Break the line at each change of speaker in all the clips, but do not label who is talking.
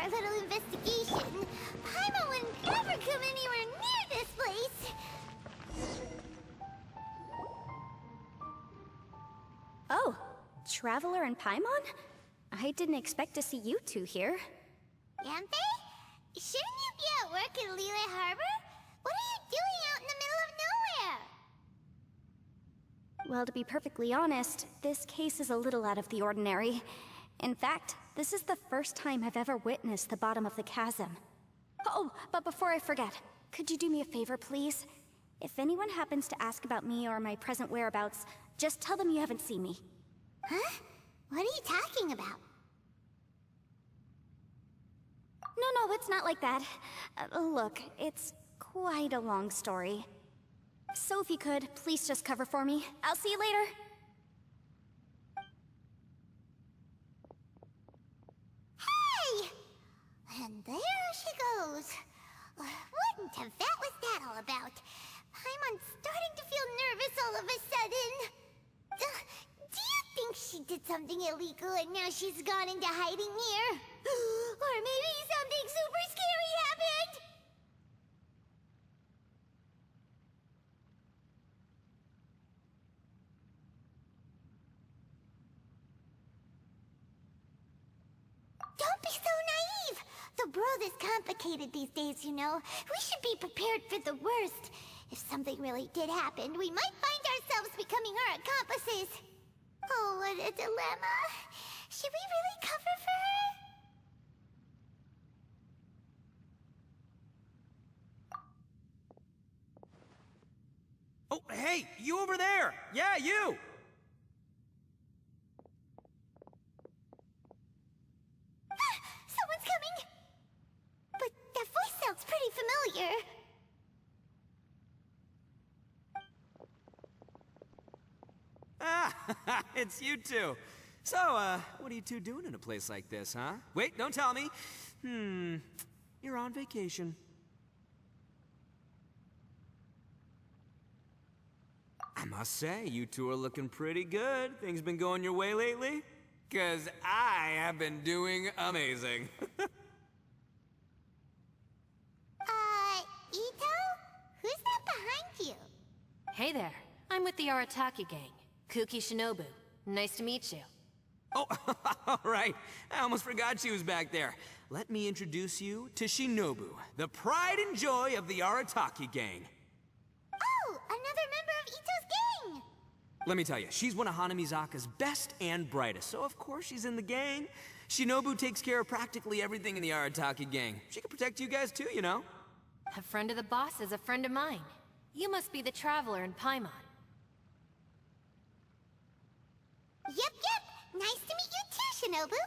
our little investigation. Paimon would never come anywhere near this place.
Oh, Traveler and Paimon? I didn't expect to see you two here.
Yanfei? Shouldn't you be at work in Liyue Harbor? What are you doing out in the middle of nowhere?
Well, to be perfectly honest, this case is a little out of the ordinary. In fact, this is the first time I've ever witnessed the bottom of the chasm. Oh, but before I forget, could you do me a favor, please? If anyone happens to ask about me or my present whereabouts, just tell them you haven't seen me.
Huh? What are you talking about?
No, it's not like that. Look, it's quite a long story. So if you could, please just cover for me. I'll see you later.
Hey! And there she goes. What in Tibet was that all about? I'm starting to feel nervous all of a sudden. Do you think she did something illegal and now she's gone into hiding here? Or maybe something super scary happened? Don't be so naive! The world is complicated these days, you know. We should be prepared for the worst. If something really did happen, we might find ourselves becoming her accomplices. Oh, what a dilemma. Should we really cover for her?
Oh, hey, you over there! Yeah, you!
Someone's coming! But that voice sounds pretty familiar.
Ah, it's you two. So, what are you two doing in a place like this, huh? Wait, don't tell me. You're on vacation. I must say, you two are looking pretty good. Things been going your way lately? 'Cause I have been doing amazing.
Ito? Who's that behind you?
Hey there, I'm with the Arataki gang. Kuki Shinobu. Nice to meet you.
Oh, all right. I almost forgot she was back there. Let me introduce you to Shinobu, the pride and joy of the Arataki gang.
Oh, another member of Ito's gang!
Let me tell you, she's one of Hanamizaka's best and brightest, so of course she's in the gang. Shinobu takes care of practically everything in the Arataki gang. She can protect you guys too, you know.
A friend of the boss is a friend of mine. You must be the Traveler in Paimon.
Yep. Nice to meet you too, Shinobu.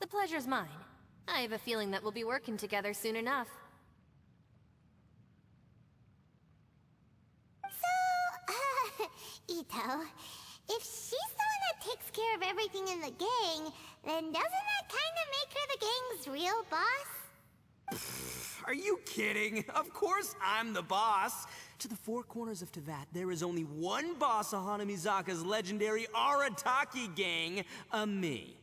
The pleasure's mine. I have a feeling that we'll be working together soon enough.
So, Ito, if she's the one that takes care of everything in the gang, then doesn't that kind of make her the gang's real boss?
Are you kidding? Of course I'm the boss. To the four corners of Teyvat, there is only one boss of Hanamizaka's legendary Arataki gang, me.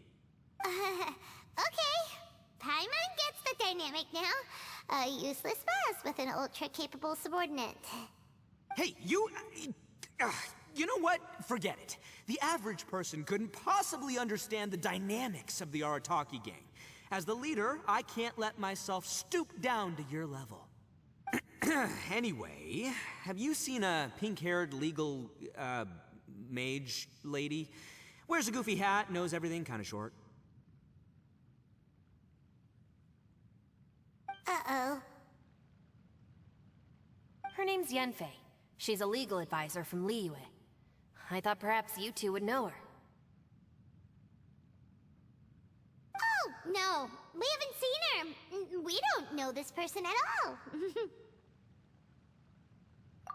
Okay. Paimon gets the dynamic now. A useless boss with an ultra-capable subordinate.
Hey, you know what? Forget it. The average person couldn't possibly understand the dynamics of the Arataki gang. As the leader, I can't let myself stoop down to your level. Anyway, have you seen a pink-haired legal, mage lady? Wears a goofy hat, knows everything, kinda short.
Uh-oh.
Her name's Yanfei. She's a legal advisor from Liyue. I thought perhaps you two would know her.
Oh, no. We haven't seen her. We don't know this person at all.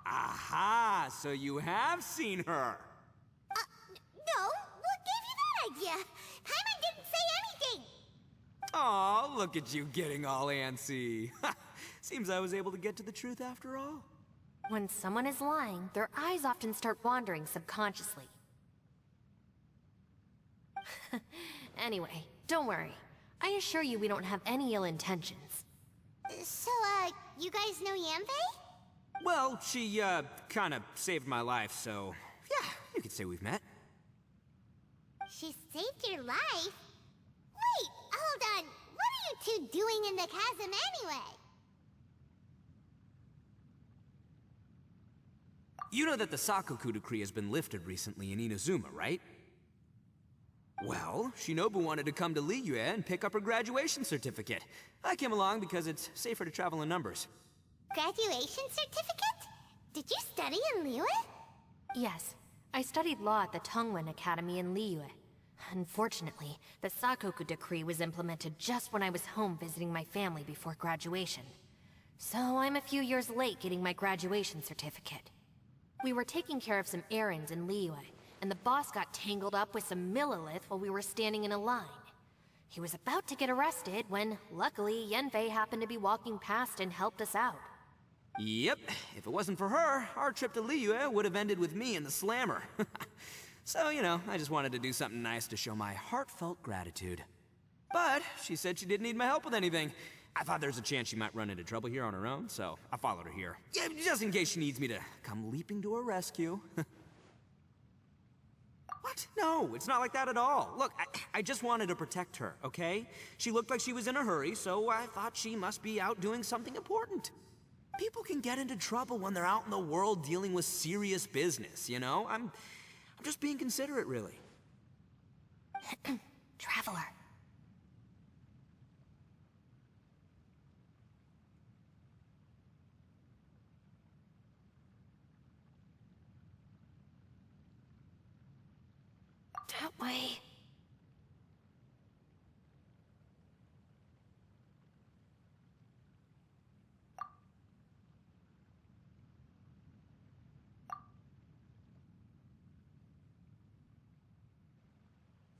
Aha! So you have seen her!
No. What gave you that idea? Paimon didn't say anything.
Aw, look at you getting all antsy. Seems I was able to get to the truth after all.
When someone is lying, their eyes often start wandering subconsciously. Anyway, don't worry. I assure you we don't have any ill intentions.
So, you guys know Yanfei?
Well, she, kind of saved my life, so yeah, you could say we've met.
She saved your life? Wait, hold on. What are you two doing in the chasm anyway?
You know that the Sakoku decree has been lifted recently in Inazuma, right? Well, Shinobu wanted to come to Liyue and pick up her graduation certificate. I came along because it's safer to travel in numbers.
Graduation certificate? Did you study in Liyue?
Yes, I studied law at the Tongwen Academy in Liyue. Unfortunately, the Sakoku decree was implemented just when I was home visiting my family before graduation. So I'm a few years late getting my graduation certificate. We were taking care of some errands in Liyue, and the boss got tangled up with some Millilith while we were standing in a line. He was about to get arrested when, luckily, Yanfei happened to be walking past and helped us out.
Yep, if it wasn't for her, our trip to Liyue would have ended with me and the Slammer. So, you know, I just wanted to do something nice to show my heartfelt gratitude. But she said she didn't need my help with anything. I thought there's a chance she might run into trouble here on her own, so I followed her here. Yeah, just in case she needs me to come leaping to her rescue. What? No, it's not like that at all. Look, I just wanted to protect her, okay? She looked like she was in a hurry, so I thought she must be out doing something important. People can get into trouble when they're out in the world dealing with serious business, you know? I'm just being considerate, really.
Traveler. That way.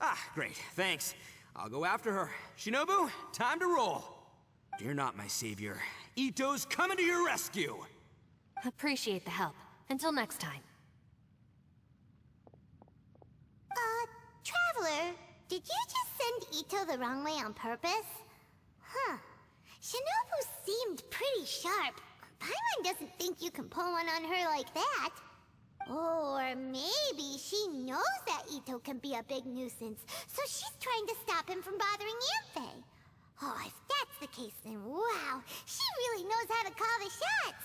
Ah, great, thanks. I'll go after her. Shinobu, time to roll. Fear not, my savior. Ito's coming to your rescue.
Appreciate the help. Until next time.
Traveler, did you just send Ito the wrong way on purpose? Huh. Shinobu seemed pretty sharp. Paimon doesn't think you can pull one on her like that. Or maybe she knows that Ito can be a big nuisance, so she's trying to stop him from bothering Yanfei. Oh, if that's the case, then wow, she really knows how to call the shots.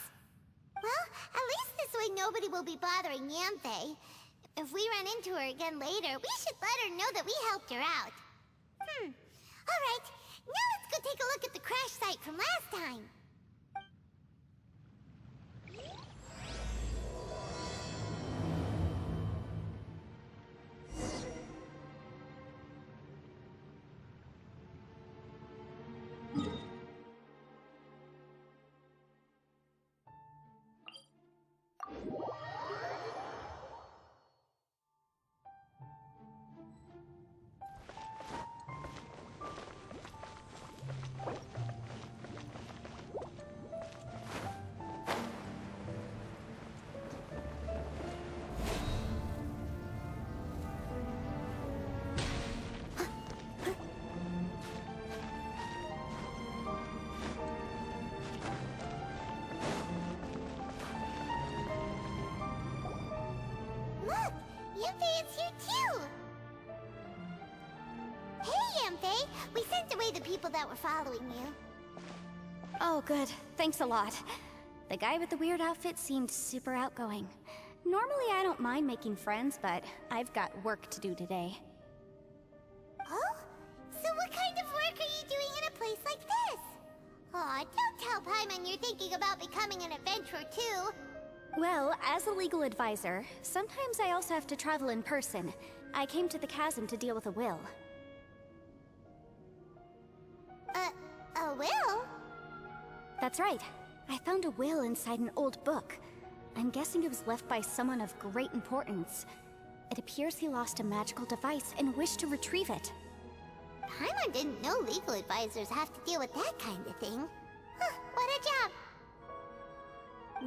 Well, at least this way nobody will be bothering Yanfei. If we run into her again later, we should let her know that we helped her out. Alright, now let's go take a look at the crash site from last time. Look, Yanfei is here too! Hey, Yanfei! We sent away the people that were following you.
Oh, good. Thanks a lot. The guy with the weird outfit seemed super outgoing. Normally I don't mind making friends, but I've got work to do today.
Oh? So what kind of work are you doing in a place like this? Aw, don't tell Paimon you're thinking about becoming an adventurer too.
Well, as a legal advisor, sometimes I also have to travel in person. I came to the chasm to deal with a will.
A will?
That's right. I found a will inside an old book. I'm guessing it was left by someone of great importance. It appears he lost a magical device and wished to retrieve it.
Paimon didn't know legal advisors have to deal with that kind of thing. Huh, what a job!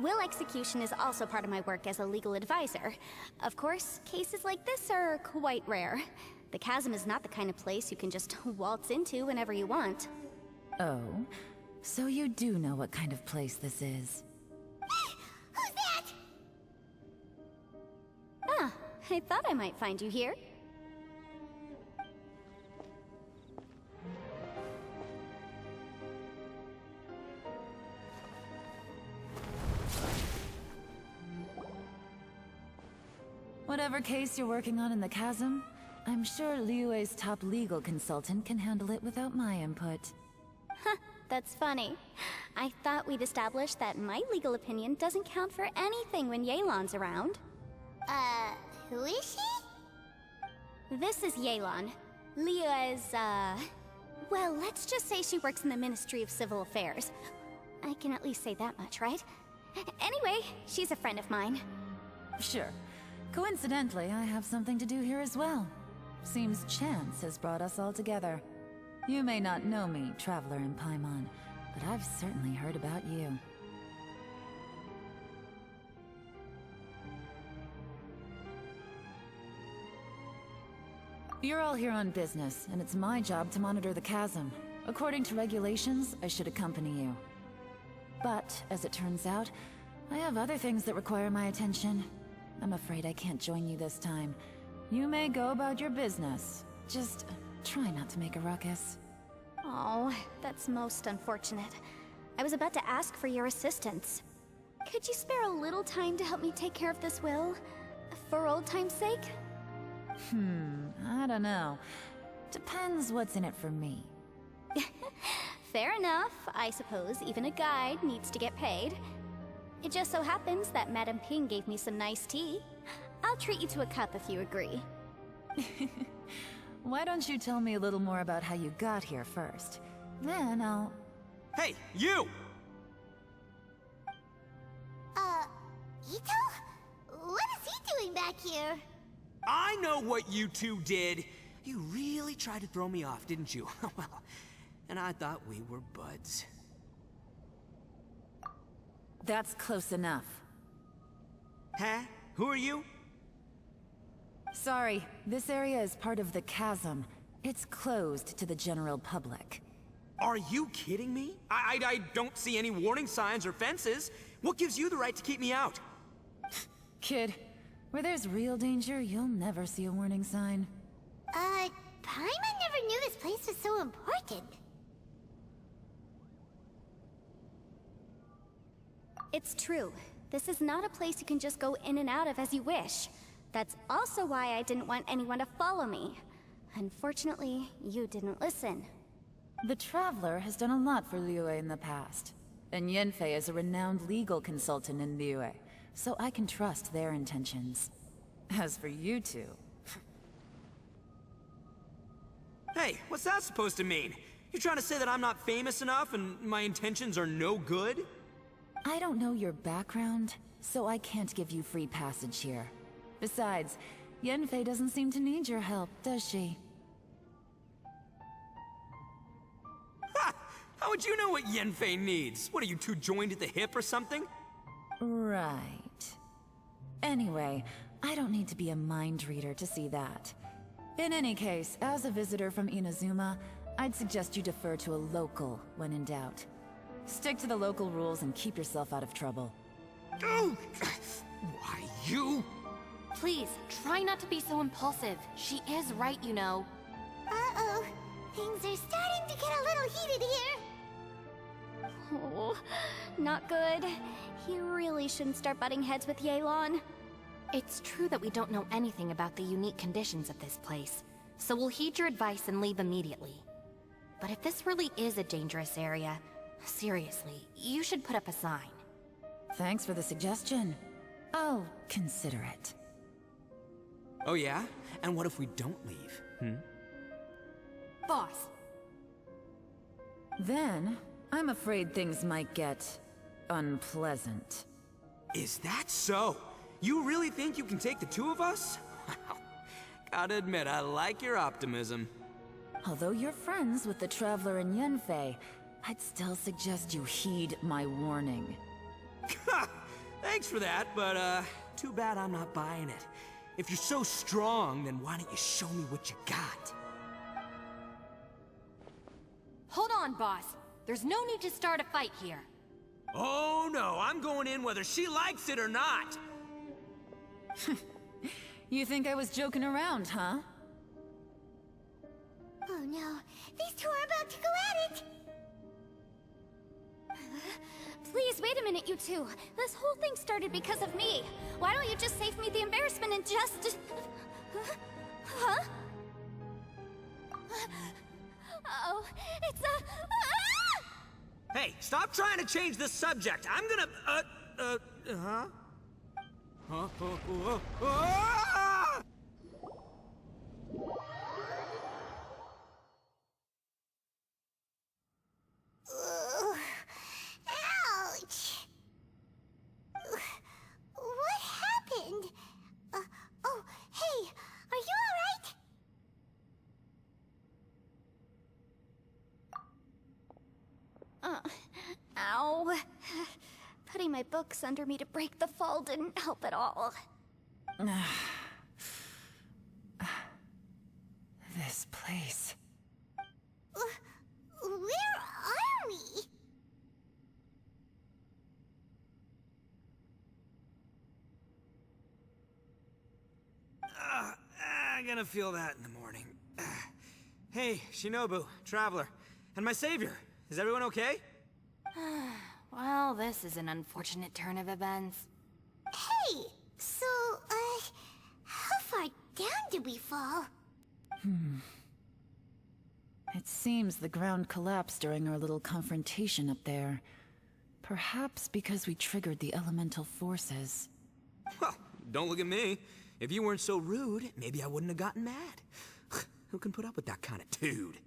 Will execution is also part of my work as a legal advisor. Of course, cases like this are quite rare. The chasm is not the kind of place you can just waltz into whenever you want.
Oh, so you do know what kind of place this is.
Who's that?
Ah, I thought I might find you here.
Whatever case you're working on in the chasm, I'm sure Liyue's top legal consultant can handle it without my input.
Huh, that's funny. I thought we'd established that my legal opinion doesn't count for anything when Yelan's around.
Who is she?
This is Yelan. Liyue's, well, let's just say she works in the Ministry of Civil Affairs. I can at least say that much, right? Anyway, she's a friend of mine.
Sure. Coincidentally, I have something to do here as well. Seems chance has brought us all together. You may not know me, traveler in Paimon, but I've certainly heard about you. You're all here on business, and it's my job to monitor the chasm. According to regulations, I should accompany you. But, as it turns out, I have other things that require my attention. I'm afraid I can't join you this time. You may go about your business. Just try not to make a ruckus.
Oh, that's most unfortunate. I was about to ask for your assistance. Could you spare a little time to help me take care of this will? For old time's sake?
I don't know. Depends what's in it for me.
Fair enough. I suppose even a guide needs to get paid. It just so happens that Madame Ping gave me some nice tea. I'll treat you to a cup if you agree.
Why don't you tell me a little more about how you got here first? Then I'll...
Hey, you!
Ito? What is he doing back here?
I know what you two did. You really tried to throw me off, didn't you? Well, and I thought we were buds.
That's close enough.
Huh? Who are you?
Sorry, this area is part of the chasm. It's closed to the general public.
Are you kidding me? I don't see any warning signs or fences. What gives you the right to keep me out?
Kid, where there's real danger, you'll never see a warning sign.
Paimon never knew this place was so important.
It's true. This is not a place you can just go in and out of as you wish. That's also why I didn't want anyone to follow me. Unfortunately, you didn't listen.
The Traveler has done a lot for Liyue in the past. And Yanfei is a renowned legal consultant in Liyue, so I can trust their intentions. As for you two...
Hey, what's that supposed to mean? You trying to say that I'm not famous enough and my intentions are no good?
I don't know your background, so I can't give you free passage here. Besides, Yanfei doesn't seem to need your help, does she?
Ha! How would you know what Yanfei needs? What, are you two joined at the hip or something?
Right. Anyway, I don't need to be a mind reader to see that. In any case, as a visitor from Inazuma, I'd suggest you defer to a local when in doubt. Stick to the local rules and keep yourself out of trouble.
Oh! Why, you...
Please, try not to be so impulsive. She is right, you know.
Uh-oh. Things are starting to get a little heated here.
Oh, not good. You really shouldn't start butting heads with Yelan.
It's true that we don't know anything about the unique conditions of this place, so we'll heed your advice and leave immediately. But if this really is a dangerous area, seriously, you should put up a sign.
Thanks for the suggestion. I'll consider it.
Oh yeah? And what if we don't leave?
Boss!
Then, I'm afraid things might get... unpleasant.
Is that so? You really think you can take the two of us? Gotta admit, I like your optimism.
Although you're friends with the Traveler and Yanfei, I'd still suggest you heed my warning.
Thanks for that, but too bad I'm not buying it. If you're so strong, then why don't you show me what you got?
Hold on, boss. There's no need to start a fight here.
Oh no, I'm going in whether she likes it or not!
You think I was joking around, huh?
Oh no, these two are about to go at it!
Please, wait a minute, you two. This whole thing started because of me. Why don't you just save me the embarrassment and just... Huh? Uh-oh, it's a...
Hey, stop trying to change the subject. I'm gonna, huh? Huh? Ah!
Ugh. Ouch! What happened? Oh, hey, are you alright?
Ow. Putting my books under me to break the fall didn't help at all.
This place.
Where are we?
I'm gonna feel that in the morning. Hey, Shinobu, Traveler, and my savior. Is everyone okay?
Well, this is an unfortunate turn of events.
Hey, so, how far down did we fall?
It seems the ground collapsed during our little confrontation up there. Perhaps because we triggered the elemental forces.
Well, don't look at me. If you weren't so rude, maybe I wouldn't have gotten mad. Who can put up with that kind of dude?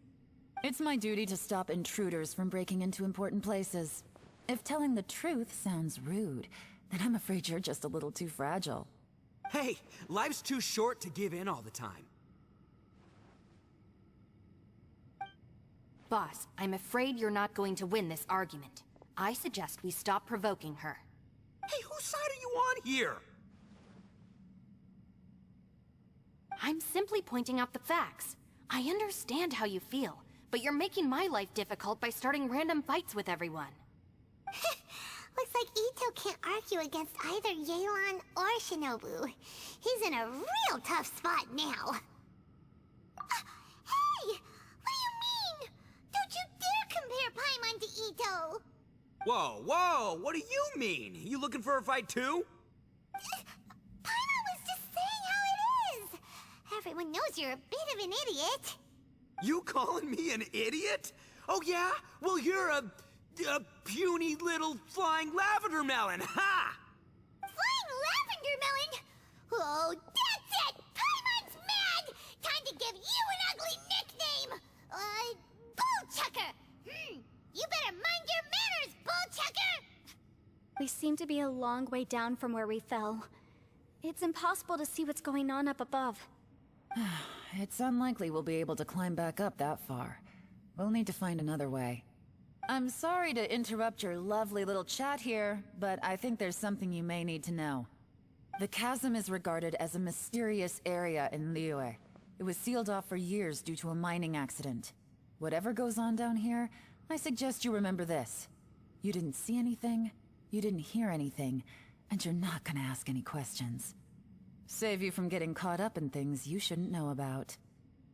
It's my duty to stop intruders from breaking into important places. If telling the truth sounds rude, then I'm afraid you're just a little too fragile.
Hey, life's too short to give in all the time.
Boss, I'm afraid you're not going to win this argument. I suggest we stop provoking her.
Hey, whose side are you on here?
I'm simply pointing out the facts. I understand how you feel, but you're making my life difficult by starting random fights with everyone.
Looks like Ito can't argue against either Yelan or Shinobu. He's in a real tough spot now. Hey! What do you mean? Don't you dare compare Paimon to Ito!
Whoa, whoa, what do you mean? You looking for a fight too?
Paimon was just saying how it is! Everyone knows you're a bit of an idiot.
You calling me an idiot? Oh yeah? Well, you're a puny little flying lavender melon, ha!
Flying lavender melon? Oh, that's it! Paimon's mad! Time to give you an ugly nickname! Bullchucker! You better mind your manners, Bullchucker!
We seem to be a long way down from where we fell. It's impossible to see what's going on up above.
It's unlikely we'll be able to climb back up that far. We'll need to find another way. I'm sorry to interrupt your lovely little chat here, but I think there's something you may need to know. The chasm is regarded as a mysterious area in Liyue. It was sealed off for years due to a mining accident. Whatever goes on down here, I suggest you remember this. You didn't see anything, you didn't hear anything, and you're not gonna ask any questions. Save you from getting caught up in things you shouldn't know about.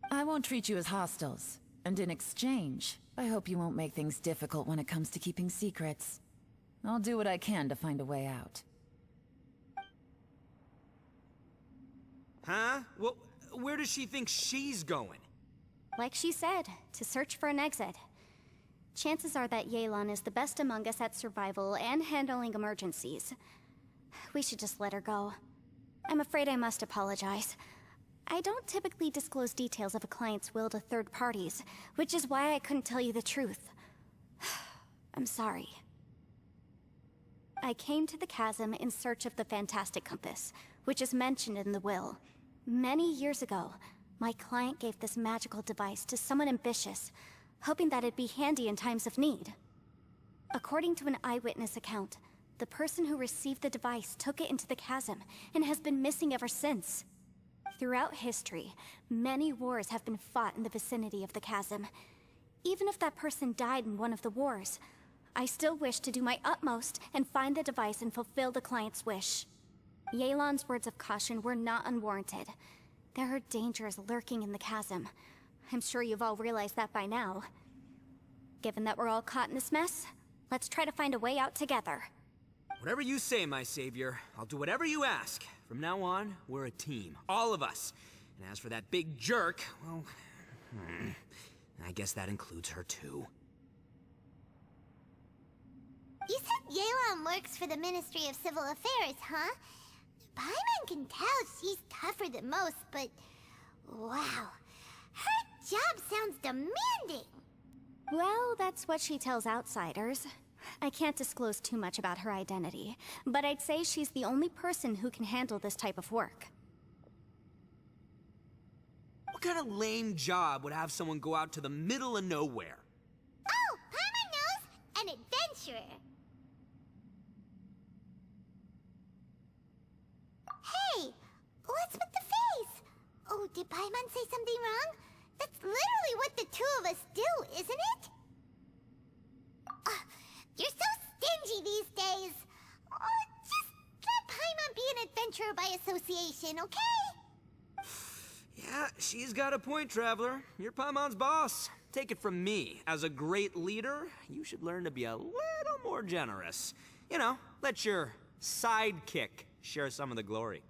I won't treat you as hostiles, and in exchange, I hope you won't make things difficult when it comes to keeping secrets. I'll do what I can to find a way out.
Huh? Well, where does she think she's going?
Like she said, to search for an exit. Chances are that Yelan is the best among us at survival and handling emergencies. We should just let her go. I'm afraid I must apologize. I don't typically disclose details of a client's will to third parties, which is why I couldn't tell you the truth. I'm sorry. I came to the chasm in search of the Fantastic Compass, which is mentioned in the will. Many years ago, my client gave this magical device to someone ambitious, hoping that it'd be handy in times of need. According to an eyewitness account, the person who received the device took it into the chasm and has been missing ever since. Throughout history, many wars have been fought in the vicinity of the chasm. Even if that person died in one of the wars, I still wish to do my utmost and find the device and fulfill the client's wish. Yelan's words of caution were not unwarranted. There are dangers lurking in the chasm. I'm sure you've all realized that by now. Given that we're all caught in this mess, let's try to find a way out together.
Whatever you say, my savior. I'll do whatever you ask. From now on, we're a team. All of us. And as for that big jerk, well... I guess that includes her too.
You said Yelan works for the Ministry of Civil Affairs, huh? Paimon can tell she's tougher than most, but... wow. Her job sounds demanding!
Well, that's what she tells outsiders. I can't disclose too much about her identity, but I'd say she's the only person who can handle this type of work.
What kind of lame job would have someone go out to the middle of nowhere?
Oh, Paimon knows! An adventurer! Hey! What's with the face? Oh, did Paimon say something wrong? That's literally what the two of us do, isn't it? You're so stingy these days. Oh, just let Paimon be an adventurer by association, okay?
Yeah, she's got a point, Traveler. You're Paimon's boss. Take it from me. As a great leader, you should learn to be a little more generous. You know, let your sidekick share some of the glory.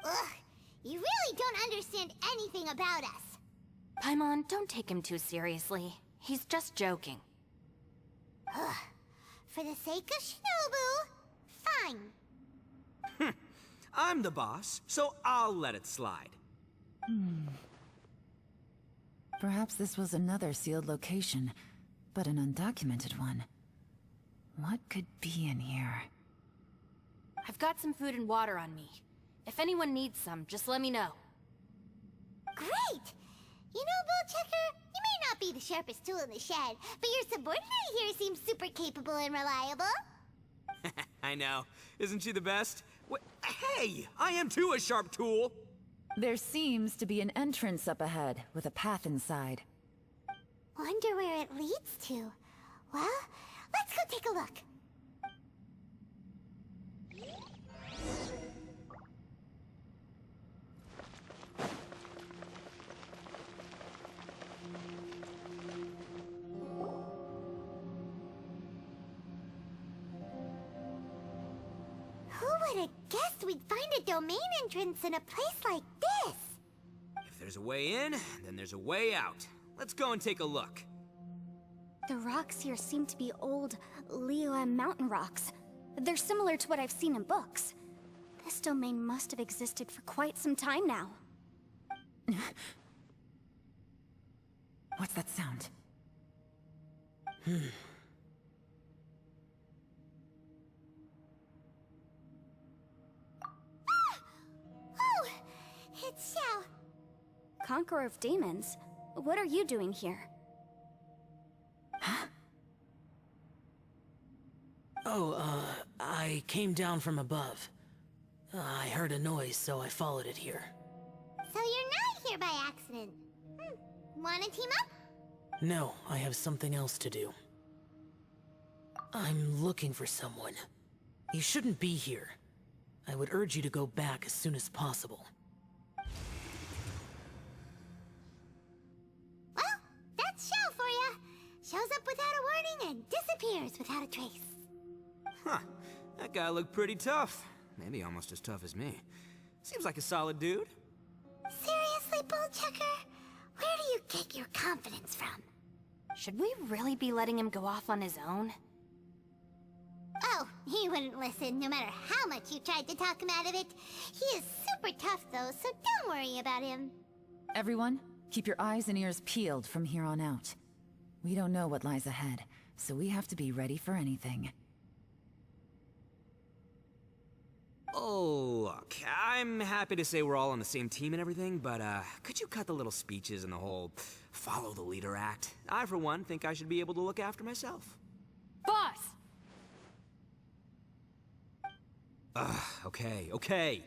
Ugh, you really don't understand anything about us.
Paimon, don't take him too seriously. He's just joking.
Ugh. For the sake of Shinobu, fine.
I'm the boss, so I'll let it slide.
Perhaps this was another sealed location, but an undocumented one. What could be in here?
I've got some food and water on me. If anyone needs some, just let me know.
Great! You know, Bullchecker, you may not be the sharpest tool in the shed, but your subordinate here seems super capable and reliable.
I know. Isn't she the best? Hey, I am too a sharp tool.
There seems to be an entrance up ahead, with a path inside.
Wonder where it leads to. Well, let's go take a look. Who would have guessed we'd find a domain entrance in a place like this?
If there's a way in, then there's a way out. Let's go and take a look.
The rocks here seem to be old Liyue mountain rocks. They're similar to what I've seen in books. This domain must have existed for quite some time now.
What's that sound?
Oh, it's Xiao.
Conqueror of Demons? What are you doing here?
I came down from above. I heard a noise, so I followed it here.
So you're not here by accident. Wanna team up?
No, I have something else to do. I'm looking for someone. You shouldn't be here. I would urge you to go back as soon as possible.
Well, that's Xiao for ya. Shows up without a warning and disappears without a trace.
Huh. That guy looked pretty tough. Maybe almost as tough as me. Seems like a solid dude.
Seriously, Bullchecker? Where do you get your confidence from?
Should we really be letting him go off on his own?
Oh, he wouldn't listen no matter how much you tried to talk him out of it. He is super tough though, so don't worry about him.
Everyone, keep your eyes and ears peeled from here on out. We don't know what lies ahead, so we have to be ready for anything.
Oh, look, I'm happy to say we're all on the same team and everything, but could you cut the little speeches and the whole follow the leader act? I, for one, think I should be able to look after myself.
Boss!
Okay.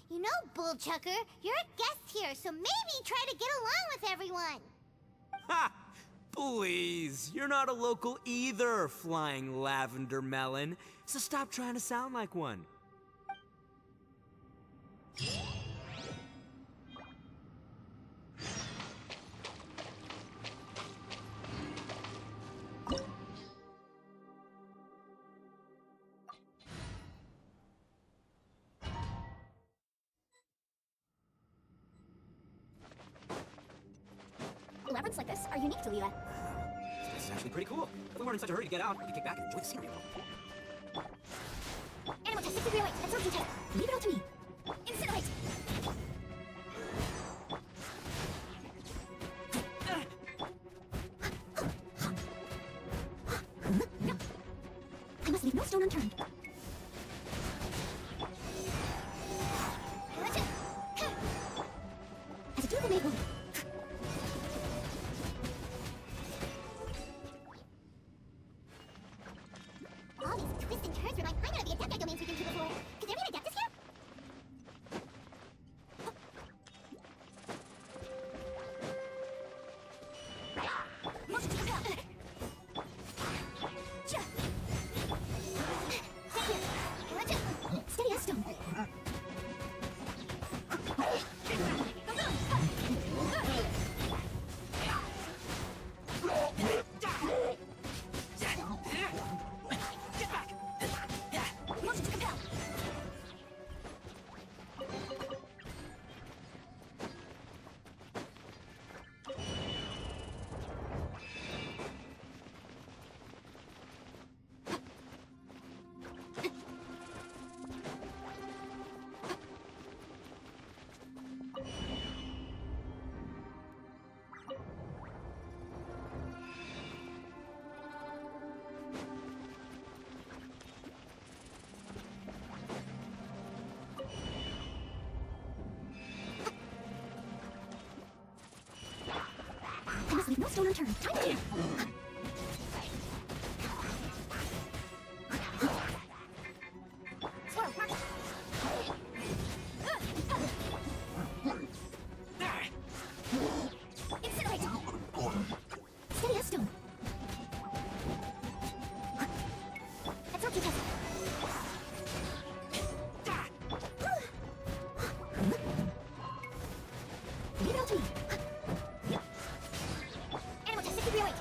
You know, Bullchucker, you're a guest here, so maybe try to get along with everyone.
Ha! Please, you're not a local either, Flying Lavender Melon. So stop trying to sound like one.
Labyrinths like this are unique to Liyue.
This is actually pretty cool. If we weren't in such a hurry to get out, we could kick back and enjoy the scenery a little.
Animal test 6308, absorption test. Leave it all to me. Incinerate! I must leave no stone unturned. As a dutiful maid will.
All these twists and turns remind Paimon of the Adepti domains we've been to before. Could there be an Adeptus here?
Motion to compel. Cha. Stay here. Steady as stone. Motion to compel. I must leave no stone unturned. Time to clear. Swirl, mark. Incinerate. Steady as stone. Absorption test. Leave it all to me. Animal test 6308.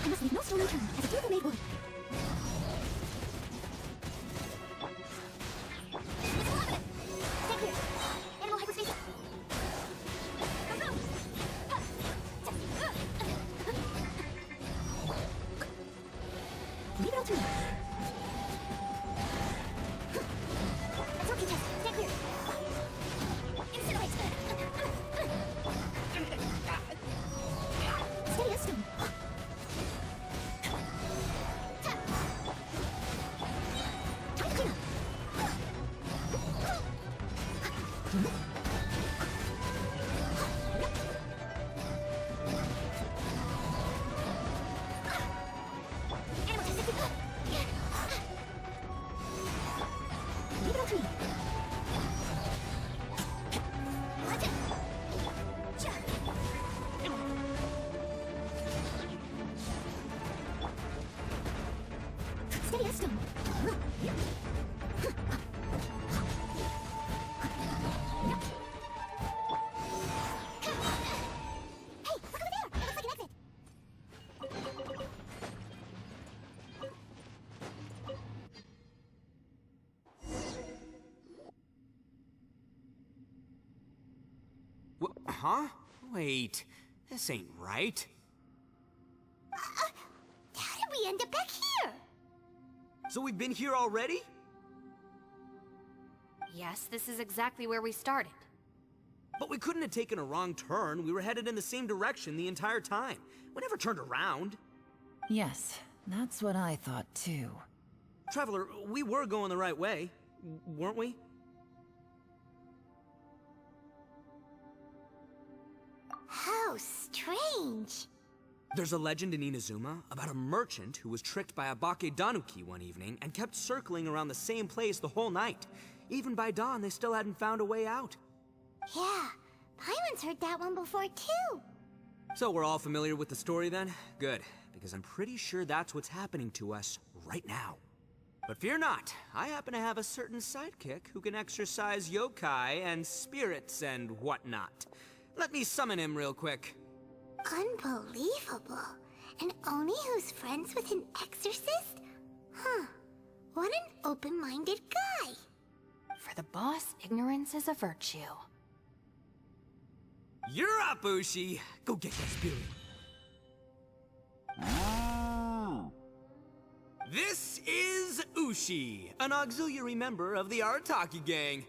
I must leave no stone unturned, as a dutiful maid would. It's Labyrinth! Stay clear. Animal hyperspace. Go, go! Leave it all to me. Absorption test. Stay clear. Incinerate. Steady as stone. Time to clear. Animal test 60. Leave it all to me. Gotcha. Cha. Steady as stone. Hey, look over there! That looks like an exit.
Huh? Wait, this ain't right.
How did we end up back here?
So we've been here already?
Yes, this is exactly where we started.
But we couldn't have taken a wrong turn. We were headed in the same direction the entire time. We never turned around.
Yes, that's what I thought too.
Traveler, we were going the right way, weren't we?
How strange.
There's a legend in Inazuma about a merchant who was tricked by a Bakedanuki one evening and kept circling around the same place the whole night. Even by dawn, they still hadn't found a way out.
Yeah, Paimon's heard that one before too.
So we're all familiar with the story then? Good, because I'm pretty sure that's what's happening to us right now. But fear not, I happen to have a certain sidekick who can exercise yokai and spirits and whatnot. Let me summon him real quick.
Unbelievable. An Oni who's friends with an exorcist? Huh. What an open-minded guy.
For the boss, ignorance is a virtue.
You're up, Ushi! Go get that spirit. This is Ushi, an auxiliary member of the Arataki gang.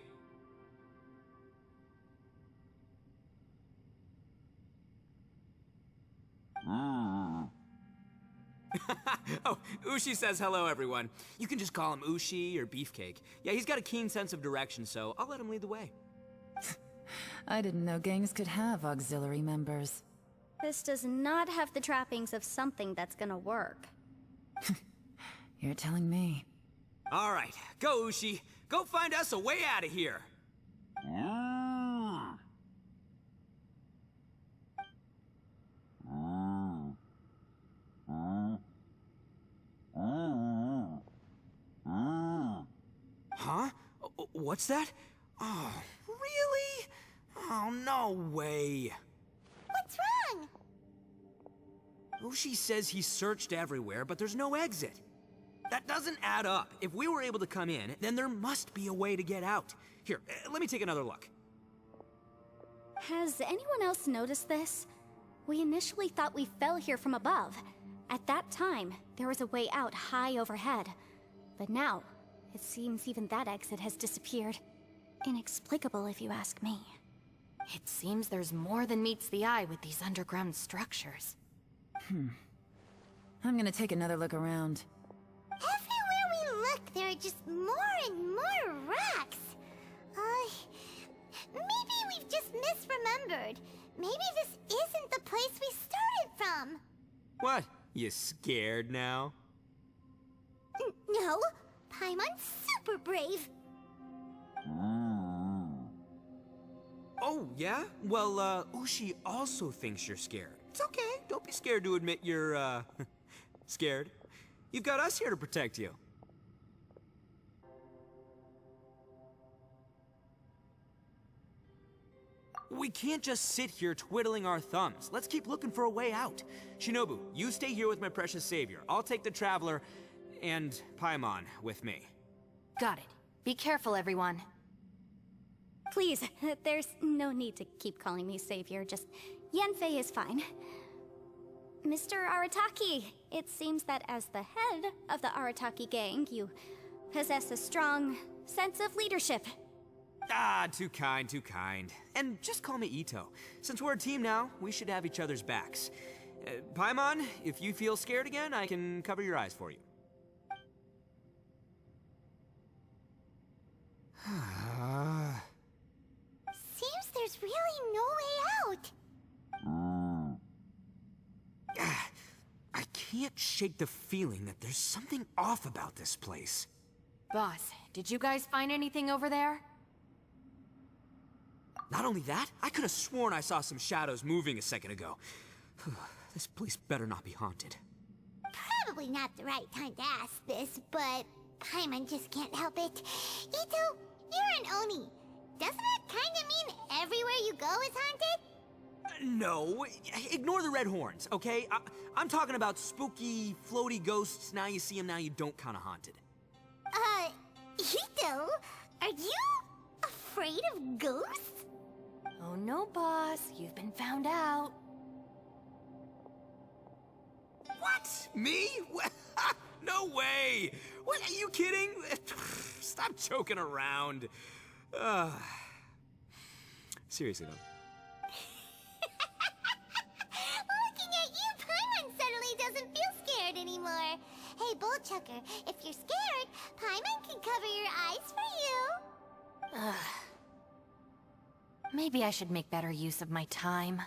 Oh, Ushi says hello, everyone. You can just call him Ushi or Beefcake. Yeah, he's got a keen sense of direction, so I'll let him lead the way.
I didn't know gangs could have auxiliary members.
This does not have the trappings of something that's gonna work.
You're telling me.
All right, go, Ushi. Go find us a way out of here. Huh? What's that? Oh, really? Oh, no way.
What's wrong?
Ushi says he searched everywhere, but there's no exit. That doesn't add up. If we were able to come in, then there must be a way to get out. Here, let me take another look.
Has anyone else noticed this? We initially thought we fell here from above. At that time, there was a way out high overhead. But now, it seems even that exit has disappeared. Inexplicable, if you ask me.
It seems there's more than meets the eye with these underground structures.
I'm gonna take another look around.
Everywhere we look, there are just more and more rocks. Maybe we've just misremembered. Maybe this isn't the place we started from.
What? You scared now?
No, Paimon's super brave.
Oh, yeah? Well, Ushi also thinks you're scared. It's okay. Don't be scared to admit you're, scared. You've got us here to protect you. We can't just sit here twiddling our thumbs. Let's keep looking for a way out. Shinobu, you stay here with my precious savior. I'll take the Traveler and Paimon with me.
Got it. Be careful, everyone.
Please, there's no need to keep calling me savior, just Yanfei is fine. Mr. Arataki, it seems that as the head of the Arataki gang, you possess a strong sense of leadership.
Ah, too kind, too kind. And just call me Ito. Since we're a team now, we should have each other's backs. Paimon, if you feel scared again, I can cover your eyes for you.
Seems there's really no way out.
I can't shake the feeling that there's something off about this place.
Boss, did you guys find anything over there?
Not only that, I could have sworn I saw some shadows moving a second ago. This place better not be haunted.
Probably not the right time to ask this, but Paimon just can't help it. Ito, you're an Oni. Doesn't it kinda mean everywhere you go is haunted?
No, ignore the red horns, okay? I'm talking about spooky, floaty ghosts. Now you see them, now you don't kinda haunted.
Ito, are you afraid of ghosts?
Oh no, boss. You've been found out.
What? Me? No way! What, are you kidding? Stop joking around. Seriously, though.
Looking at you, Paimon suddenly doesn't feel scared anymore. Hey, Bullchucker, if you're scared, Paimon can cover your eyes for you.
Maybe I should make better use of my time.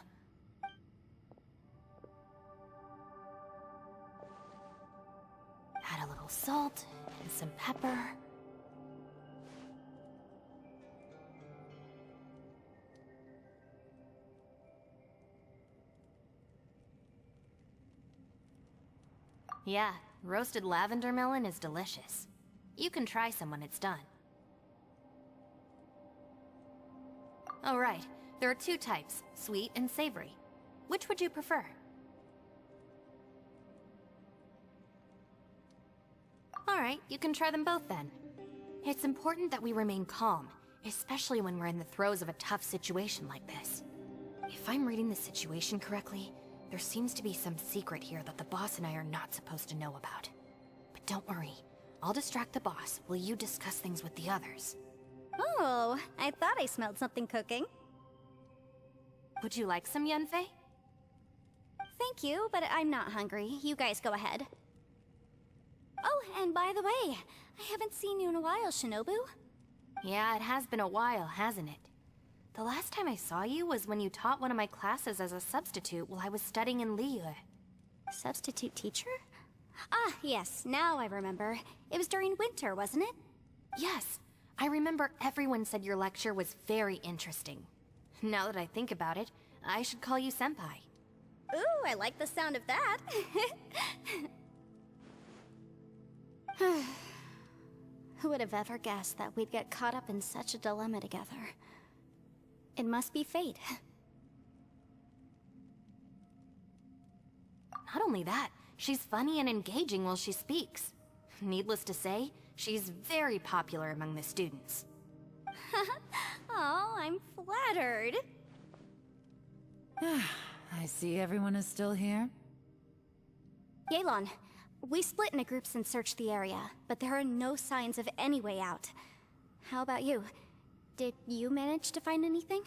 Add a little salt and some pepper. Yeah, roasted lavender melon is delicious. You can try some when it's done. Oh right, there are two types, sweet and savory. Which would you prefer? Alright, you can try them both then. It's important that we remain calm, especially when we're in the throes of a tough situation like this. If I'm reading the situation correctly, there seems to be some secret here that the boss and I are not supposed to know about. But don't worry, I'll distract the boss while you discuss things with the others.
Oh, I thought I smelled something cooking.
Would you like some, Yunfei?
Thank you, but I'm not hungry. You guys go ahead. Oh, and by the way, I haven't seen you in a while, Shinobu.
Yeah, it has been a while, hasn't it? The last time I saw you was when you taught one of my classes as a substitute while I was studying in Liyue.
Substitute teacher? Ah, yes, now I remember. It was during winter, wasn't it?
Yes, I remember everyone said your lecture was very interesting. Now that I think about it, I should call you Senpai.
Ooh, I like the sound of that. Who would have ever guessed that we'd get caught up in such a dilemma together? It must be fate.
Not only that, she's funny and engaging while she speaks. Needless to say, she's very popular among the students.
Oh, I'm flattered.
I see everyone is still here.
Yelan, we split into groups and searched the area, but there are no signs of any way out. How about you? Did you manage to find anything?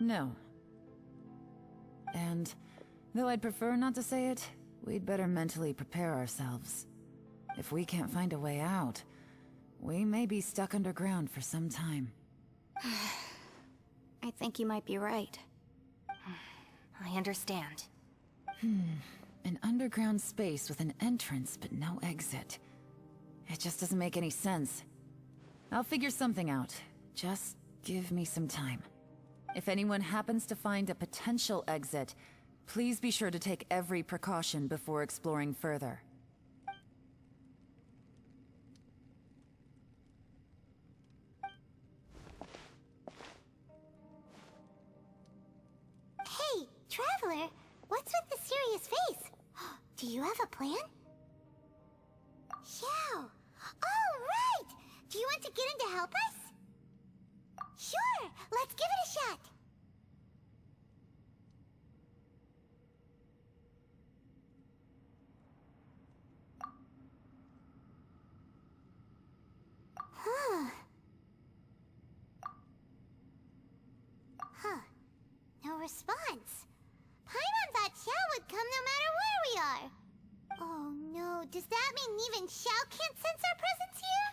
No. And, though I'd prefer not to say it, we'd better mentally prepare ourselves. If we can't find a way out, we may be stuck underground for some time.
I think you might be right.
I understand.
An underground space with an entrance but no exit. It just doesn't make any sense. I'll figure something out. Just give me some time. If anyone happens to find a potential exit, please be sure to take every precaution before exploring further.
Hey, Traveler, what's with the serious face? Do you have a plan? Xiao! Oh, right! Do you want to get in to help us? Sure, let's give it a shot. Huh. No response. Paimon thought Xiao would come no matter where we are. Oh no, does that mean even Xiao can't sense our presence here?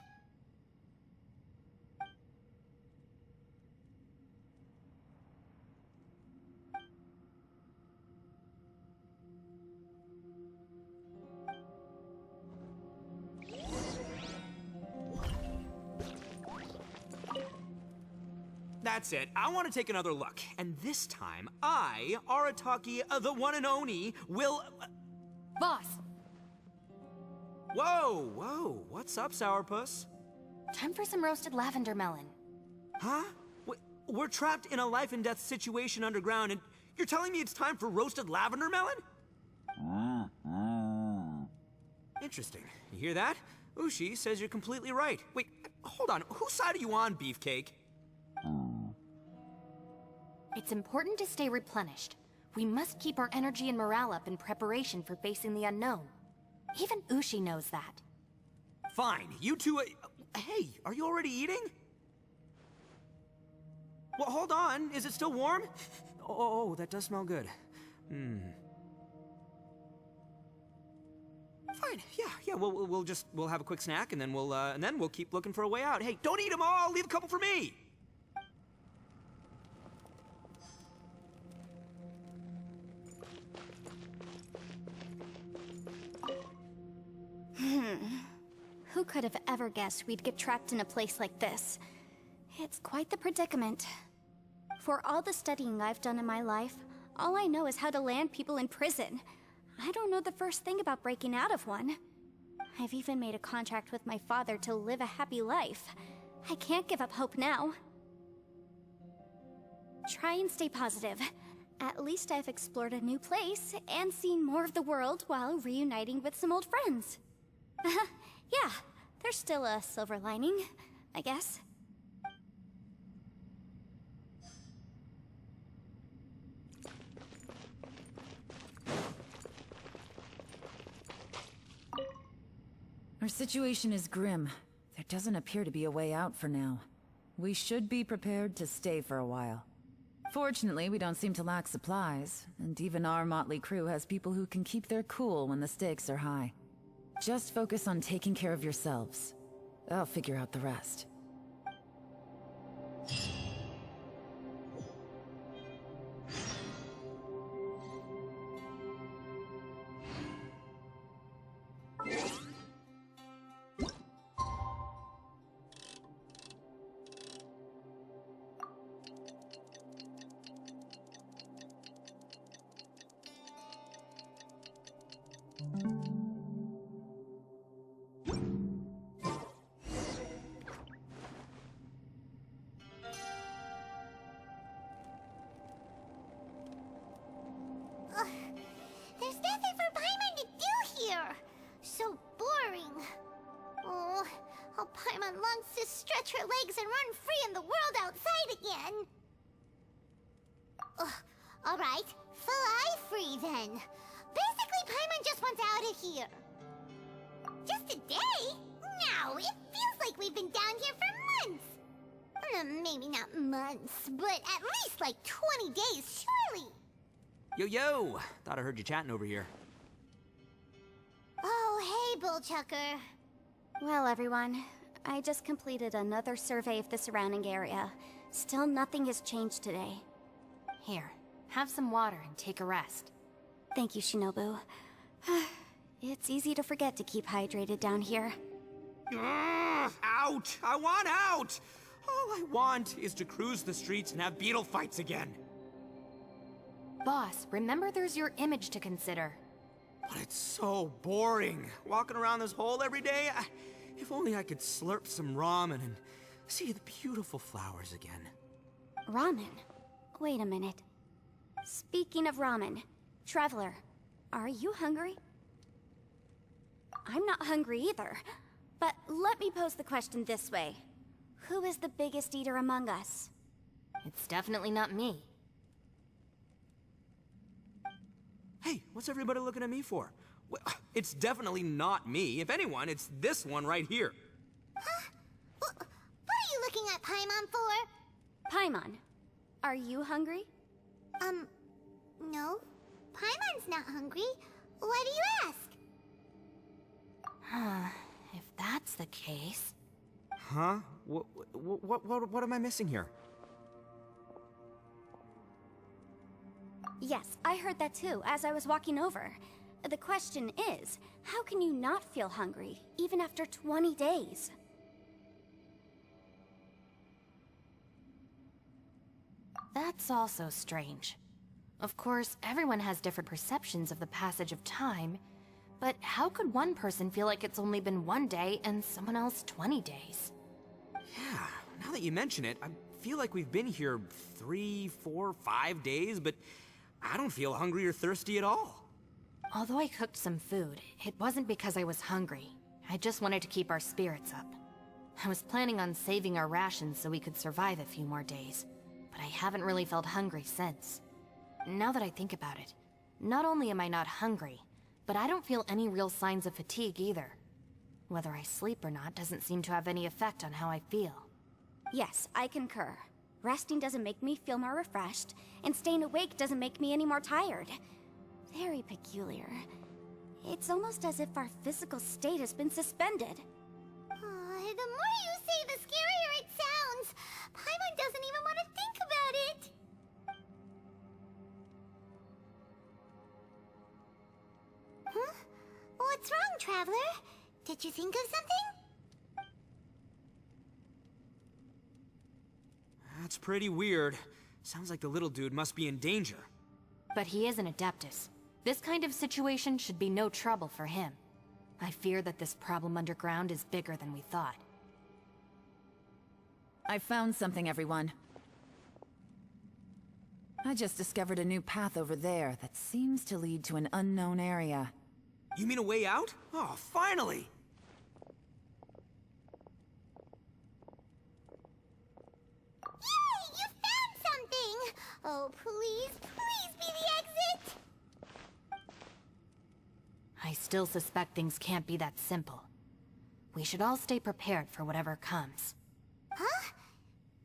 That's it. I want to take another look. And this time, I, Arataki, the one and only, will...
Boss!
Whoa, whoa. What's up, Sourpuss?
Time for some roasted lavender melon.
Huh? We're trapped in a life-and-death situation underground, and you're telling me it's time for roasted lavender melon? Interesting. You hear that? Ushi says you're completely right. Wait, hold on. Whose side are you on, Beefcake?
It's important to stay replenished. We must keep our energy and morale up in preparation for facing the unknown. Even Ushi knows that.
Fine, you two... hey, are you already eating? Well, hold on. Is it still warm? Oh, that does smell good. Fine. Yeah. We'll have a quick snack, and then we'll keep looking for a way out. Hey, don't eat them all. Leave a couple for me.
Who could have ever guessed we'd get trapped in a place like this? It's quite the predicament. For all the studying I've done in my life, all I know is how to land people in prison. I don't know the first thing about breaking out of one. I've even made a contract with my father to live a happy life. I can't give up hope now. Try and stay positive. At least I've explored a new place and seen more of the world while reuniting with some old friends. Yeah, there's still a silver lining, I guess.
Our situation is grim. There doesn't appear to be a way out for now. We should be prepared to stay for a while. Fortunately, we don't seem to lack supplies, and even our motley crew has people who can keep their cool when the stakes are high. Just focus on taking care of yourselves. I'll figure out the rest.
There's nothing for Paimon to do here. So boring. Oh, how Paimon longs to stretch her legs and run free in the world outside again. All right, fly free then. Basically, Paimon just wants out of here. Just a day? No, it feels like we've been down here for months. Maybe not months, but at least like 20 days, surely.
Yo! Thought I heard you chatting over here.
Oh, hey, Bullchucker.
Well, everyone, I just completed another survey of the surrounding area. Still nothing has changed today.
Here, have some water and take a rest.
Thank you, Shinobu. It's easy to forget to keep hydrated down here.
Out! I want out! All I want is to cruise the streets and have beetle fights again.
Boss, remember there's your image to consider.
But it's so boring, walking around this hole every day. If only I could slurp some ramen and see the beautiful flowers again.
Ramen? Wait a minute. Speaking of ramen, Traveler, are you hungry? I'm not hungry either, but let me pose the question this way. Who is the biggest eater among us?
It's definitely not me.
Hey, what's everybody looking at me for? Well, it's definitely not me. If anyone, it's this one right here.
Huh? What are you looking at Paimon for?
Paimon, are you hungry?
No. Paimon's not hungry. Why do you ask?
If that's the case...
Huh? What am I missing here?
Yes, I heard that too, as I was walking over. The question is, how can you not feel hungry, even after 20 days?
That's also strange. Of course, everyone has different perceptions of the passage of time, but how could one person feel like it's only been 1 day and someone else 20 days?
Yeah, now that you mention it, I feel like we've been here 3, 4, 5 days, but I don't feel hungry or thirsty at all.
Although I cooked some food, it wasn't because I was hungry. I just wanted to keep our spirits up. I was planning on saving our rations so we could survive a few more days, but I haven't really felt hungry since. Now that I think about it, not only am I not hungry, but I don't feel any real signs of fatigue either. Whether I sleep or not doesn't seem to have any effect on how I feel.
Yes, I concur. Resting doesn't make me feel more refreshed, and staying awake doesn't make me any more tired. Very peculiar. It's almost as if our physical state has been suspended.
The more you say, the scarier it sounds. Paimon doesn't even want to think about it. Huh? What's wrong, Traveler? Did you think of something?
That's pretty weird. Sounds like the little dude must be in danger.
But he is an Adeptus. This kind of situation should be no trouble for him. I fear that this problem underground is bigger than we thought.
I found something, everyone. I just discovered a new path over there that seems to lead to an unknown area.
You mean a way out? Oh, finally!
Yay! You found something! Oh, please, please be the exit!
I still suspect things can't be that simple. We should all stay prepared for whatever comes.
Huh?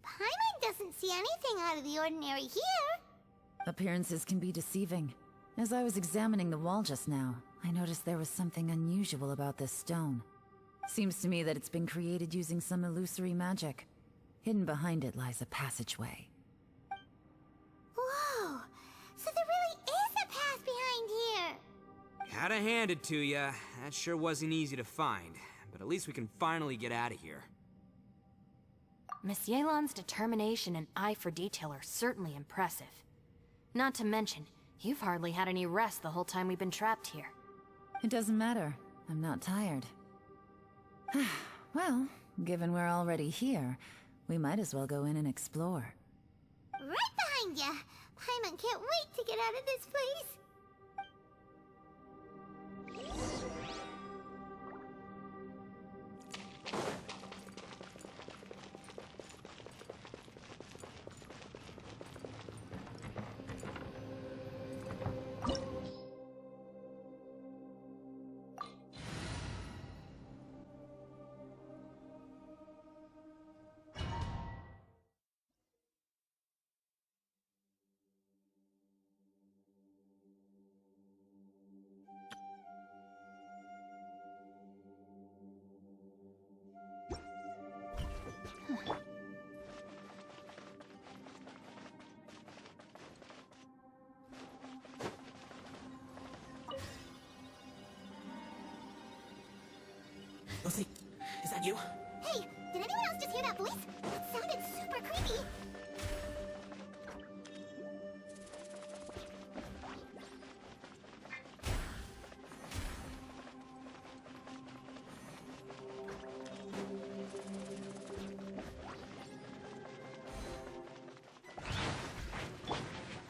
Paimon doesn't see anything out of the ordinary here.
Appearances can be deceiving. As I was examining the wall just now, I noticed there was something unusual about this stone. Seems to me that it's been created using some illusory magic. Hidden behind it lies a passageway.
Whoa! So there really is a path behind here!
Gotta hand it to ya. That sure wasn't easy to find. But at least we can finally get out of here.
Miss Yelan's determination and eye for detail are certainly impressive. Not to mention, you've hardly had any rest the whole time we've been trapped here.
It doesn't matter. I'm not tired. Well, given we're already here, we might as well go in and explore.
Right behind ya! Paimon can't wait to get out of this place!
Lucy, is that you?
Hey, did anyone else just hear that voice? It sounded super creepy.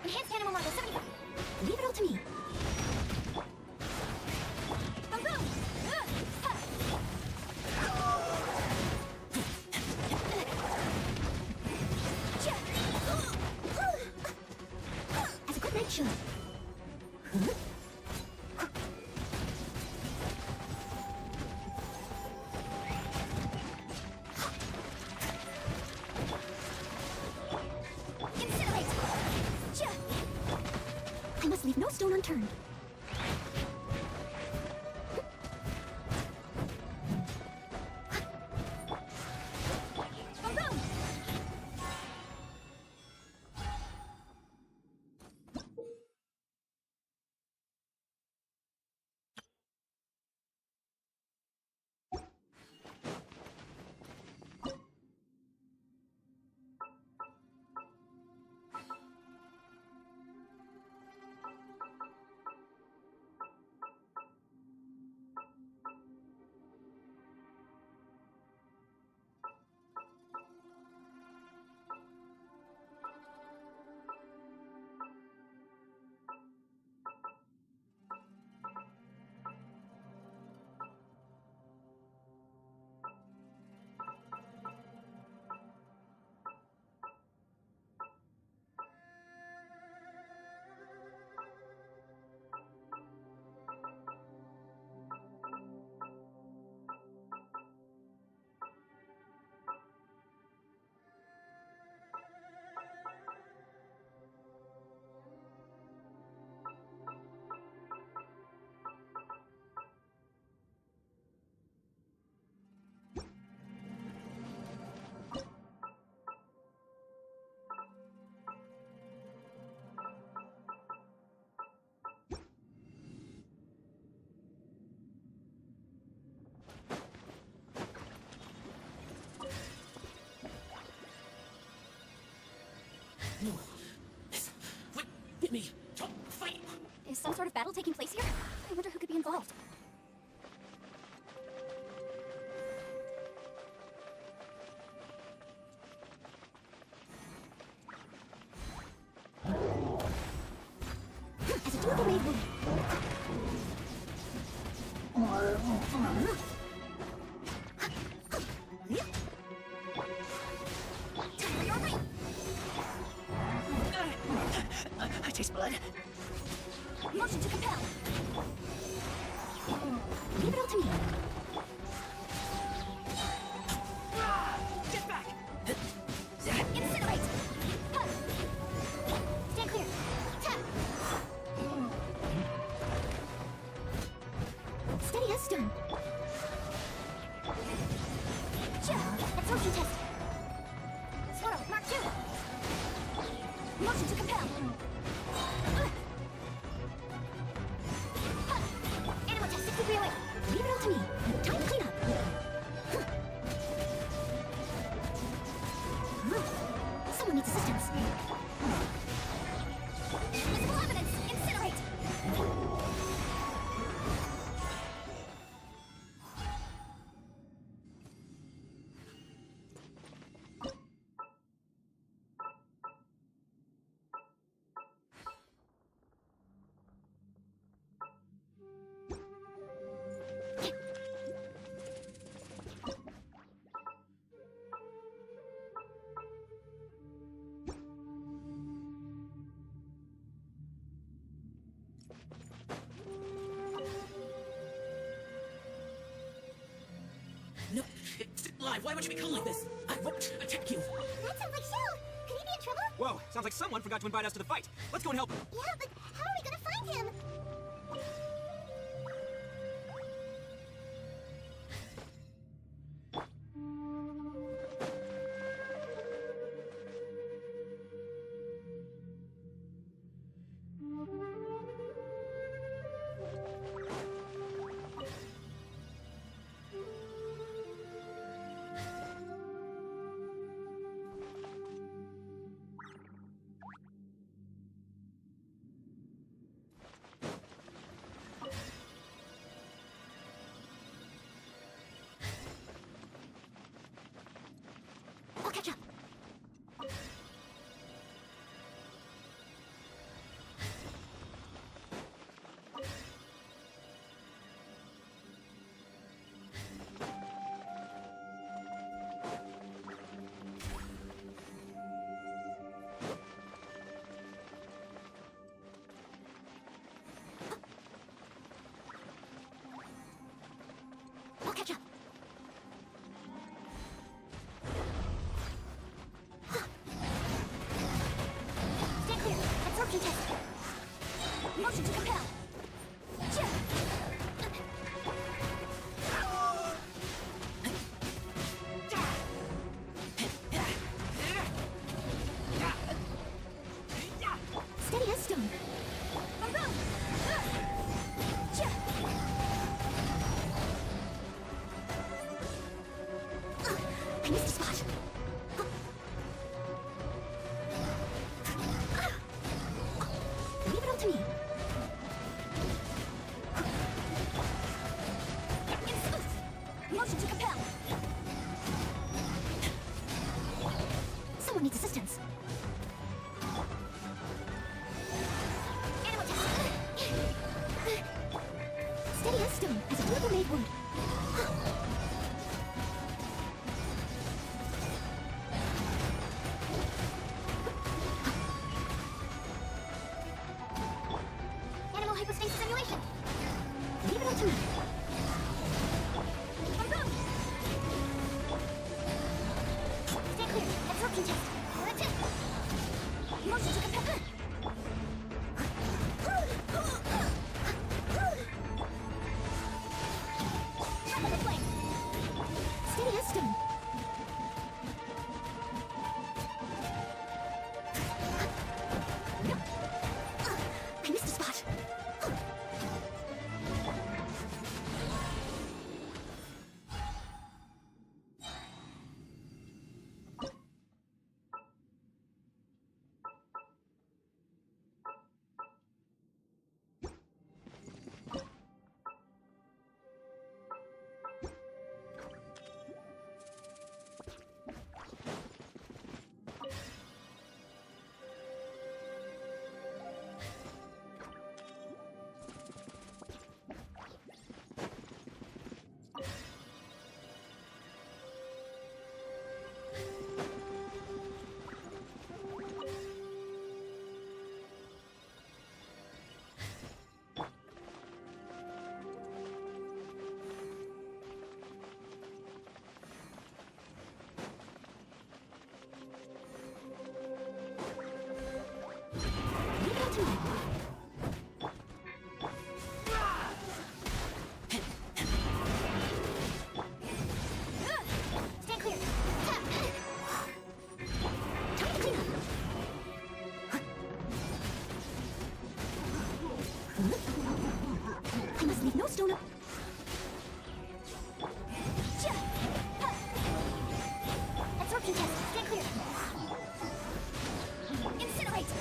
Enhanced animal level 75. Leave it all to me. Boom, boom. As a good nature. Incinerate! I must leave no stone unturned. Boom, boom.
No. What? Get me. Don't fight.
Is some sort of battle taking place here? I wonder who could be involved. As a doable maid would. Time for your ring.
I taste blood.
Motion to compel. Leave it all to me.
Get back!
Incinerate. Huh. Stand clear. Tap. Steady as stone. Absorption test. Swirl, Mark 2. Motion to compel. Animal test 60 degree away. Leave it all to me. Time to clean up. Someone needs assistance. Visible evidence. Incinerate.
No, it's live. Why would you become like this? I won't attack you.
That sounds like Shell. Could he be in trouble?
Whoa, sounds like someone forgot to invite us to the fight. Let's go and help him.
Yeah, but how are we gonna find him? I'll catch up. I'll catch up. Stand clear. Absorption test. Motion to compel. Steady as stone. I missed a spot. Leave it all to me. Motion to compel. Someone needs assistance. Animal test. Steady as stone, as a doable maid would. Animal hypostasis simulation. Leave it all to me. Stand clear. Absorption test. Motion to compel. Rapid flame. Steady as stone. I missed a spot. Stand clear. Time to clean up. I must leave no stone up. Absorption test. Stand clear. Incinerate.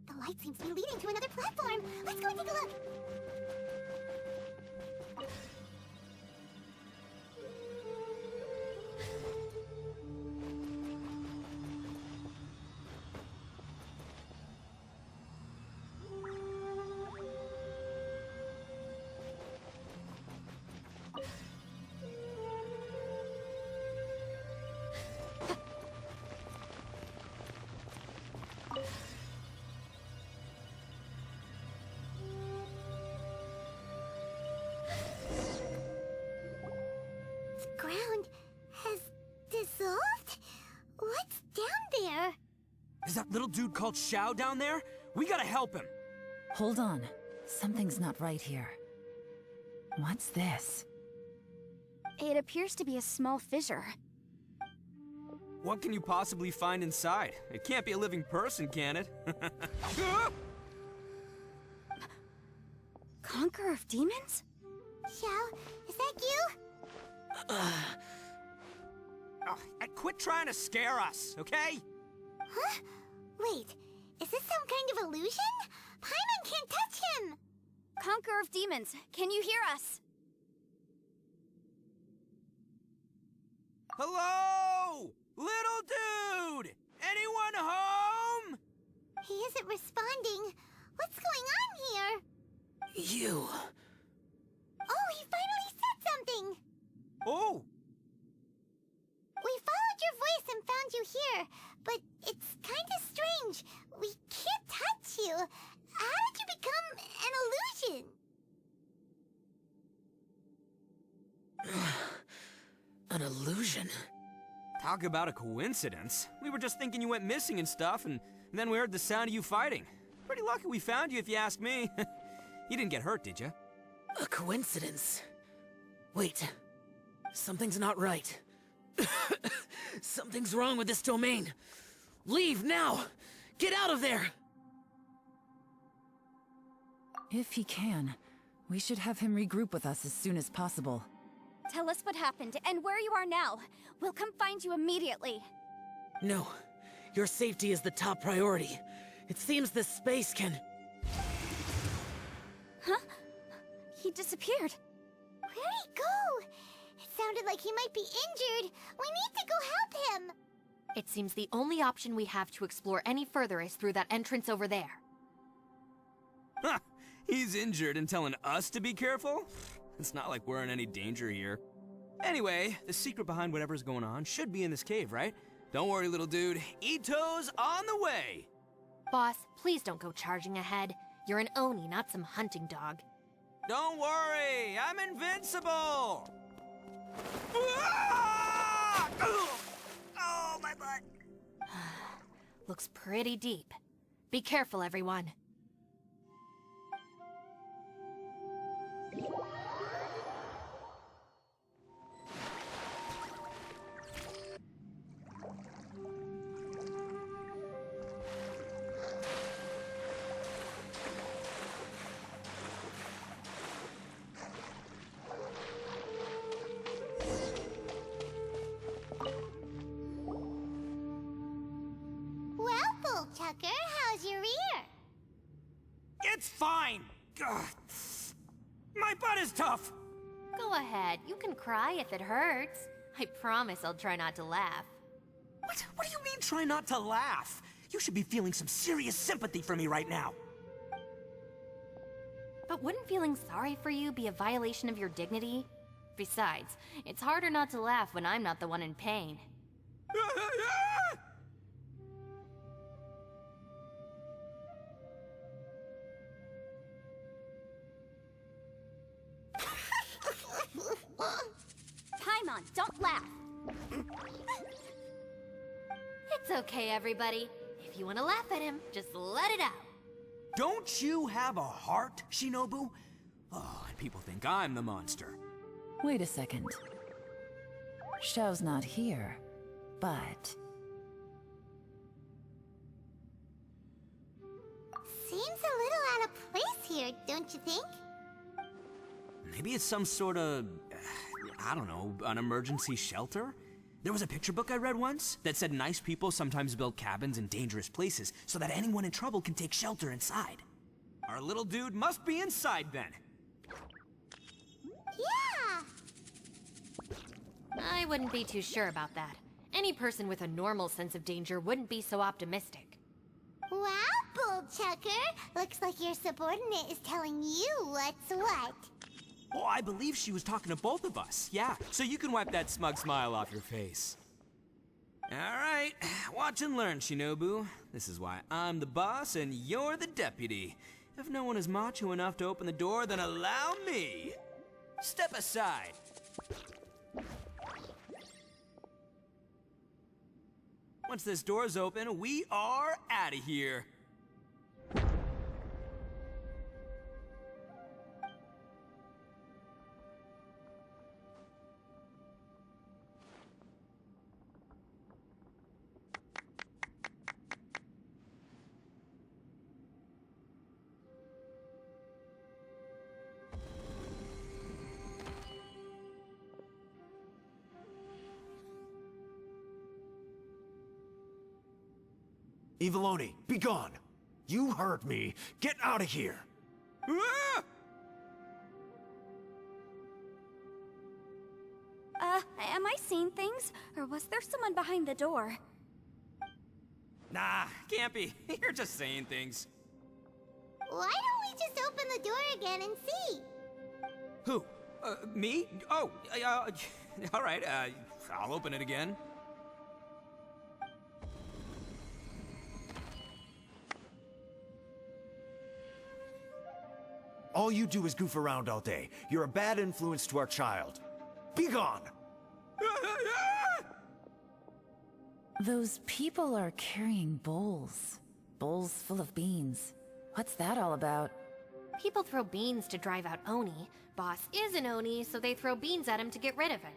The light seems to be leading to another platform. Let's go and take a look. The ground has dissolved? What's down there?
Is that little dude called Xiao down there? We gotta help him.
Hold on. Something's not right here. What's this?
It appears to be a small fissure.
What can you possibly find inside? It can't be a living person, can it?
Conqueror of demons?
Xiao, is that you?
Oh, quit trying to scare us, okay?
Huh? Wait, is this some kind of illusion? Paimon can't touch him!
Conqueror of demons, can you hear us?
Hello? Little dude! Anyone home?
He isn't responding. What's going on here?
You.
Oh, he finally said something!
Oh,
We followed your voice and found you here, but it's kind of strange. We can't touch you. How did you become an illusion?
An illusion?
talk about a coincidence. We were just thinking you went missing and stuff, and then we heard the sound of you fighting. Pretty lucky we found you, if you ask me. You didn't get hurt, did you?
A coincidence? Wait. Something's not right. Something's wrong with this domain. Leave now! Get out of there!
If he can, we should have him regroup with us as soon as possible.
Tell us what happened and where you are now. We'll come find you immediately.
No. Your safety is the top priority. It seems this space can...
Huh? He disappeared.
Where'd he go? It sounded like he might be injured. We need to go help him.
It seems the only option we have to explore any further is through that entrance over there.
Huh. He's injured and telling us to be careful? It's not like we're in any danger here. Anyway, the secret behind whatever's going on should be in this cave, right? Don't worry, little dude. Ito's on the way!
Boss, please don't go charging ahead. You're an Oni, not some hunting dog.
Don't worry, I'm invincible! Ah! Oh, my butt!
Looks pretty deep. Be careful, everyone.
Well, Bullchucker, how's your ear?
It's fine! Ugh. My butt is tough!
Go ahead, you can cry if it hurts. I promise I'll try not to laugh.
What do you mean, try not to laugh? You should be feeling some serious sympathy for me right now.
But wouldn't feeling sorry for you be a violation of your dignity? Besides, it's harder not to laugh when I'm not the one in pain.
Paimon, don't laugh.
It's okay, everybody. If you want to laugh at him, just let it out.
Don't you have a heart, Shinobu? Oh, and people think I'm the monster.
Wait a second. Xiao's not here, but...
Seems a little out of place here, don't you think?
Maybe it's some sort of, I don't know, an emergency shelter? There was a picture book I read once that said nice people sometimes build cabins in dangerous places so that anyone in trouble can take shelter inside. Our little dude must be inside then.
Yeah!
I wouldn't be too sure about that. Any person with a normal sense of danger wouldn't be so optimistic.
Wow, Bullchucker! Looks like your subordinate is telling you what's what.
Oh, I believe she was talking to both of us. Yeah, so you can wipe that smug smile off your face. All right, watch and learn, Shinobu. This is why I'm the boss and you're the deputy. If no one is macho enough to open the door, then allow me. Step aside. Once this door's open, we are out of here.
Eviloni, be gone! You heard me. Get out of here!
Ah!
Am I seeing things? Or was there someone behind the door?
Nah, can't be. You're just saying things.
Why don't we just open the door again and see?
Who? Me? Oh, all right, I'll open it again.
All you do is goof around all day. You're a bad influence to our child. Be gone!
Those people are carrying bowls. Bowls full of beans. What's that all about?
People throw beans to drive out Oni. Boss is an Oni, so they throw beans at him to get rid of him.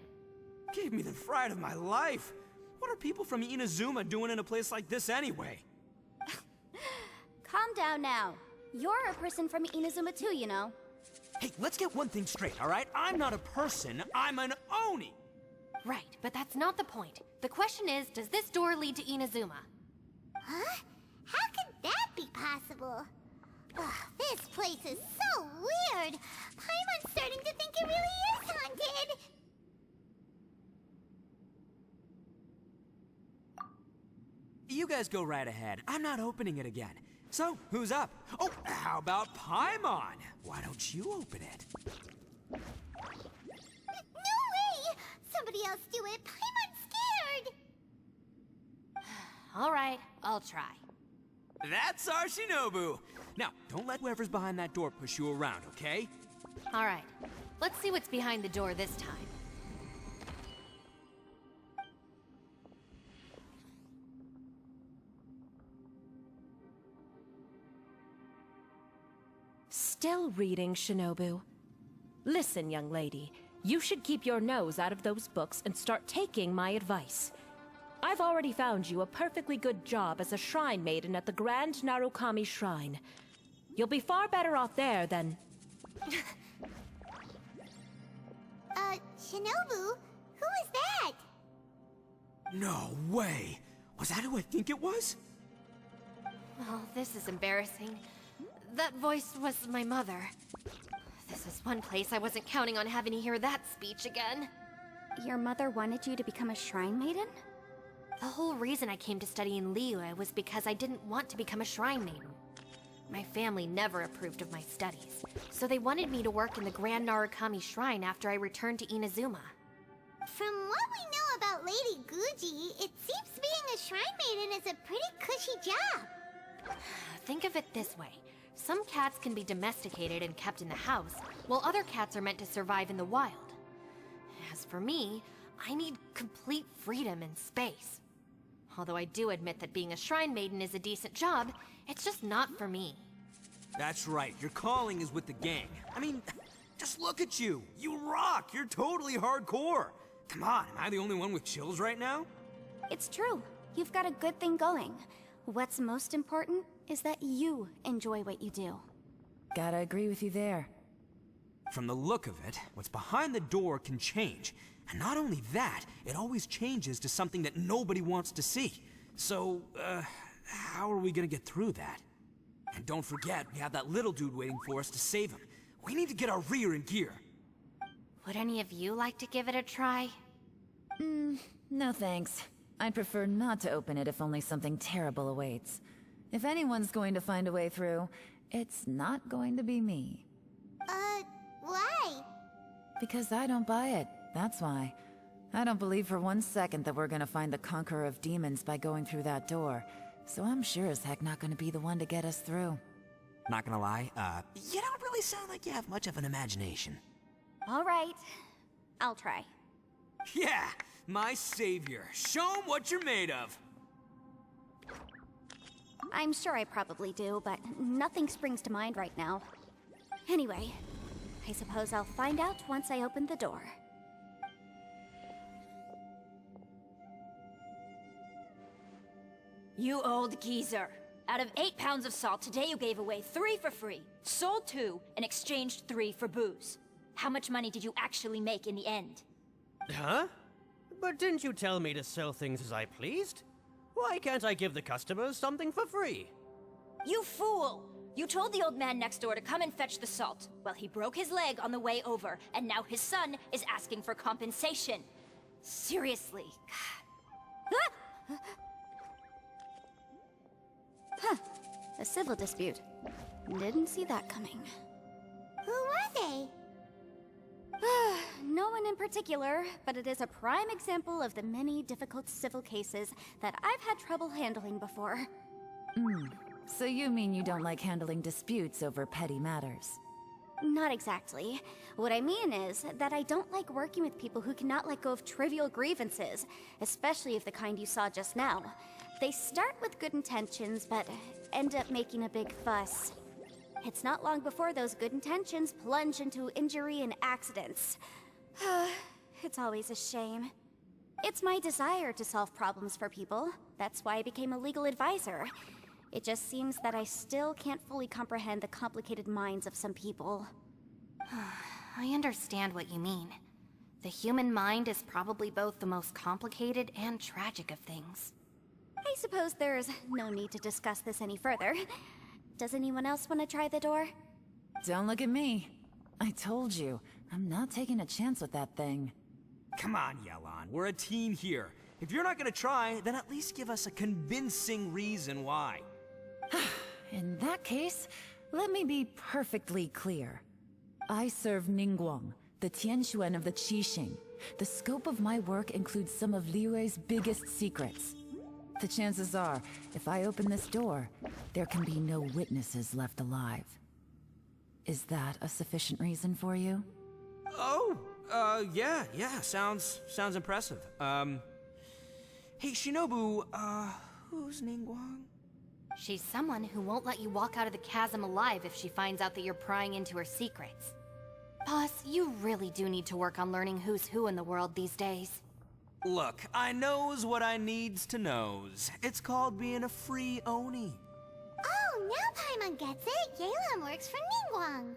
Gave me the fright of my life. What are people from Inazuma doing in a place like this anyway?
Calm down now. You're a person from Inazuma too, you know.
Hey, let's get one thing straight, all right? I'm not a person, I'm an Oni!
Right, but that's not the point. The question is, does this door lead to Inazuma?
Huh? How could that be possible? Ugh, this place is so weird. Paimon's starting to think it really is haunted.
You guys go right ahead. I'm not opening it again. So, who's up? Oh, how about Paimon? Why don't you open it?
No way! Somebody else do it. Paimon's scared.
All right, I'll try.
That's our Shinobu! Now, don't let whoever's behind that door push you around, okay?
All right, let's see what's behind the door this time.
Still reading, Shinobu. Listen, young lady. You should keep your nose out of those books and start taking my advice. I've already found you a perfectly good job as a shrine maiden at the Grand Narukami Shrine. You'll be far better off there than...
Shinobu? Who is that?
No way! Was that who I think it was?
Oh, this is embarrassing. That voice was my mother. The This is one place I wasn't counting on having to hear that speech again.
Your mother wanted you to become a shrine maiden?
The whole reason I came to study in Liyue was because I didn't want to become a shrine maiden. My family never approved of my studies, so they wanted me to work in the Grand Narukami Shrine after I returned to Inazuma.
From what we know about Lady Guji, it seems being a shrine maiden is a pretty cushy job.
Think of it this way. Some cats can be domesticated and kept in the house, while other cats are meant to survive in the wild. As for me, I need complete freedom and space. Although I do admit that being a shrine maiden is a decent job, it's just not for me.
That's right, your calling is with the gang. I mean, just look at you. You rock, you're totally hardcore. Come on, am I the only one with chills right now?
It's true. You've got a good thing going. What's most important is that you enjoy what you do.
Gotta agree with you there.
From the look of it, what's behind the door can change. And not only that, it always changes to something that nobody wants to see. So, how are we gonna get through that? And don't forget, we have that little dude waiting for us to save him. We need to get our rear in gear.
Would any of you like to give it a try?
No thanks. I'd prefer not to open it if only something terrible awaits. If anyone's going to find a way through, it's not going to be me.
Why?
Because I don't buy it, that's why. I don't believe for 1 second that we're gonna find the Conqueror of Demons by going through that door. So I'm sure as heck not gonna be the one to get us through.
Not gonna lie, you don't really sound like you have much of an imagination.
All right. I'll try.
Yeah, my savior. Show 'em what you're made of.
I'm sure I probably do, but nothing springs to mind right now. Anyway, I suppose I'll find out once I open the door.
You old geezer. Out of 8 pounds of salt, today you gave away 3 for free, sold 2, and exchanged 3 for booze. How much money did you actually make in the end?
Huh? But didn't you tell me to sell things as I pleased? Why can't I give the customers something for free?
You fool! You told the old man next door to come and fetch the salt. Well, he broke his leg on the way over, and now his son is asking for compensation. Seriously.
Huh. A civil dispute. Didn't see that coming.
Who were they?
No one in particular, but it is a prime example of the many difficult civil cases that I've had trouble handling before.
So you mean you don't like handling disputes over petty matters?
Not exactly. What I mean is that I don't like working with people who cannot let go of trivial grievances, especially of the kind you saw just now. They start with good intentions, but end up making a big fuss. It's not long before those good intentions plunge into injury and accidents. It's always a shame. It's my desire to solve problems for people. That's why I became a legal advisor. It just seems that I still can't fully comprehend the complicated minds of some people.
I understand what you mean. The human mind is probably both the most complicated and tragic of things.
I suppose there's no need to discuss this any further. Does anyone else want to try the door?
Don't look at me. I told you, I'm not taking a chance with that thing.
Come on, Yelan, we're a team here. If you're not gonna try, then at least give us a convincing reason why.
In that case, let me be perfectly clear. I serve Ningguang, the Tianquan of the Qixing. The scope of my work includes some of Liyue's biggest secrets. The chances are, if I open this door, there can be no witnesses left alive. Is that a sufficient reason for you?
Oh, yeah, sounds impressive. Hey, Shinobu, who's Ningguang?
She's someone who won't let you walk out of the chasm alive if she finds out that you're prying into her secrets. Boss, you really do need to work on learning who's who in the world these days.
Look, I knows what I needs to knows. It's called being a free Oni.
Oh, now Paimon gets it. Yelan works for Ningguang.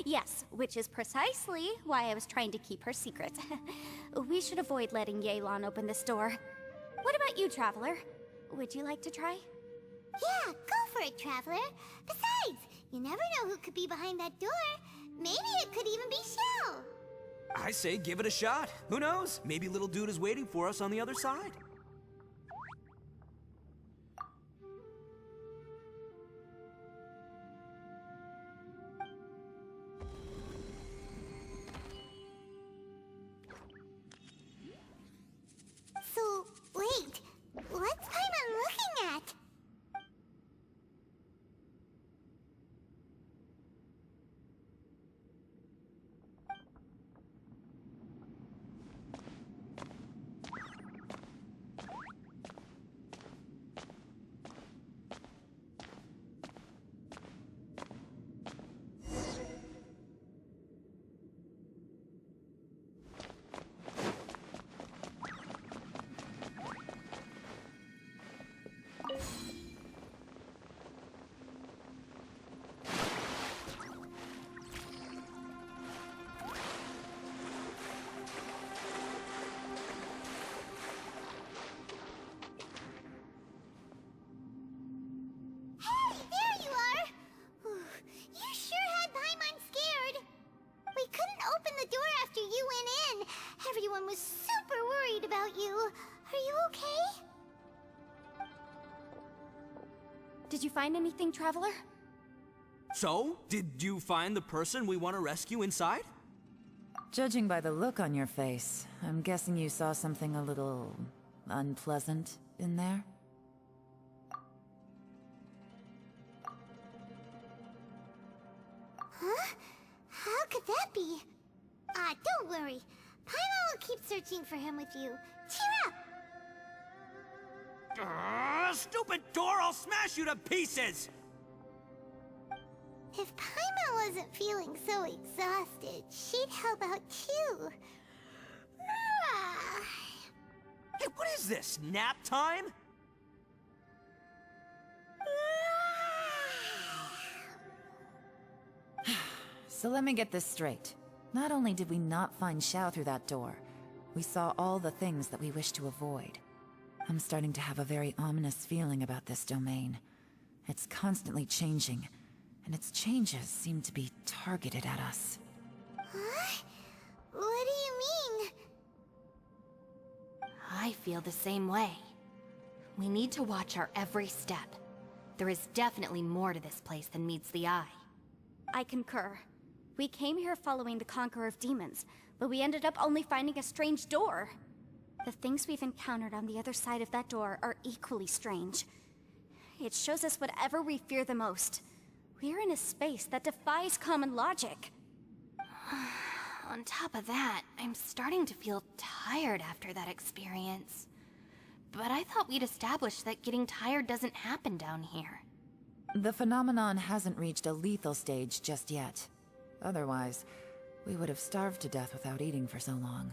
Yes, which is precisely why I was trying to keep her secret. We should avoid letting Yelan open this door. What about you, Traveler? Would you like to try?
Yeah, go for it, Traveler. Besides, You never know who could be behind that door. Maybe it could even be Shell.
I say give it a shot. Who knows? Maybe little dude is waiting for us on the other side.
So, wait. What's Paimon looking at? Hey, there you are! You sure had Paimon scared. We couldn't open the door after you went in. Everyone was super worried about you. Are you okay?
Did you find anything, Traveler?
So, did you find the person we want to rescue inside?
Judging by the look on your face, I'm guessing you saw something a little unpleasant in there?
Huh? How could that be? Don't worry. Paimon will keep searching for him with you. Cheer up!
Stupid door! I'll smash you to pieces!
If Paimon wasn't feeling so exhausted, she'd help out too.
Hey, what is this? Nap time?
So let me get this straight. Not only did we not find Xiao through that door, we saw all the things that we wish to avoid. I'm starting to have a very ominous feeling about this domain. It's constantly changing, and its changes seem to be targeted at us.
Huh? What do you mean?
I feel the same way. We need to watch our every step. There is definitely more to this place than meets the eye.
I concur. We came here following the Conqueror of Demons, but we ended up only finding a strange door. The things we've encountered on the other side of that door are equally strange. It shows us whatever we fear the most. We're in a space that defies common logic.
On top of that, I'm starting to feel tired after that experience. But I thought we'd established that getting tired doesn't happen down here.
The phenomenon hasn't reached a lethal stage just yet. Otherwise, we would have starved to death without eating for so long.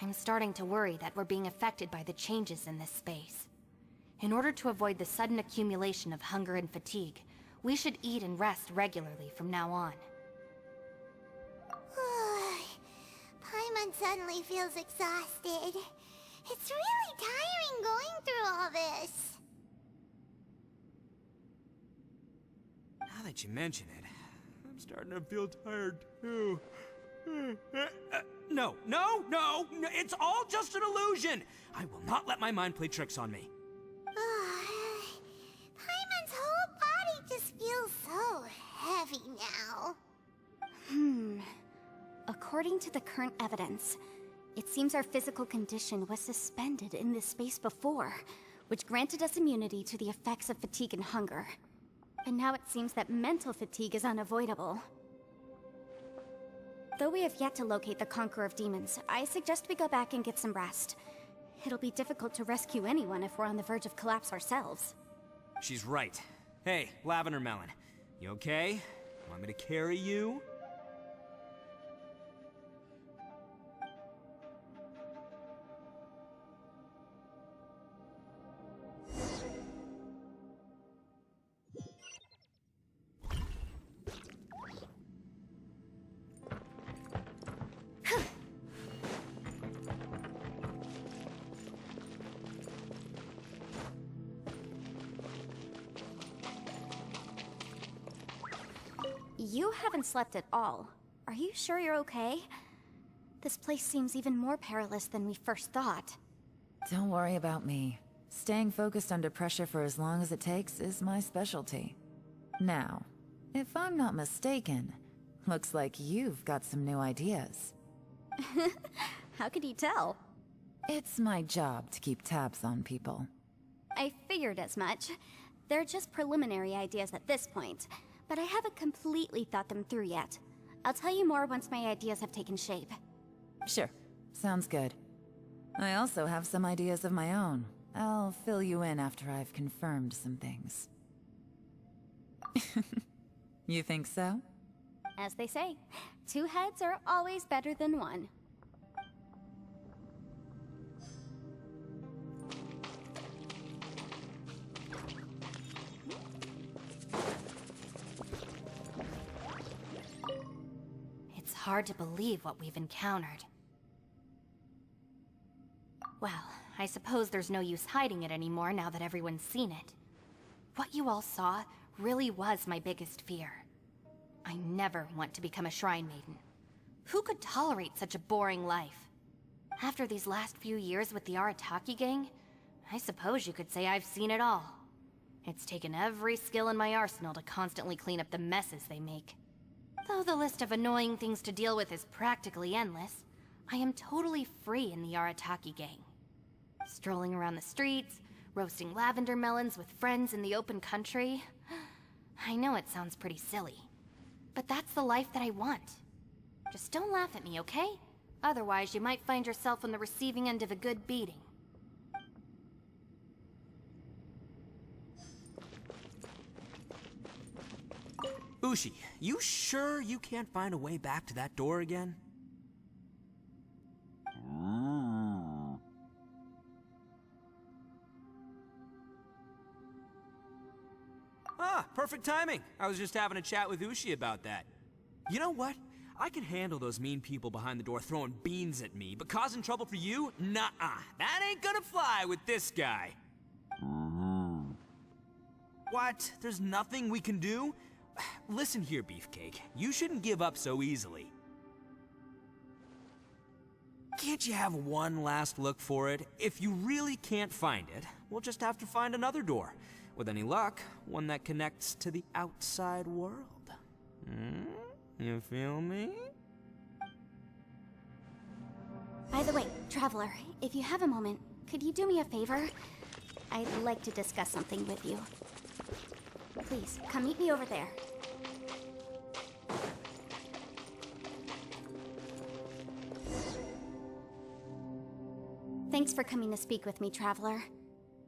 I'm starting to worry that we're being affected by the changes in this space. In order to avoid the sudden accumulation of hunger and fatigue, we should eat and rest regularly from now on.
Paimon suddenly feels exhausted. It's really tiring going through all this.
Now that you mention it, I'm starting to feel tired too. No, it's all just an illusion! I will not let my mind play tricks on me.
Paimon's whole body just feels so heavy now.
According to the current evidence, it seems our physical condition was suspended in this space before, which granted us immunity to the effects of fatigue and hunger. And now it seems that mental fatigue is unavoidable. Though we have yet to locate the Conqueror of Demons, I suggest we go back and get some rest. It'll be difficult to rescue anyone if we're on the verge of collapse ourselves.
She's right. Hey, Lavender Melon, you okay? Want me to carry you?
you haven't slept at all. Are you sure you're okay? This place seems even more perilous than we first thought.
Don't worry about me. Staying focused under pressure for as long as it takes is my specialty. Now, if I'm not mistaken, looks like you've got some new ideas.
How could you tell?
It's my job to keep tabs on people.
I figured as much. They're just preliminary ideas at this point, but I haven't completely thought them through yet. I'll tell you more once my ideas have taken shape.
Sure, sounds good. I also have some ideas of my own. I'll fill you in after I've confirmed some things. You think so?
As they say, 2 heads are always better than 1.
It's hard to believe what we've encountered. Well, I suppose there's no use hiding it anymore now that everyone's seen it. What you all saw really was my biggest fear. I never want to become a Shrine Maiden. Who could tolerate such a boring life? After these last few years with the Arataki gang, I suppose you could say I've seen it all. It's taken every skill in my arsenal to constantly clean up the messes they make. Though the list of annoying things to deal with is practically endless, I am totally free in the Arataki gang. Strolling around the streets, roasting lavender melons with friends in the open country. I know it sounds pretty silly, but that's the life that I want. Just don't laugh at me, okay? Otherwise, you might find yourself on the receiving end of a good beating.
Ushi, you sure you can't find a way back to that door again? Ah, perfect timing. I was just having a chat with Ushi about that. You know what? I can handle those mean people behind the door throwing beans at me, but causing trouble for you? Nuh-uh. That ain't gonna fly with this guy. What? There's nothing we can do? Listen here, Beefcake. You shouldn't give up so easily. Can't you have one last look for it? If you really can't find it, we'll just have to find another door. With any luck, one that connects to the outside world. You feel me?
By the way, Traveler, if you have a moment, could you do me a favor? I'd like to discuss something with you. Please, come meet me over there. Thanks for coming to speak with me, Traveler.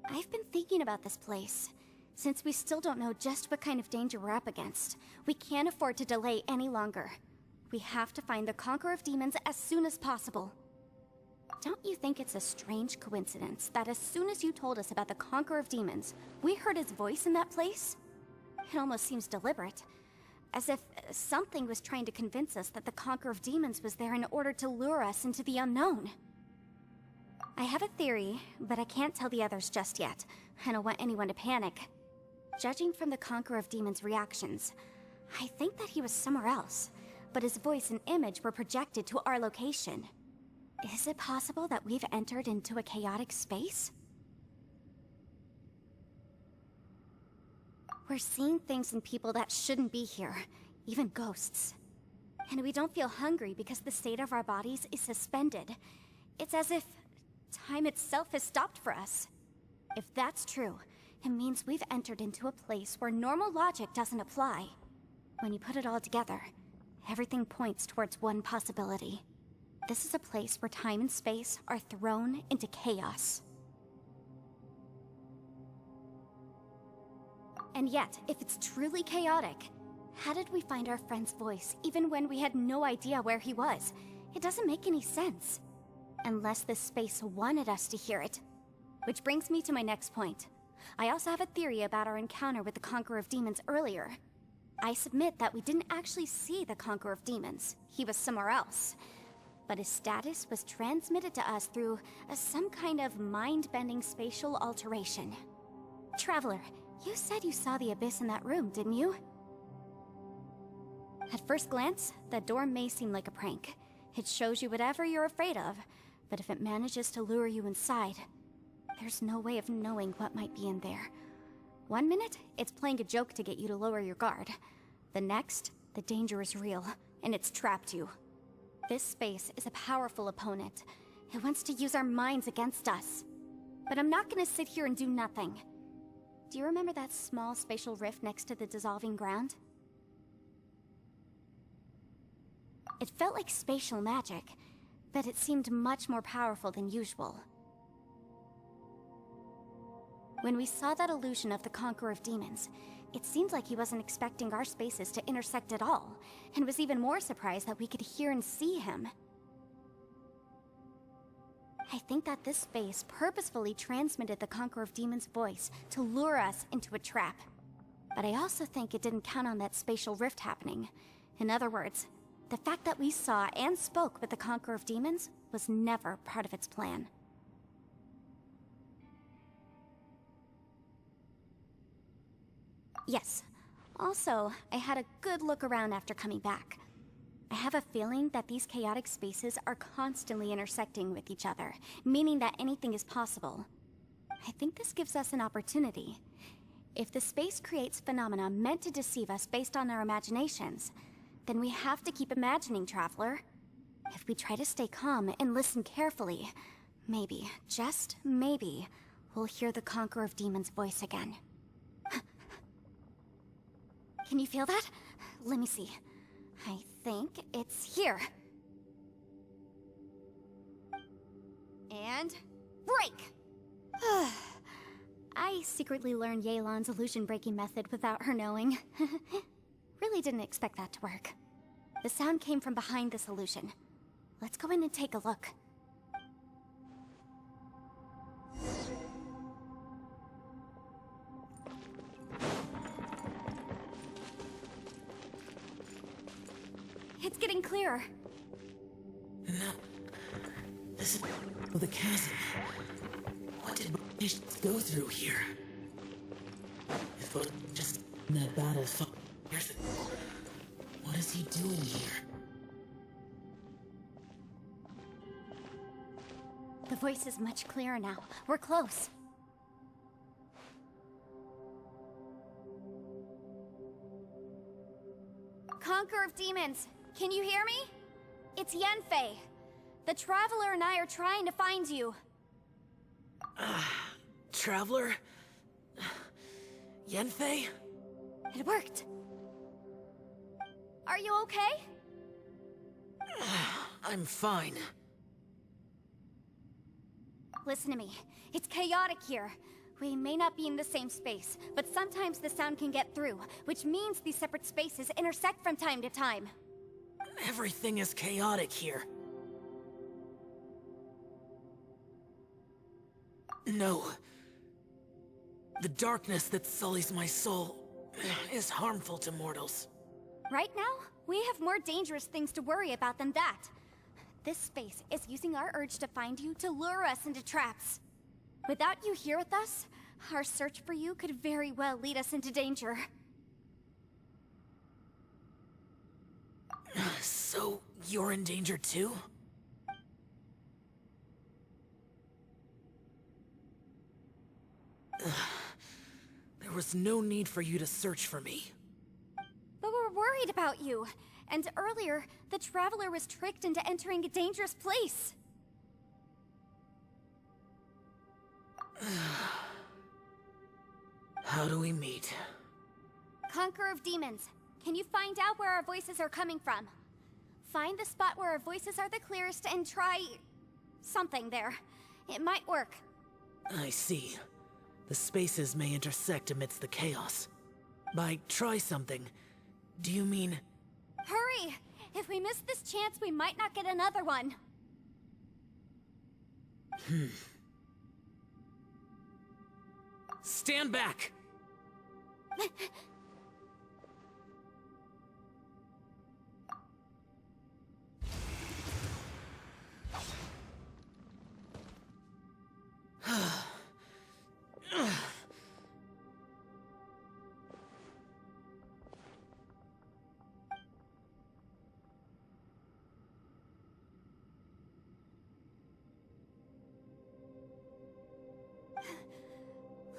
I've been thinking about this place. Since we still don't know just what kind of danger we're up against, we can't afford to delay any longer. We have to find the Conqueror of Demons as soon as possible. Don't you think it's a strange coincidence that as soon as you told us about the Conqueror of Demons, we heard his voice in that place? It almost seems deliberate. As if something was trying to convince us that the Conqueror of Demons was there in order to lure us into the unknown. I have a theory, but I can't tell the others just yet. I don't want anyone to panic. Judging from the Conqueror of Demons' reactions, I think that he was somewhere else, but his voice and image were projected to our location. Is it possible that we've entered into a chaotic space? We're seeing things in people that shouldn't be here, even ghosts. And we don't feel hungry because the state of our bodies is suspended. It's as if time itself has stopped for us. If that's true, it means we've entered into a place where normal logic doesn't apply. When you put it all together, everything points towards one possibility. This is a place where time and space are thrown into chaos. And yet, if it's truly chaotic, how did we find our friend's voice even when we had no idea where he was? It doesn't make any sense. Unless this space wanted us to hear it. Which brings me to my next point. I also have a theory about our encounter with the Conqueror of Demons earlier. I submit that we didn't actually see the Conqueror of Demons. He was somewhere else. But his status was transmitted to us through some kind of mind-bending spatial alteration. Traveler, you said you saw the abyss in that room, didn't you? At first glance, that door may seem like a prank. It shows you whatever you're afraid of, but if it manages to lure you inside, there's no way of knowing what might be in there. One minute, it's playing a joke to get you to lower your guard. The next, the danger is real, and it's trapped you. This space is a powerful opponent. It wants to use our minds against us. But I'm not gonna sit here and do nothing. Do you remember that small spatial rift next to the dissolving ground? It felt like spatial magic, but it seemed much more powerful than usual. When we saw that illusion of the Conqueror of Demons, it seemed like he wasn't expecting our spaces to intersect at all, and was even more surprised that we could hear and see him. I think that this space purposefully transmitted the Conqueror of Demons' voice to lure us into a trap. But I also think it didn't count on that spatial rift happening. In other words, the fact that we saw and spoke with the Conqueror of Demons was never part of its plan. Yes. Also, I had a good look around after coming back. I have a feeling that these chaotic spaces are constantly intersecting with each other, meaning that anything is possible. I think this gives us an opportunity. If the space creates phenomena meant to deceive us based on our imaginations, then we have to keep imagining, Traveler. If we try to stay calm and listen carefully, maybe, just maybe, we'll hear the Conqueror of Demons' voice again. Can you feel that? Let me see. I think it's here. And break! I secretly learned Yelan's illusion-breaking method without her knowing. Really didn't expect that to work. The sound came from behind this illusion. Let's go in and take a look. It's getting clearer.
No. This is the chasm. What did we go through here? If it was just that battle 5 years ago, what is he doing here?
The voice is much clearer now. We're close. Conqueror of Demons, can you hear me? It's Yanfei. The Traveler and I are trying to find you.
Traveler? Yanfei?
It worked. Are you okay?
I'm fine.
Listen to me. It's chaotic here. We may not be in the same space, but sometimes the sound can get through, which means these separate spaces intersect from time to time.
Everything is chaotic here. No. The darkness that sullies my soul is harmful to mortals.
Right now, we have more dangerous things to worry about than that. This space is using our urge to find you to lure us into traps. Without you here with us, our search for you could very well lead us into danger.
So, you're in danger too? There was no need for you to search for me.
But we're worried about you. And earlier, the Traveler was tricked into entering a dangerous place.
How do we meet?
Conqueror of Demons, can you find out where our voices are coming from? Find the spot where our voices are the clearest and try... something there. It might work.
I see. The spaces may intersect amidst the chaos. By try something, do you mean...
Hurry! If we miss this chance, we might not get another one.
Stand back!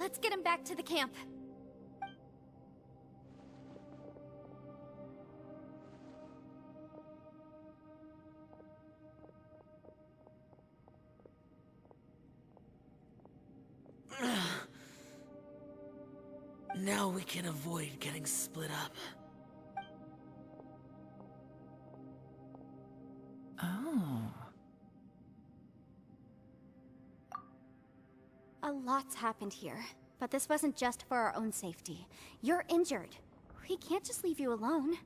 Let's get him back to the camp.
Now we can avoid getting split up.
Oh.
A lot's happened here, but this wasn't just for our own safety. You're injured. We can't just leave you alone.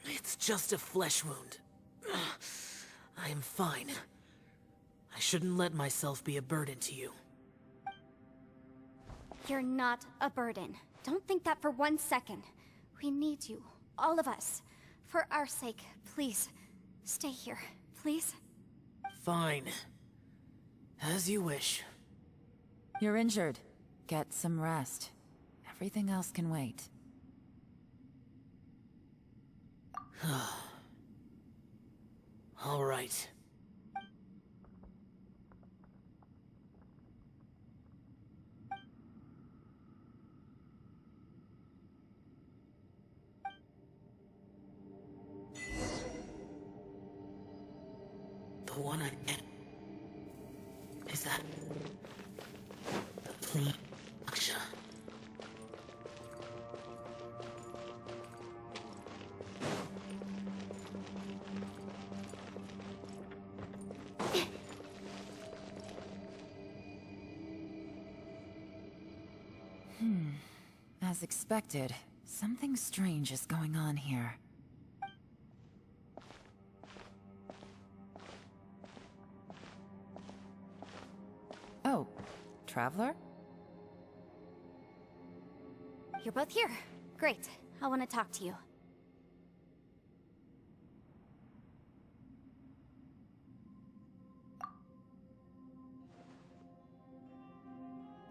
It's just a flesh wound. I am fine. I shouldn't let myself be a burden to you.
You're not a burden. Don't think that for 1 second. We need you, all of us. For our sake, please, stay here, please.
Fine. As you wish.
You're injured. Get some rest. Everything else can wait.
All right. The one I get is that the Aksha.
As expected, something strange is going on here. Oh, Traveler?
You're both here. Great. I want to talk to you.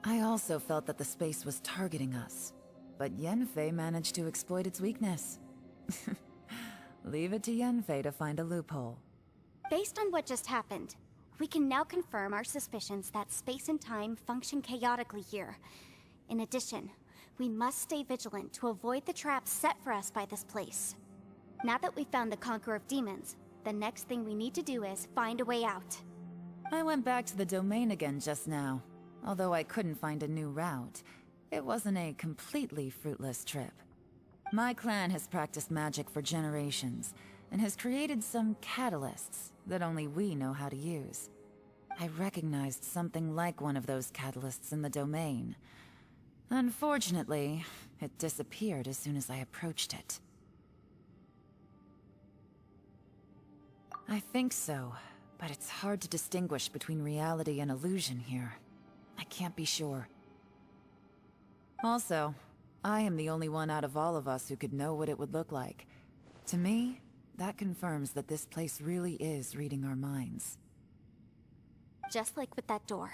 I also felt that the space was targeting us, but Yenfei managed to exploit its weakness. Leave it to Yenfei to find a loophole.
Based on what just happened, we can now confirm our suspicions that space and time function chaotically here. In addition, we must stay vigilant to avoid the traps set for us by this place. Now that we've found the Conqueror of Demons, the next thing we need to do is find a way out.
I went back to the domain again just now. Although I couldn't find a new route, it wasn't a completely fruitless trip. My clan has practiced magic for generations, and has created some catalysts that only we know how to use. I recognized something like one of those catalysts in the domain. Unfortunately, it disappeared as soon as I approached it. I think so, but it's hard to distinguish between reality and illusion here. I can't be sure. Also, I am the only one out of all of us who could know what it would look like. To me, that confirms that this place really is reading our minds.
Just like with that door.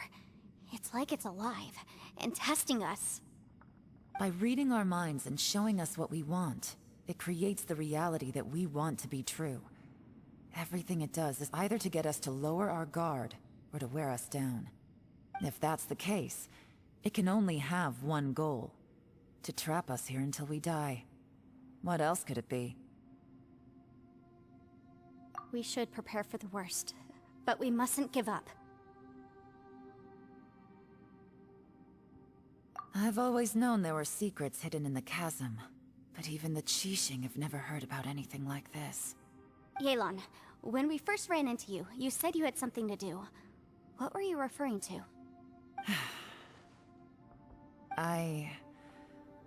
It's like it's alive, and testing us.
By reading our minds and showing us what we want, it creates the reality that we want to be true. Everything it does is either to get us to lower our guard, or to wear us down. If that's the case, it can only have one goal. To trap us here until we die. What else could it be?
We should prepare for the worst, but we mustn't give up.
I've always known there were secrets hidden in the chasm, but even the Qixing have never heard about anything like this.
Yelan, when we first ran into you, you said you had something to do. What were you referring to?
I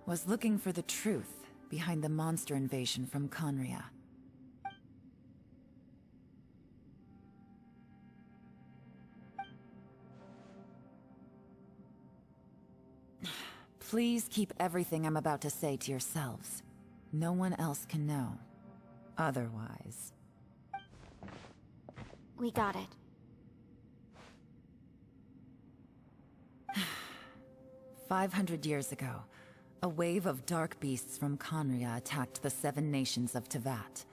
was looking for the truth behind the monster invasion from Conria. Please keep everything I'm about to say to yourselves. No one else can know. Otherwise...
We got it.
500 years ago, a wave of dark beasts from Conria attacked the 7 nations of Tevat.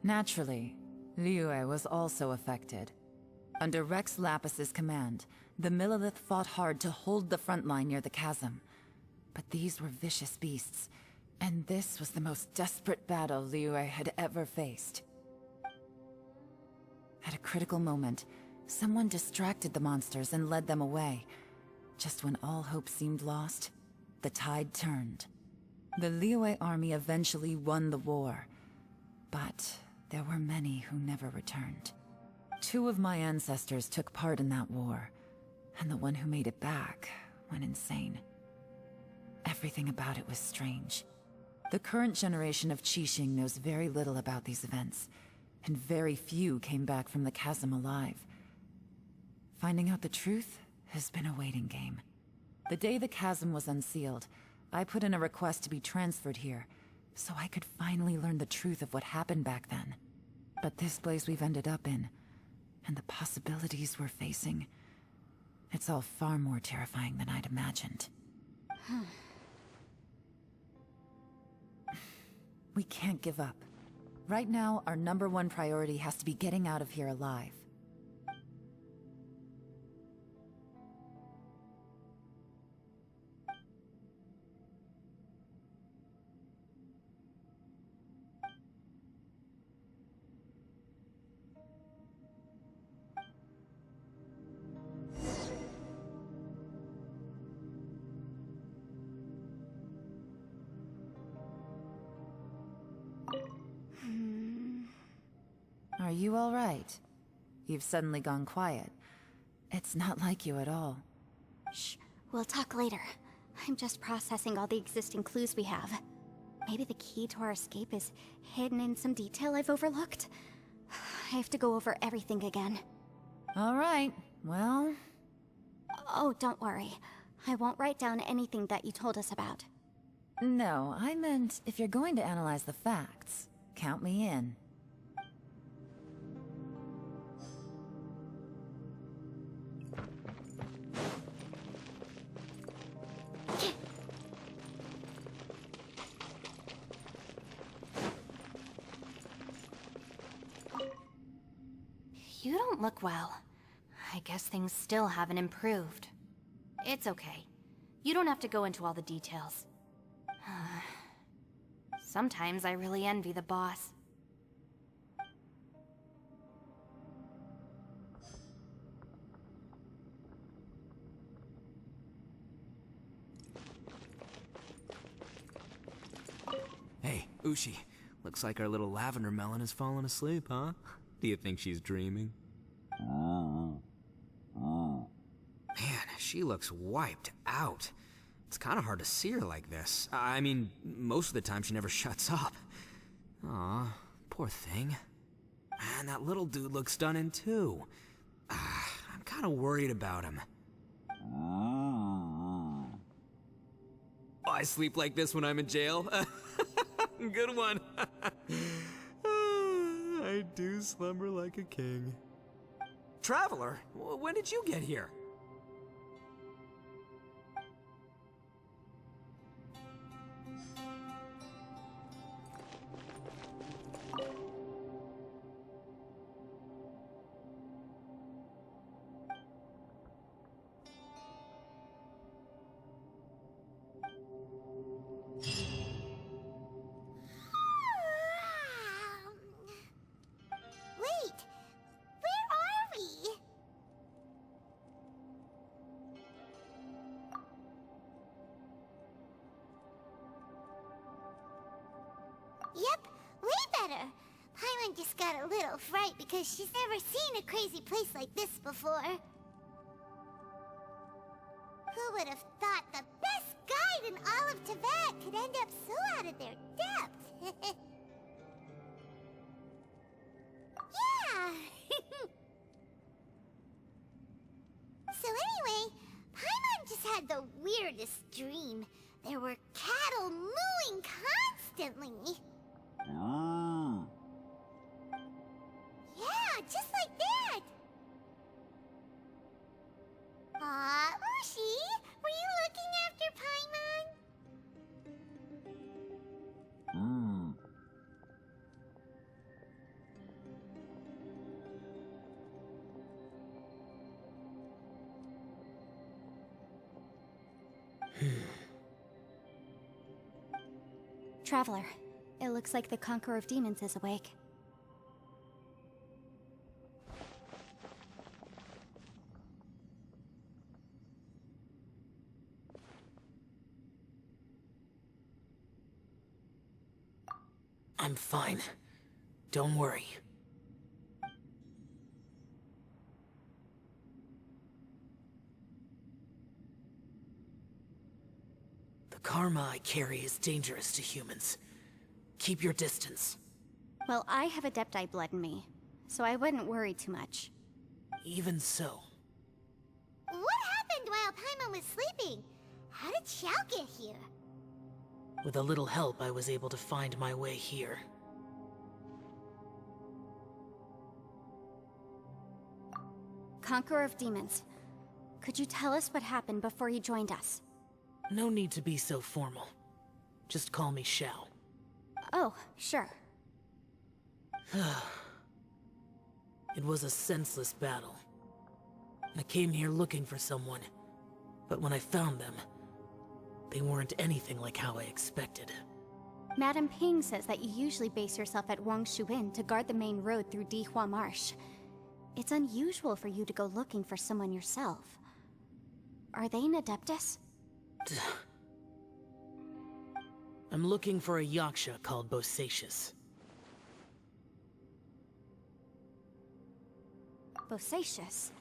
Naturally, Liyue was also affected. Under Rex Lapis's command, The Millelith fought hard to hold the front line near the chasm. But these were vicious beasts, and this was the most desperate battle Liyue had ever faced. At a critical moment, someone distracted the monsters and led them away. Just when all hope seemed lost, the tide turned. The Liyue army eventually won the war, but there were many who never returned. 2 of my ancestors took part in that war, and the one who made it back went insane. Everything about it was strange. The current generation of Qixing knows very little about these events, and very few came back from the chasm alive. Finding out the truth has been a waiting game. The day the chasm was unsealed, I put in a request to be transferred here, so I could finally learn the truth of what happened back then. But this place we've ended up in, and the possibilities we're facing, it's all far more terrifying than I'd imagined. We can't give up. Right now, our #1 priority has to be getting out of here alive. Are you all right? You've suddenly gone quiet. It's not like you at all.
Shh, we'll talk later. I'm just processing all the existing clues we have. Maybe the key to our escape is hidden in some detail I've overlooked. I have to go over everything again.
All right, well...
Oh, don't worry. I won't write down anything that you told us about.
No, I meant if you're going to analyze the facts, count me in.
You don't look well. I guess things still haven't improved. It's okay. You don't have to go into all the details. Sometimes I really envy the boss.
Hey, Ushi. Looks like our little lavender melon has fallen asleep, huh? Do you think she's dreaming? Man, she looks wiped out. It's kind of hard to see her like this. I mean, most of the time she never shuts up. Aw, poor thing. Man, that little dude looks stunning too. I'm kind of worried about him. I sleep like this when I'm in jail. Good one. I do slumber like a king. Traveler, when did you get here?
Wait, where are we? Yep, way better. Paimon just got a little fright because she's never seen a crazy place like this before. Who would have thought the best guide in all of Tibet could end up so out of their depth? Yeah! So anyway, Paimon just had the weirdest dream. There were cattle mooing constantly. Yeah, just like that. Aw, Ushi, were you looking after Paimon?
Traveler, it looks like the Conqueror of Demons is awake.
I'm fine. Don't worry. The karma I carry is dangerous to humans. Keep your distance.
Well, I have Adepti blood in me, so I wouldn't worry too much.
Even so.
What happened while Paimon was sleeping? How did Xiao get here?
With a little help, I was able to find my way here.
Conqueror of Demons, could you tell us what happened before you joined us?
No need to be so formal. Just call me Xiao.
Oh, sure.
It was a senseless battle. I came here looking for someone, but when I found them, they weren't anything like how I expected.
Madame Ping says that you usually base yourself at Wangshu Inn to guard the main road through Dihua Marsh. It's unusual for you to go looking for someone yourself. Are they an Adeptus?
I'm looking for a Yaksha called Bosacius.
Bosacius?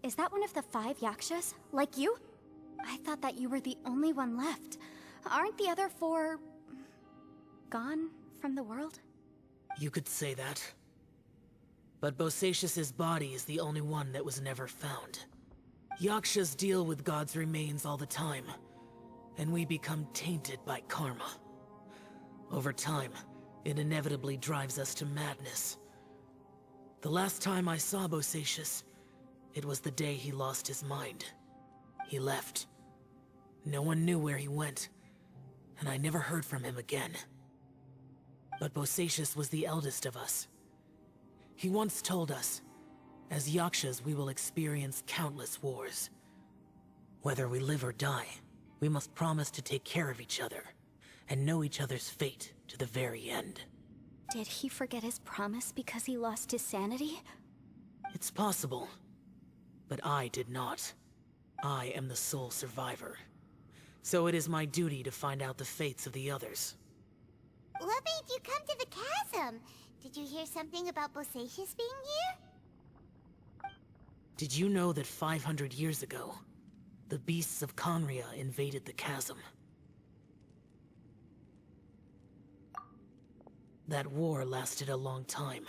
Is that one of the 5 Yakshas? Like you? I thought that you were the only one left. Aren't the other 4... gone from the world?
You could say that. But Bosacius's body is the only one that was never found. Yakshas deal with God's remains all the time, and we become tainted by karma. Over time, it inevitably drives us to madness. The last time I saw Bosacius, it was the day he lost his mind. He left. No one knew where he went, and I never heard from him again. But Bosacius was the eldest of us. He once told us, as Yakshas we will experience countless wars. Whether we live or die, we must promise to take care of each other, and know each other's fate to the very end.
Did he forget his promise because he lost his sanity?
It's possible, but I did not. I am the sole survivor. So it is my duty to find out the fates of the others.
What made you come to the chasm? Did you hear something about Bosacius being here?
Did you know that 500 years ago, the beasts of Conria invaded the chasm? That war lasted a long time.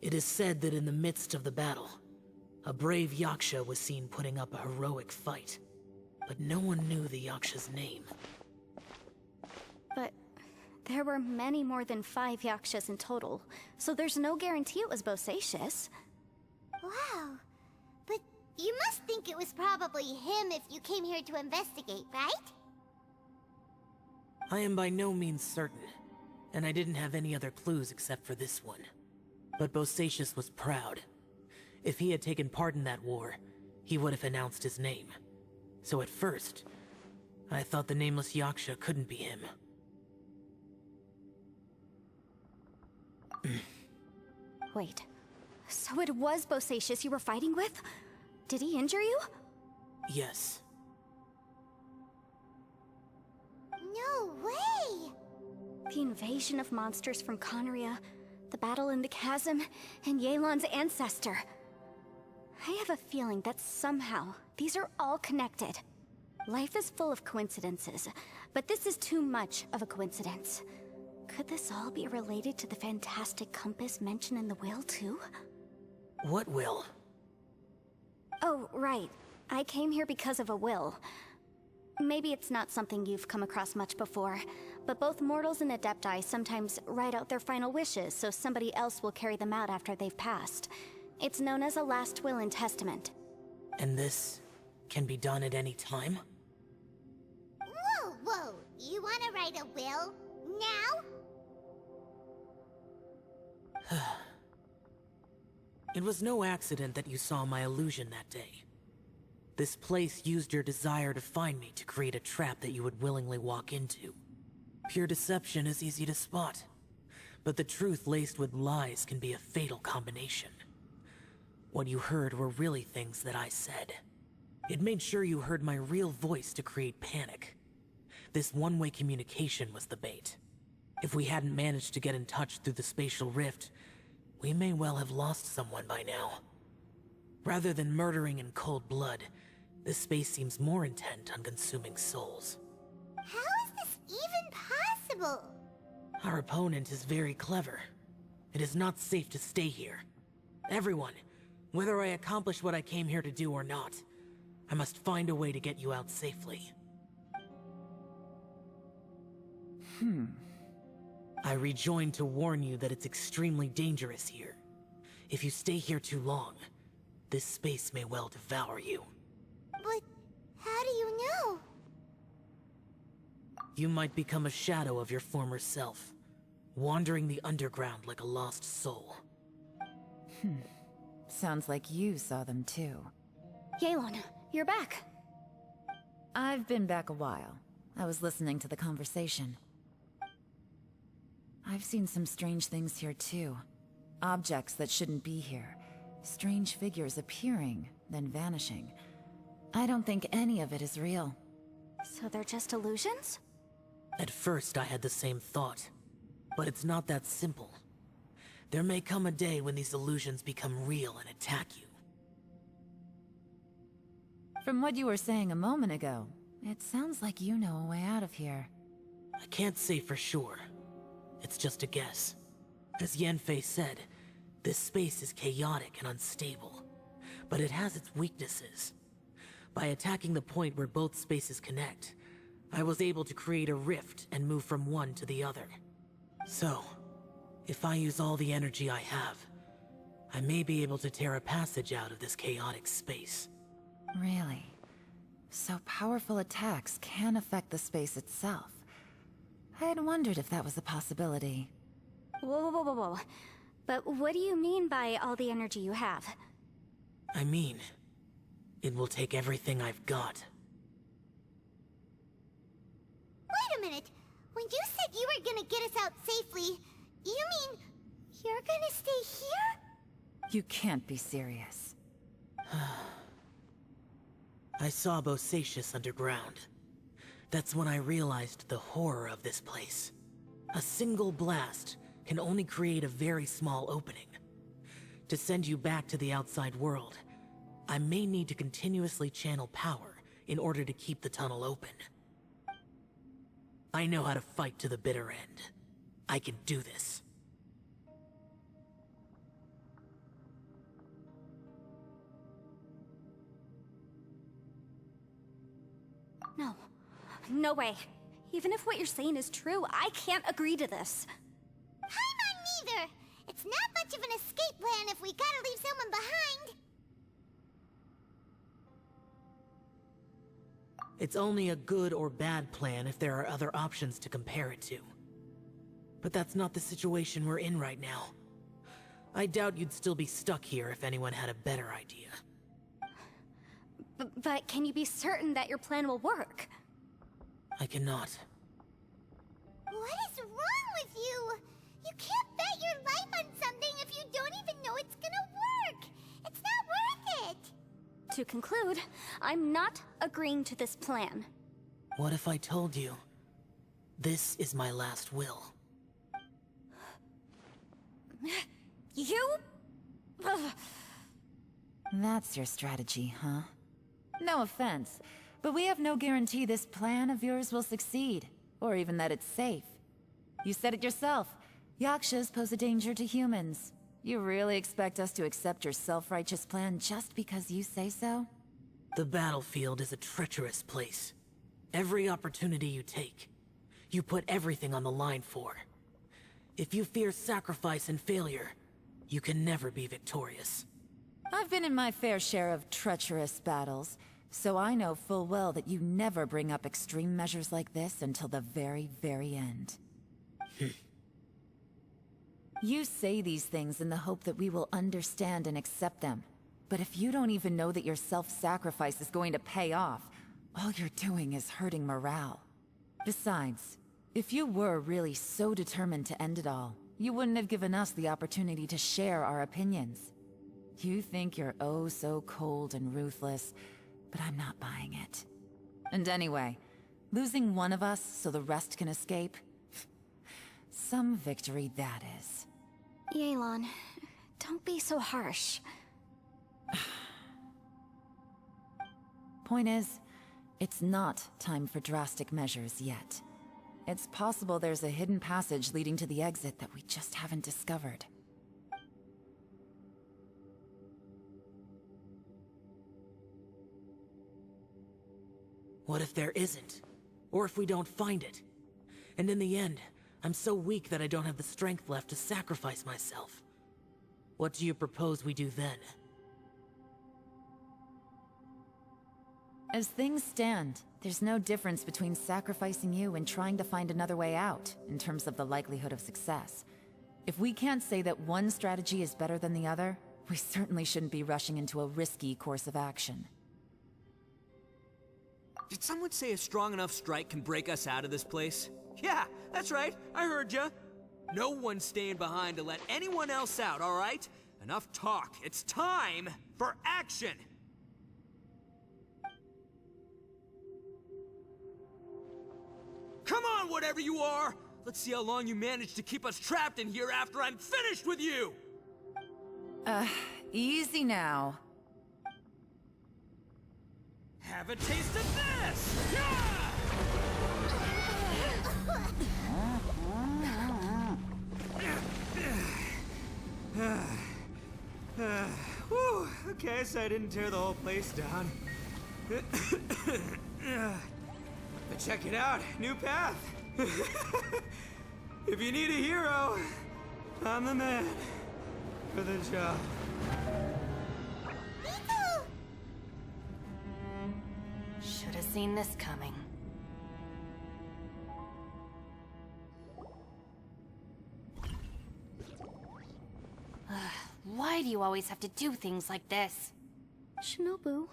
It is said that in the midst of the battle, a brave Yaksha was seen putting up a heroic fight. But no one knew the Yaksha's name.
But there were many more than 5 Yakshas in total, so there's no guarantee it was Bosacius.
Wow. But you must think it was probably him if you came here to investigate, right?
I am by no means certain, and I didn't have any other clues except for this one. But Bosacius was proud. If he had taken part in that war, he would have announced his name. So at first, I thought the nameless Yaksha couldn't be him.
Wait, so it was Bosacius you were fighting with? Did he injure you?
Yes.
No way!
The invasion of monsters from Conria, the battle in the chasm, and Yelan's ancestor. I have a feeling that somehow these are all connected. Life is full of coincidences, but this is too much of a coincidence. Could this all be related to the fantastic compass mentioned in the will, too?
What will?
Oh, right. I came here because of a will. Maybe it's not something you've come across much before, but both mortals and Adepti sometimes write out their final wishes so somebody else will carry them out after they've passed. It's known as a last will and testament.
And this can be done at any time?
Whoa, whoa! You wanna write a will? Now?
It was no accident that you saw my illusion that day. This place used your desire to find me to create a trap that you would willingly walk into. Pure deception is easy to spot, but the truth laced with lies can be a fatal combination. What you heard were really things that I said. It made sure you heard my real voice to create panic. This one-way communication was the bait. If we hadn't managed to get in touch through the spatial rift, we may well have lost someone by now. Rather than murdering in cold blood, this space seems more intent on consuming souls.
How is this even possible?
Our opponent is very clever. It is not safe to stay here. Everyone, whether I accomplish what I came here to do or not, I must find a way to get you out safely. I rejoined to warn you that it's extremely dangerous here. If you stay here too long, this space may well devour you.
But how do you know?
You might become a shadow of your former self, wandering the underground like a lost soul.
Sounds like you saw them too.
Yelan, you're back.
I've been back a while. I was listening to the conversation. I've seen some strange things here too. Objects that shouldn't be here. Strange figures appearing, then vanishing. I don't think any of it is real.
So they're just illusions?
At first I had the same thought, but it's not that simple. There may come a day when these illusions become real and attack you.
From what you were saying a moment ago, it sounds like you know a way out of here.
I can't say for sure. It's just a guess. As Yanfei said, this space is chaotic and unstable, but it has its weaknesses. By attacking the point where both spaces connect, I was able to create a rift and move from one to the other. So, if I use all the energy I have, I may be able to tear a passage out of this chaotic space.
Really? So powerful attacks can affect the space itself. I had wondered if that was a possibility.
Whoa, whoa, whoa, whoa. But what do you mean by all the energy you have?
I mean, it will take everything I've got.
Wait a minute. When you said you were gonna get us out safely, you mean you're gonna stay here?
You can't be serious.
I saw Bosacius underground. That's when I realized the horror of this place. A single blast can only create a very small opening. To send you back to the outside world, I may need to continuously channel power in order to keep the tunnel open. I know how to fight to the bitter end. I can do this.
No. No way. Even if what you're saying is true, I can't agree to this.
Paimon neither! It's not much of an escape plan if we gotta leave someone behind!
It's only a good or bad plan if there are other options to compare it to. But that's not the situation we're in right now. I doubt you'd still be stuck here if anyone had a better idea.
But can you be certain that your plan will work?
I cannot.
What is wrong with you? You can't bet your life on something if you don't even know it's gonna work! It's not worth it!
To conclude, I'm not agreeing to this plan.
What if I told you, this is my last will?
You? Ugh.
That's your strategy, huh? No offense, but we have no guarantee this plan of yours will succeed, or even that it's safe. You said it yourself. Yakshas pose a danger to humans. You really expect us to accept your self-righteous plan just because you say so?
The battlefield is a treacherous place. Every opportunity you take, you put everything on the line for. If you fear sacrifice and failure, you can never be victorious.
I've been in my fair share of treacherous battles, so I know full well that you never bring up extreme measures like this until the very, very end. You say these things in the hope that we will understand and accept them. But if you don't even know that your self-sacrifice is going to pay off, all you're doing is hurting morale. Besides, If you were really so determined to end it all, you wouldn't have given us the opportunity to share our opinions. You think you're oh so cold and ruthless, but I'm not buying it. And anyway, losing one of us so the rest can escape? Some victory that is.
Yelan, don't be so harsh.
Point is, it's not time for drastic measures yet. It's possible there's a hidden passage leading to the exit that we just haven't discovered.
What if there isn't? Or if we don't find it? And in the end, I'm so weak that I don't have the strength left to sacrifice myself. What do you propose we do then?
As things stand, there's no difference between sacrificing you and trying to find another way out, in terms of the likelihood of success. If we can't say that one strategy is better than the other, we certainly shouldn't be rushing into a risky course of action.
Did someone say a strong enough strike can break us out of this place? Yeah, that's right. I heard ya. No one's staying behind to let anyone else out, all right? Enough talk. It's time for action! Come on, whatever you are! Let's see how long you manage to keep us trapped in here after I'm finished with you!
Easy now.
Have a taste of this! Yeah! Whew, okay, so I didn't tear the whole place down. But check it out, new path. If you need a hero, I'm the man for the job.
Should have seen this coming. Why do you always have to do things like this?
Shinobu.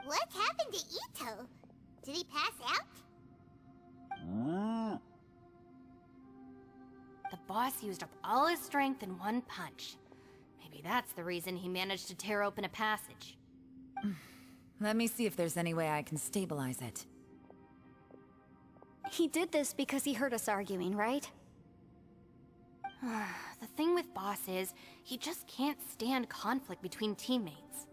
What happened to Ito? Did he pass out?
The boss used up all his strength in one punch. Maybe that's the reason he managed to tear open a passage.
Let me see if there's any way I can stabilize it.
He did this because he heard us arguing, right?
The thing with Boss is, he just can't stand conflict between teammates.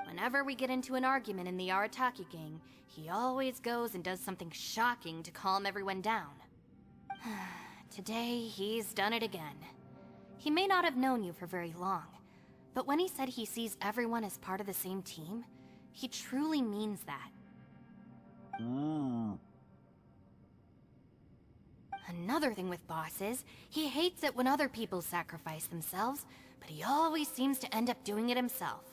Whenever we get into an argument in the Arataki gang, he always goes and does something shocking to calm everyone down. Today, he's done it again. He may not have known you for very long, but when he said he sees everyone as part of the same team, he truly means that. Another thing with Boss is, he hates it when other people sacrifice themselves, but he always seems to end up doing it himself.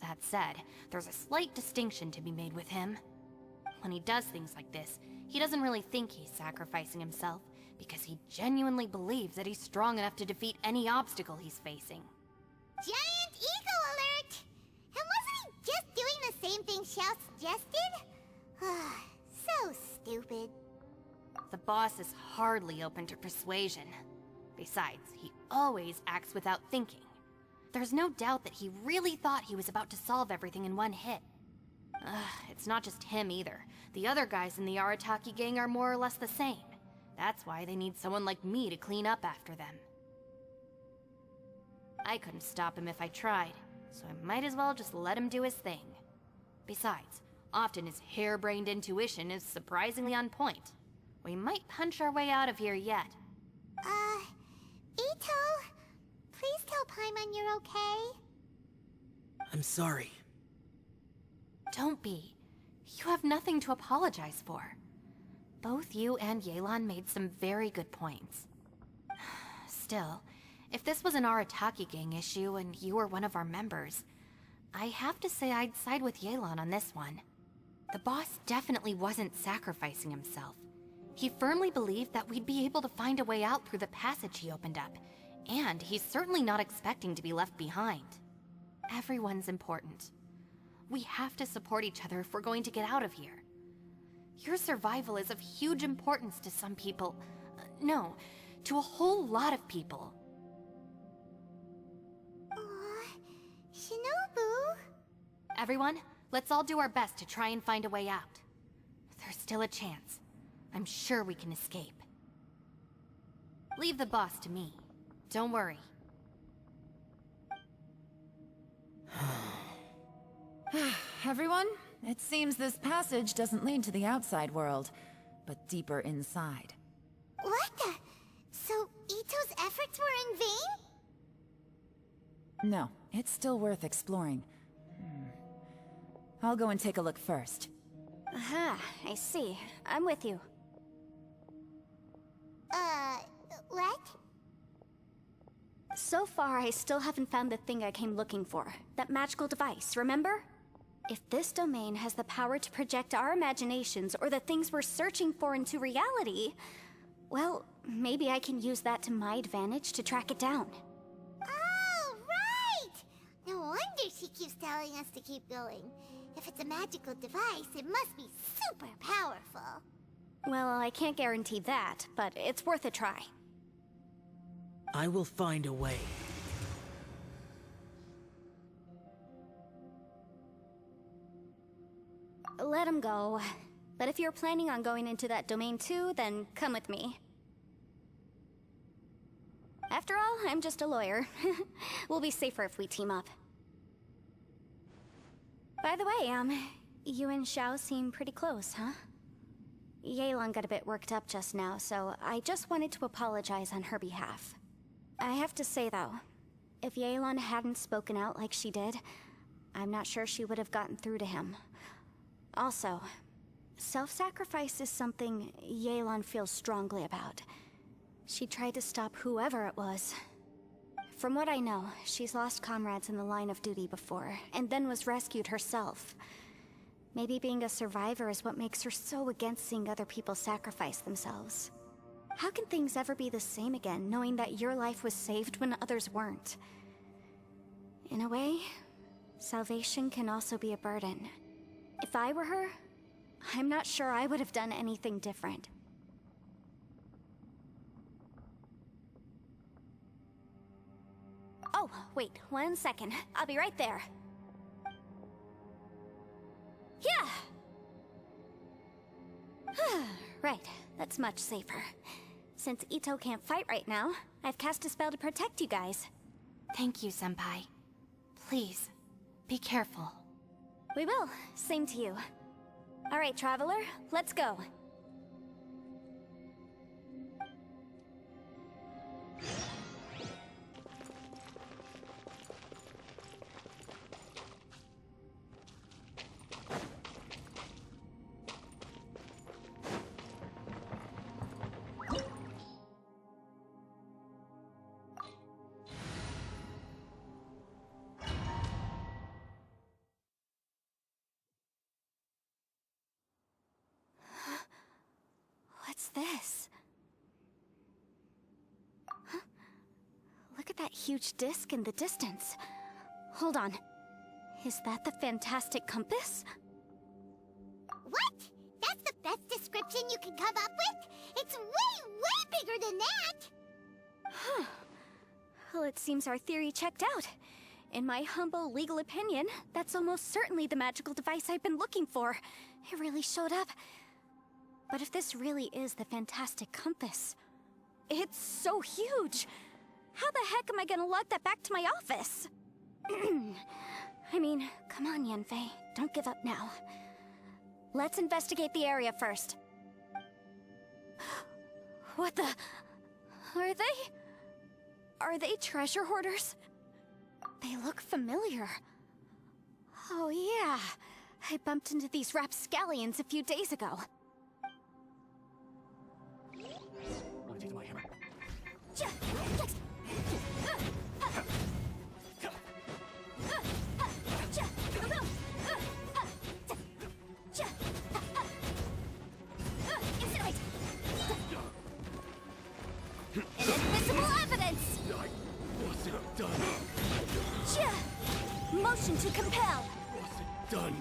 That said, there's a slight distinction to be made with him. When he does things like this, he doesn't really think he's sacrificing himself, because he genuinely believes that he's strong enough to defeat any obstacle he's facing.
Giant eagle alert! And wasn't he just doing the same thing Xiao suggested? So stupid.
The boss is hardly open to persuasion. Besides, he always acts without thinking. There's no doubt that he really thought he was about to solve everything in one hit. It's not just him either. The other guys in the Arataki gang are more or less the same. That's why they need someone like me to clean up after them. I couldn't stop him if I tried, so I might as well just let him do his thing. Besides, often his harebrained intuition is surprisingly on point. We might punch our way out of here yet.
Ito, please tell Paimon you're okay.
I'm sorry.
Don't be. You have nothing to apologize for. Both you and Yelan made some very good points. Still, if this was an Arataki gang issue and you were one of our members, I have to say I'd side with Yelan on this one. The boss definitely wasn't sacrificing himself. He firmly believed that we'd be able to find a way out through the passage he opened up, and he's certainly not expecting to be left behind. Everyone's important. We have to support each other if we're going to get out of here. Your survival is of huge importance to some people. No, to a whole lot of people.
Shinobu?
Everyone, let's all do our best to try and find a way out. There's still a chance. I'm sure we can escape. Leave the boss to me. Don't worry.
Everyone, it seems this passage doesn't lead to the outside world, but deeper inside.
What the? So Ito's efforts were in vain?
No, it's still worth exploring. I'll go and take a look first.
Aha, I see. I'm with you.
What?
So far, I still haven't found the thing I came looking for. That magical device, remember? If this domain has the power to project our imaginations or the things we're searching for into reality, well, maybe I can use that to my advantage to track it down.
Oh, right! No wonder she keeps telling us to keep going. If it's a magical device, it must be super powerful.
Well, I can't guarantee that, but it's worth a try.
I will find a way.
Let him go. But if you're planning on going into that domain too, then come with me. After all, I'm just a lawyer. We'll be safer if we team up. By the way, you and Xiao seem pretty close, huh? Yelan got a bit worked up just now, so I just wanted to apologize on her behalf. I have to say though, if Yelan hadn't spoken out like she did, I'm not sure she would have gotten through to him. Also, self-sacrifice is something Yelan feels strongly about. She tried to stop whoever it was. From what I know, she's lost comrades in the line of duty before, and then was rescued herself. Maybe being a survivor is what makes her so against seeing other people sacrifice themselves. How can things ever be the same again, knowing that your life was saved when others weren't? In a way, salvation can also be a burden. If I were her, I'm not sure I would have done anything different. Oh, wait, 1 second. I'll be right there. Yeah! Right, that's much safer. Since Ito can't fight right now, I've cast a spell to protect you guys.
Thank you, Senpai. Please, be careful.
We will. Same to you. All right, Traveler, let's go. What's this? Huh? Look at that huge disc in the distance. Hold on. Is that the fantastic compass?
What? That's the best description you can come up with? It's way, way bigger than that!
Huh. Well, it seems our theory checked out. In my humble legal opinion, that's almost certainly the magical device I've been looking for. It really showed up. But if this really is the fantastic compass, it's so huge! How the heck am I gonna lug that back to my office? I mean, come on, Yanfei. Don't give up now. Let's investigate the area first. What the... Are they treasure hoarders? They look familiar. Oh yeah, I bumped into these rapscallions a few days ago. Invisible evidence!
What's it done?
Motion to compel!
What's it done?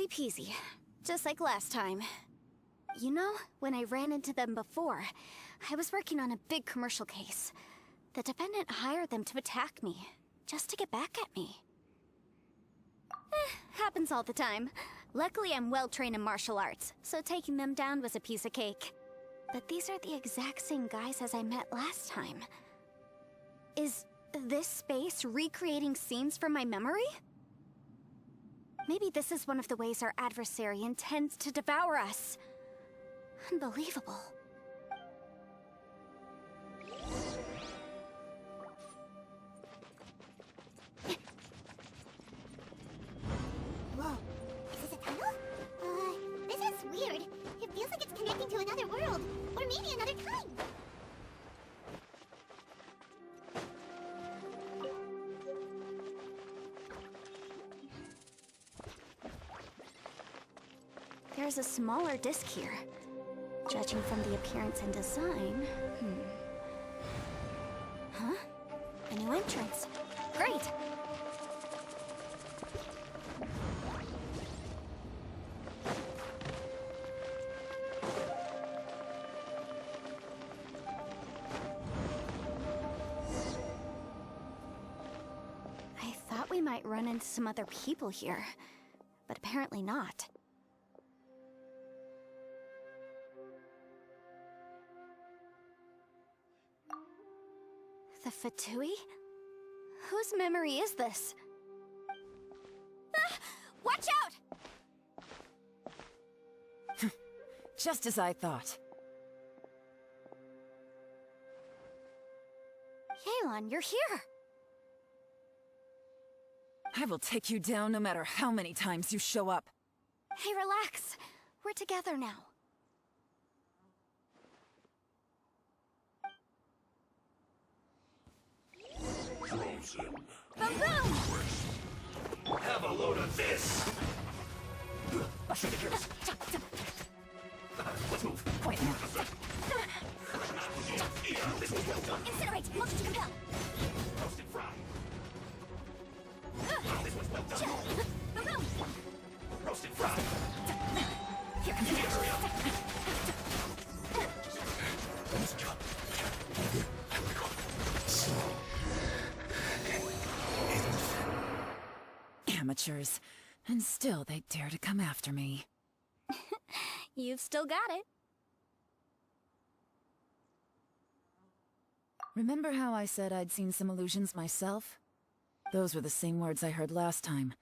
Easy peasy. Just like last time. You know, when I ran into them before, I was working on a big commercial case. The defendant hired them to attack me, just to get back at me. Happens all the time. Luckily, I'm well-trained in martial arts, so taking them down was a piece of cake. But these are the exact same guys as I met last time. Is this space recreating scenes from my memory? Maybe this is one of the ways our adversary intends to devour us. Unbelievable.
Whoa, is this a tunnel? This is weird. It feels like it's connecting to another world, or maybe another time.
There's a smaller disc here. Judging from the appearance and design... Huh? A new entrance. Great! I thought we might run into some other people here, but apparently not. The Fatui? Whose memory is this? Ah! Watch out!
Just as I thought.
Yelan, you're here!
I will take you down no matter how many times you show up.
Hey, relax. We're together now.
Frozen.
Boom boom!
Have a load of this! Let's move.
Wait now.
This was well done.
Incinerate! Motion to compel!
Roasted fry. This was well done.
Boom boom!
Roasted fry.
Here comes the
Hurry up.
Amateurs. And still they dare to come after me.
You've still got it.
Remember how I said I'd seen some illusions myself? Those were the same words I heard last time.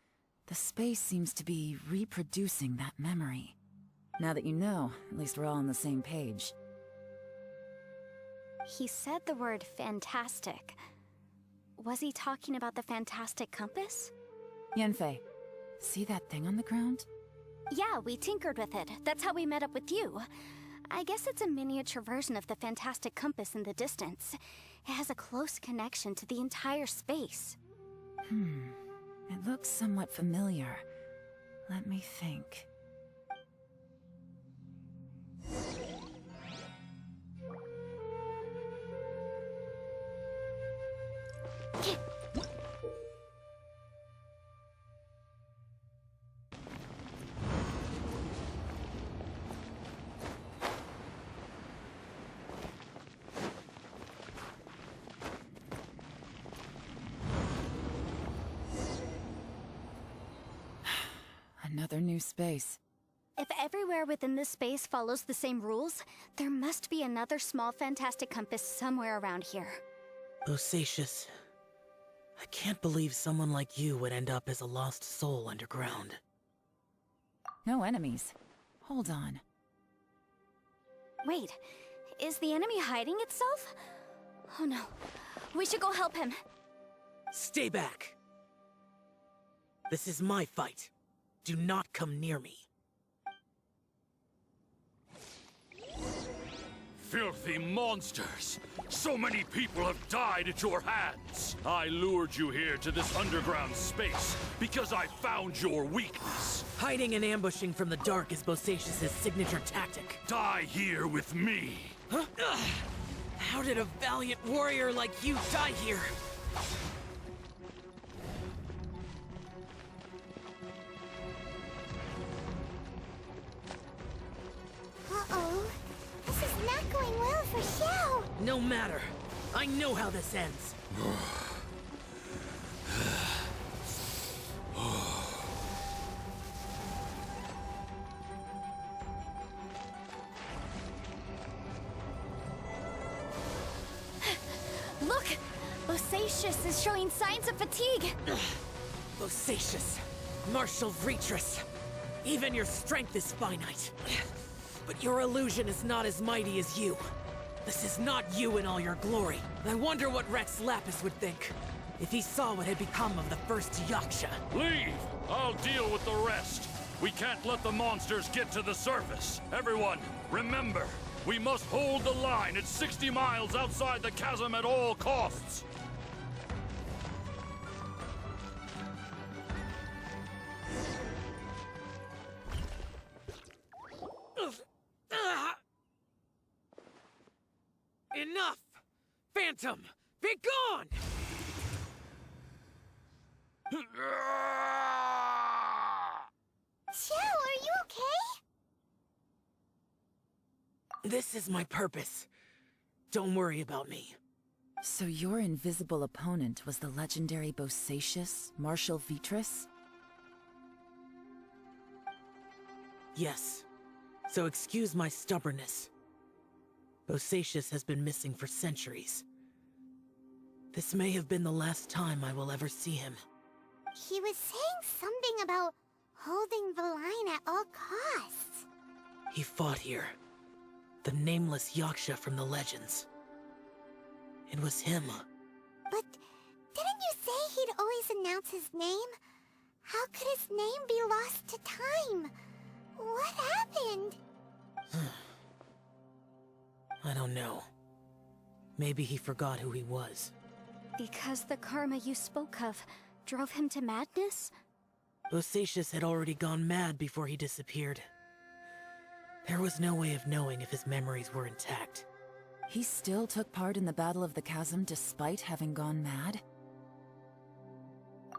The space seems to be reproducing that memory. Now that you know, at least we're all on the same page.
He said the word fantastic. Was he talking about the fantastic compass?
Yanfei, see that thing on the ground?
Yeah, we tinkered with it. That's how we met up with you. I guess it's a miniature version of the fantastic compass in the distance. It has a close connection to the entire space.
It looks somewhat familiar. Let me think. Another new space.
If everywhere within this space follows the same rules, there must be another small fantastic compass somewhere around here.
Bosacious. I can't believe someone like you would end up as a lost soul underground.
No enemies. Hold on.
Wait, is the enemy hiding itself? Oh no, we should go help him.
Stay back! This is my fight. Do not come near me.
Filthy monsters! So many people have died at your hands! I lured you here to this underground space because I found your weakness.
Hiding and ambushing from the dark is Bosacious's signature tactic.
Die here with me!
Huh? How did a valiant warrior like you die here? matter. I know how this ends.
Look! Bosacius is showing signs of fatigue!
Bosacius, Marshal Retris. Even your strength is finite. But your illusion is not as mighty as you. This is not you in all your glory. I wonder what Rex Lapis would think if he saw what had become of the first Yaksha.
Leave! I'll deal with the rest. We can't let the monsters get to the surface. Everyone, remember, we must hold the line at 60 miles outside the chasm at all costs.
Enough! Phantom, be gone!
Joe, are you okay?
This is my purpose. Don't worry about me.
So your invisible opponent was the legendary Bosacius, Marshal Vitris?
Yes. So excuse my stubbornness. Bosacius has been missing for centuries. This may have been the last time I will ever see him.
He was saying something about holding the line at all costs.
He fought here. The nameless Yaksha from the legends. It was him.
But didn't you say he'd always announce his name? How could his name be lost to time? What happened?
I don't know. Maybe he forgot who he was.
Because the karma you spoke of drove him to madness?
Bosacius had already gone mad before he disappeared. There was no way of knowing if his memories were intact.
He still took part in the Battle of the Chasm despite having gone mad?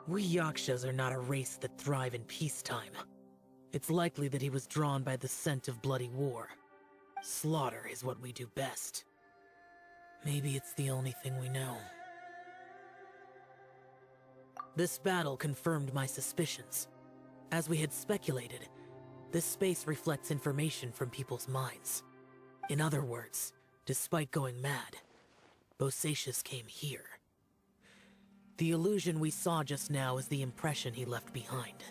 We Yakshas are not a race that thrive in peacetime. It's likely that he was drawn by the scent of bloody war. Slaughter is what we do best. Maybe it's the only thing we know. This battle confirmed my suspicions. As we had speculated, this space reflects information from people's minds. In other words, despite going mad, Bosacius came here. The illusion we saw just now is the impression he left behind.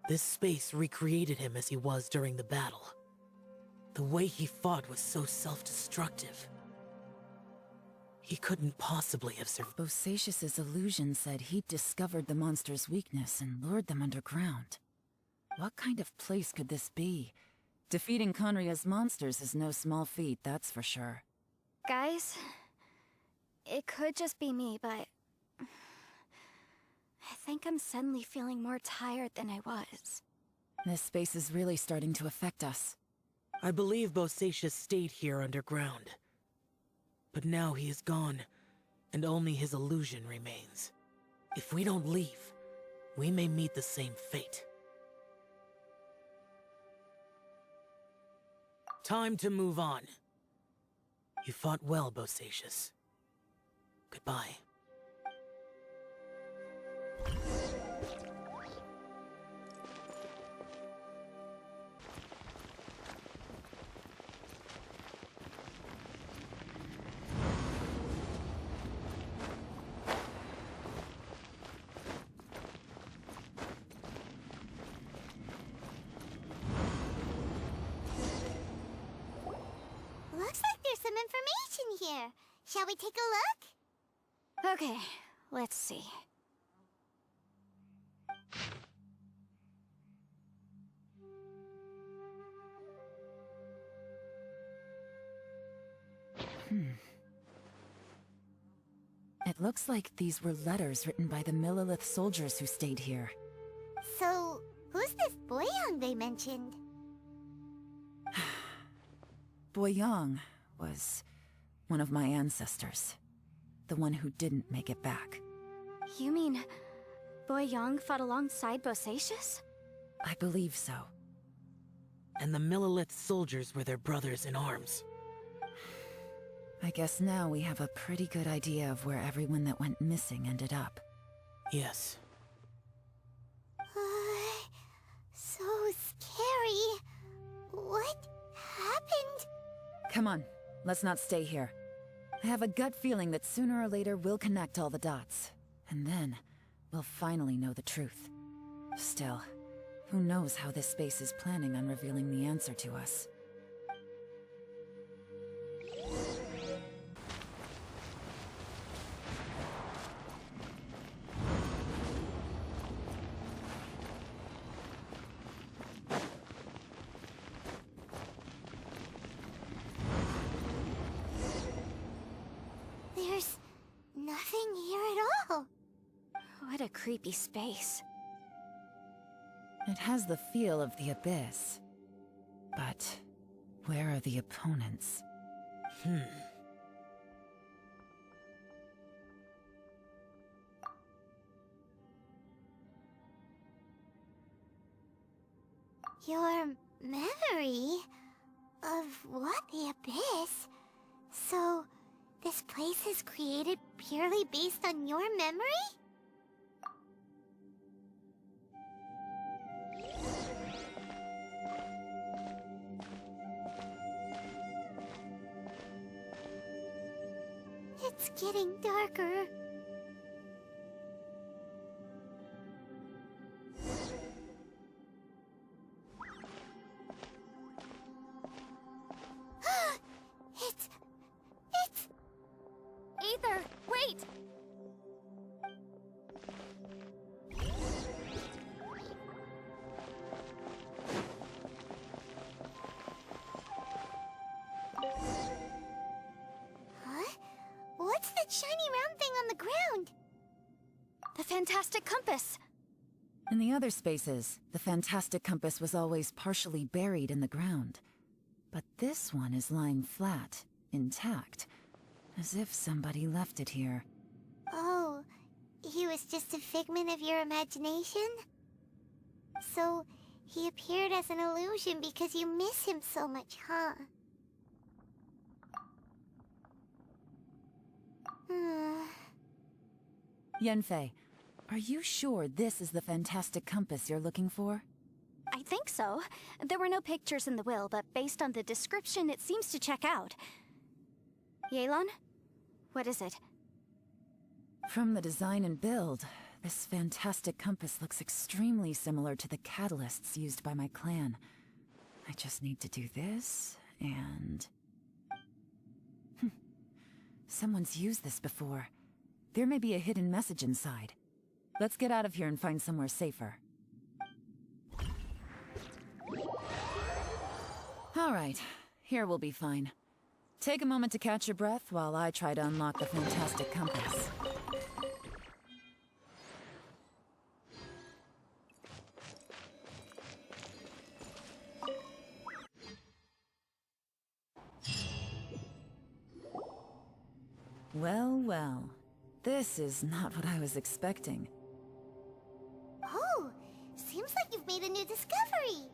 This space recreated him as he was during the battle. The way he fought was so self-destructive. He couldn't possibly have survived.
Bosacius's illusion said he'd discovered the monster's weakness and lured them underground. What kind of place could this be? Defeating Conria's monsters is no small feat, that's for sure.
Guys, it could just be me, but I think I'm suddenly feeling more tired than I was.
This space is really starting to affect us.
I believe Bosacius stayed here underground. But now he is gone, and only his illusion remains. If we don't leave, we may meet the same fate. Time to move on. You fought well, Bosacius. Goodbye.
Looks like there's some information here. Shall we take a look?
Okay, let's see.
It looks like these were letters written by the Millelith soldiers who stayed here.
So, who's this Boyang they mentioned?
Boyang was one of my ancestors. The one who didn't make it back.
You mean Boyang fought alongside Bosacius?
I believe so.
And the Millelith soldiers were their brothers in arms.
I guess now we have a pretty good idea of where everyone that went missing ended up.
Yes.
So scary. What happened?
Come on, let's not stay here. I have a gut feeling that sooner or later we'll connect all the dots. And then, we'll finally know the truth. Still, who knows how this space is planning on revealing the answer to us.
There's nothing here at all.
What a creepy space.
It has the feel of the abyss. But where are the opponents?
Your memory of what? The abyss? So, this place is created purely based on your memory? It's getting darker. It's...
Aether, wait!
Huh? What's that shiny round thing on the ground?
The fantastic compass!
In the other spaces, the fantastic compass was always partially buried in the ground. But this one is lying flat, intact, as if somebody left it here.
Oh, he was just a figment of your imagination? So, he appeared as an illusion because you miss him so much, huh?
Yanfei, are you sure this is the fantastic compass you're looking for?
I think so. There were no pictures in the will, but based on the description, it seems to check out. Yelan? What is it?
From the design and build, this fantastic compass looks extremely similar to the catalysts used by my clan. I just need to do this, and... Someone's used this before. There may be a hidden message inside. Let's get out of here and find somewhere safer. Alright, here we'll be fine. Take a moment to catch your breath while I try to unlock the fantastic compass. Well, well. This is not what I was expecting.
Oh, seems like you've made a new discovery.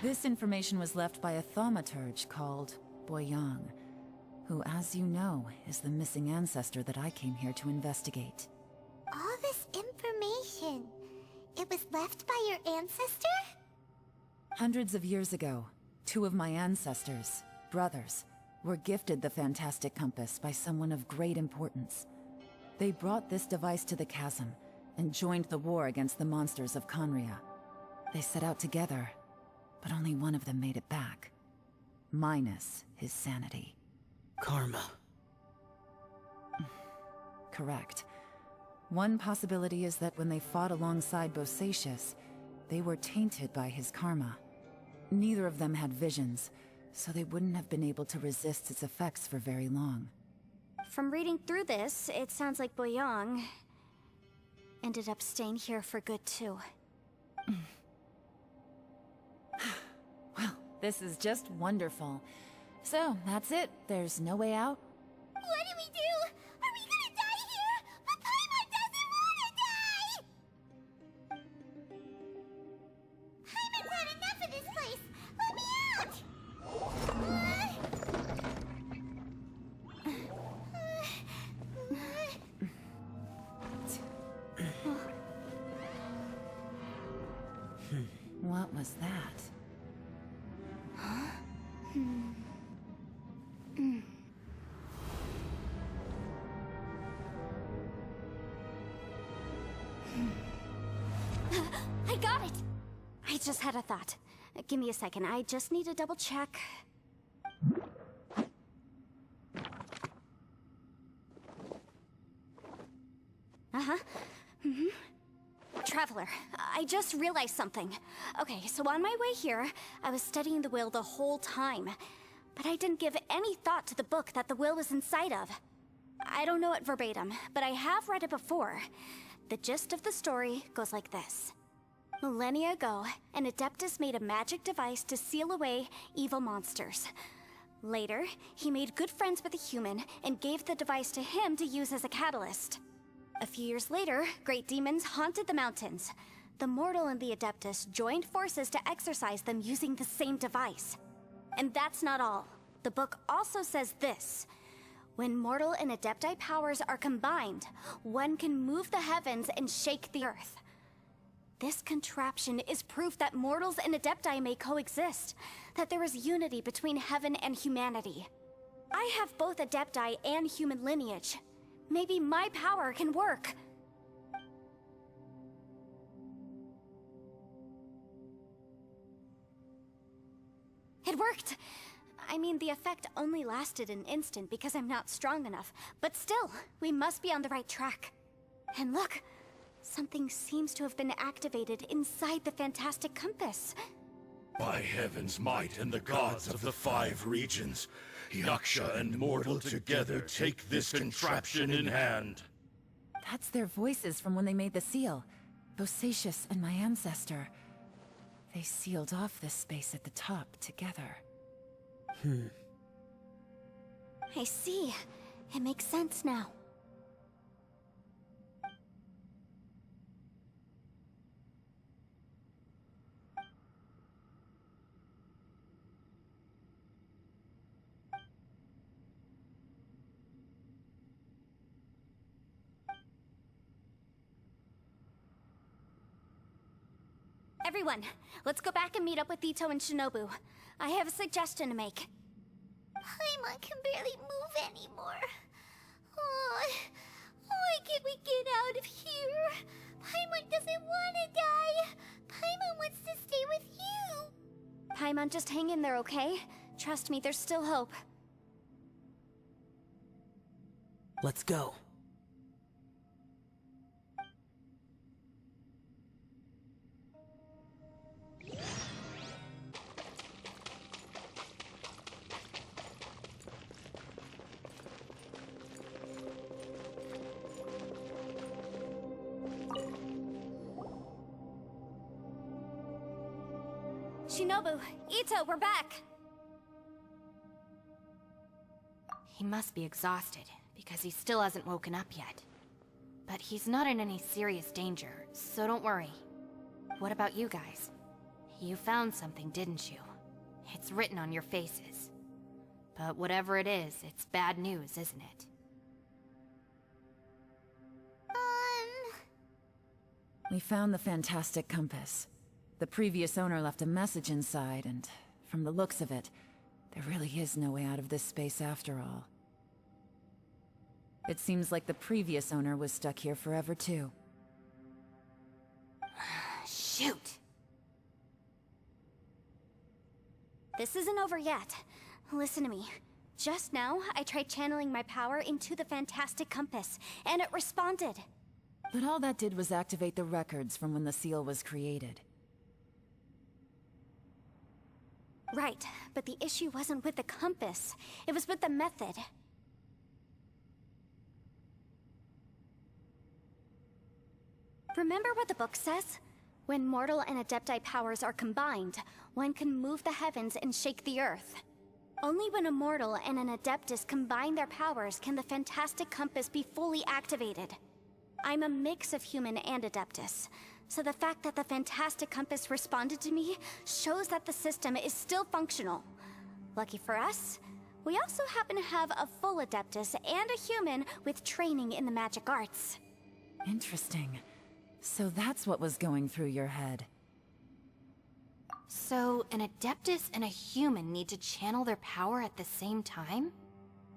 This information was left by a thaumaturge called Boyang, who, as you know, is the missing ancestor that I came here to investigate.
All this information, it was left by your ancestor?
Hundreds of years ago, two of my ancestors, brothers, were gifted the fantastic compass by someone of great importance. They brought this device to the chasm and joined the war against the monsters of Conria. They set out together, but only one of them made it back. Minus his sanity.
Karma.
Correct. One possibility is that when they fought alongside Bosacius, they were tainted by his karma. Neither of them had visions, so they wouldn't have been able to resist its effects for very long.
From reading through this, it sounds like Boyang ended up staying here for good too.
Well, this is just wonderful. So, that's it. There's no way out?
What do we do? Are we gonna die here?
I got it! I just had a thought. Give me a second, I just need to double check. Traveler, I just realized something. Okay, so on my way here, I was studying the will the whole time. But I didn't give any thought to the book that the will was inside of. I don't know it verbatim, but I have read it before. The gist of the story goes like this. Millennia ago, an Adeptus made a magic device to seal away evil monsters. Later, he made good friends with a human and gave the device to him to use as a catalyst. A few years later, great demons haunted the mountains. The mortal and the Adeptus joined forces to exorcise them using the same device. And that's not all. The book also says this. When mortal and Adepti powers are combined, one can move the heavens and shake the earth. This contraption is proof that mortals and Adepti may coexist, that there is unity between heaven and humanity. I have both Adepti and human lineage. Maybe my power can work. It worked! I mean, the effect only lasted an instant because I'm not strong enough, but still, we must be on the right track. And look, something seems to have been activated inside the fantastic compass.
By heaven's might and the gods of the 5 regions, Yaksha and mortal together take this contraption in hand.
That's their voices from when they made the seal. Bosacius and my ancestor. They sealed off this space at the top together.
I see. It makes sense now. Everyone, let's go back and meet up with Ito and Shinobu. I have a suggestion to make.
Paimon can barely move anymore. Oh, why can't we get out of here? Paimon doesn't want to die. Paimon wants to stay with you.
Paimon, just hang in there, okay? Trust me, there's still hope.
Let's go.
Shinobu, Ito, we're back!
He must be exhausted, because he still hasn't woken up yet. But he's not in any serious danger, so don't worry. What about you guys? You found something, didn't you? It's written on your faces. But whatever it is, it's bad news, isn't it?
We found the fantastic compass. The previous owner left a message inside, and from the looks of it, there really is no way out of this space after all. It seems like the previous owner was stuck here forever too.
Shoot!
This isn't over yet. Listen to me. Just now, I tried channeling my power into the fantastic compass, and it responded.
But all that did was activate the records from when the seal was created.
Right, but the issue wasn't with the compass. It was with the method. Remember what the book says? When mortal and Adepti powers are combined, one can move the heavens and shake the earth. Only when a mortal and an Adeptus combine their powers can the fantastic compass be fully activated. I'm a mix of human and Adeptus, so the fact that the fantastic compass responded to me shows that the system is still functional. Lucky for us, we also happen to have a full Adeptus and a human with training in the magic arts.
Interesting. So that's what was going through your head.
So, an Adeptus and a human need to channel their power at the same time?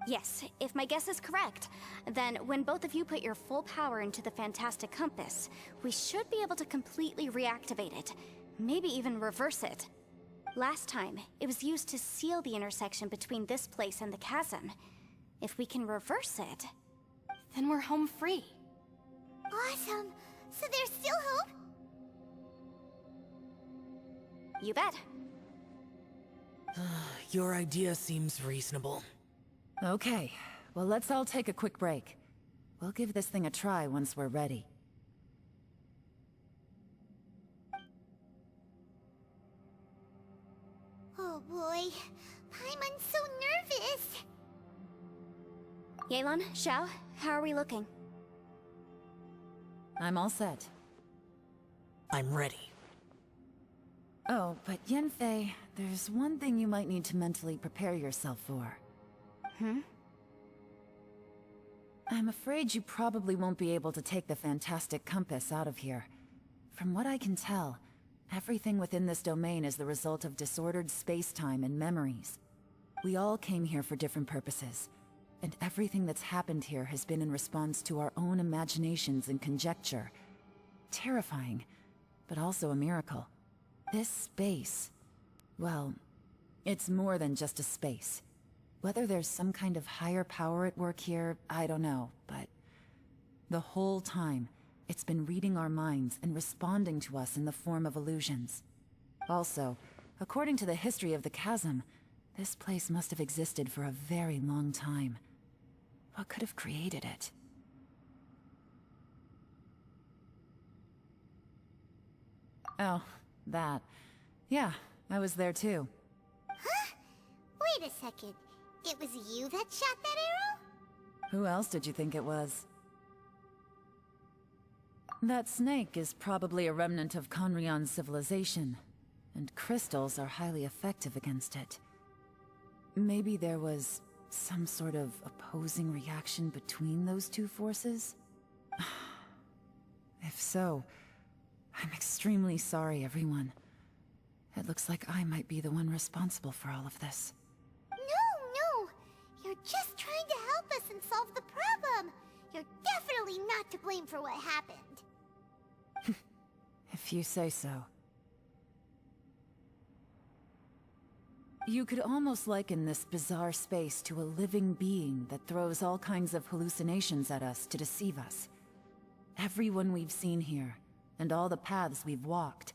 Yes, if my guess is correct, then when both of you put your full power into the Fantastic Compass, we should be able to completely reactivate it. Maybe even reverse it. Last time, it was used to seal the intersection between this place and the chasm. If we can reverse it,
then we're home free.
Awesome! So there's still hope?
You bet.
Your idea seems reasonable.
Okay, well let's all take a quick break. We'll give this thing a try once we're ready.
Oh boy, Paimon's so nervous!
Yelan, Xiao, how are we looking?
I'm all set.
I'm ready.
Oh, but Yanfei, there's one thing you might need to mentally prepare yourself for. I'm afraid you probably won't be able to take the Fantastic Compass out of here. From what I can tell, everything within this domain is the result of disordered space-time and memories. We all came here for different purposes, and everything that's happened here has been in response to our own imaginations and conjecture. Terrifying, but also a miracle. This space, well, it's more than just a space. Whether there's some kind of higher power at work here, I don't know, but the whole time, it's been reading our minds and responding to us in the form of illusions. Also, according to the history of the chasm, this place must have existed for a very long time. What could have created it? Oh, that. Yeah, I was there too.
Huh? Wait a second. It was you that shot that arrow?
Who else did you think it was? That snake is probably a remnant of Conrion's civilization, and crystals are highly effective against it. Maybe there was some sort of opposing reaction between those two forces? If so, I'm extremely sorry, everyone. It looks like I might be the one responsible for all of this.
No! You're just trying to help us and solve the problem! You're definitely not to blame for what happened.
If you say so. You could almost liken this bizarre space to a living being that throws all kinds of hallucinations at us to deceive us. Everyone we've seen here, and all the paths we've walked,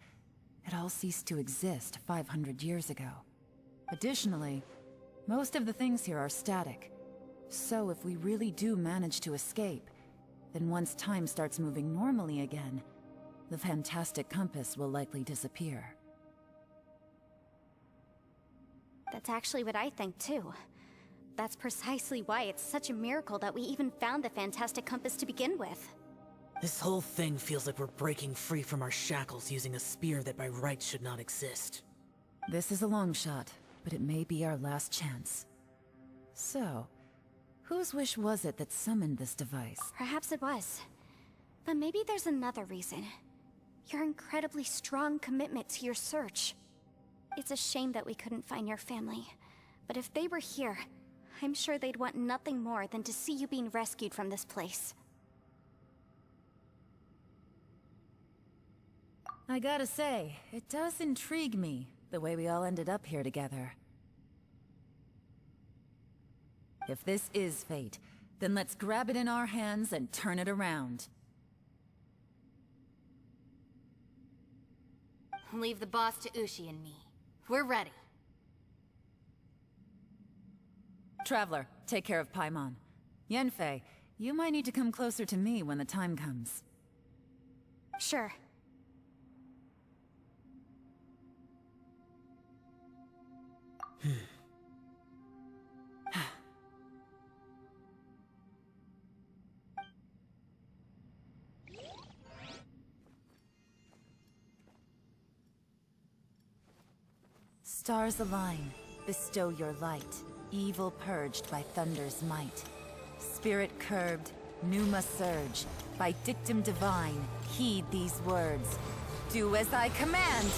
it all ceased to exist 500 years ago. Additionally, most of the things here are static. So if we really do manage to escape, then once time starts moving normally again, the Fantastic Compass will likely disappear.
That's actually what I think too. That's precisely why it's such a miracle that we even found the Fantastic Compass to begin with.
This whole thing feels like we're breaking free from our shackles using a spear that by rights should not exist.
This is a long shot, but it may be our last chance. So, whose wish was it that summoned this device?
Perhaps it was. But maybe there's another reason. Your incredibly strong commitment to your search. It's a shame that we couldn't find your family. But if they were here, I'm sure they'd want nothing more than to see you being rescued from this place.
I gotta say, it does intrigue me, the way we all ended up here together. If this is fate, then let's grab it in our hands and turn it around.
Leave the boss to Ushi and me. We're ready.
Traveler, take care of Paimon. Yanfei, you might need to come closer to me when the time comes.
Sure.
Stars align, bestow your light, evil purged by thunder's might. Spirit curbed, pneuma surge, by dictum divine, heed these words. Do as I command!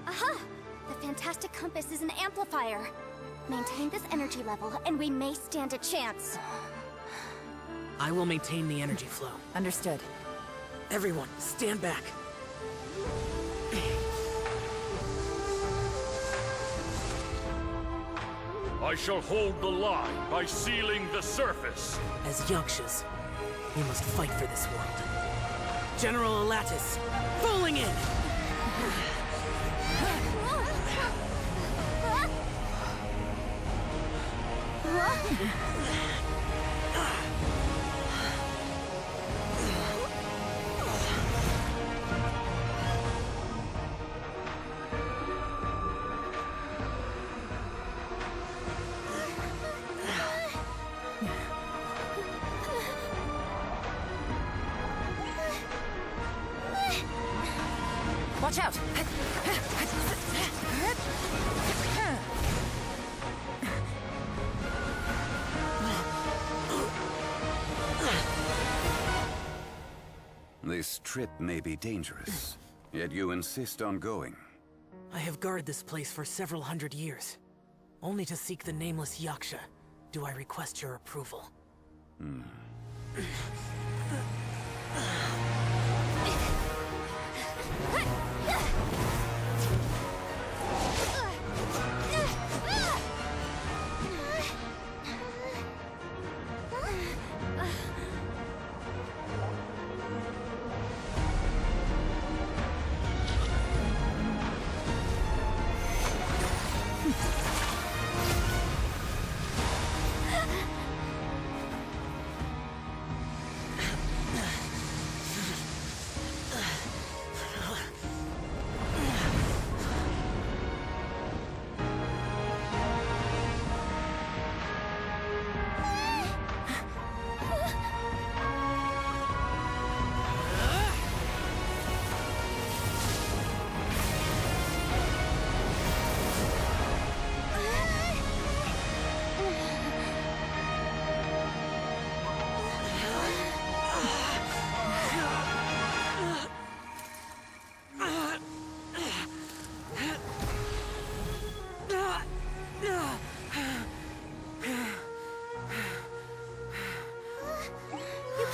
Aha! The fantastic compass is an amplifier. Maintain this energy level, and we may stand a chance.
I will maintain the energy flow.
Understood.
Everyone, stand back.
I shall hold the line by sealing the surface.
As Yakshas, we must fight for this world. General Alatus, falling in!
Watch out!
This trip may be dangerous, yet you insist on going.
I have guarded this place for several hundred years. Only to seek the nameless Yaksha do I request your approval.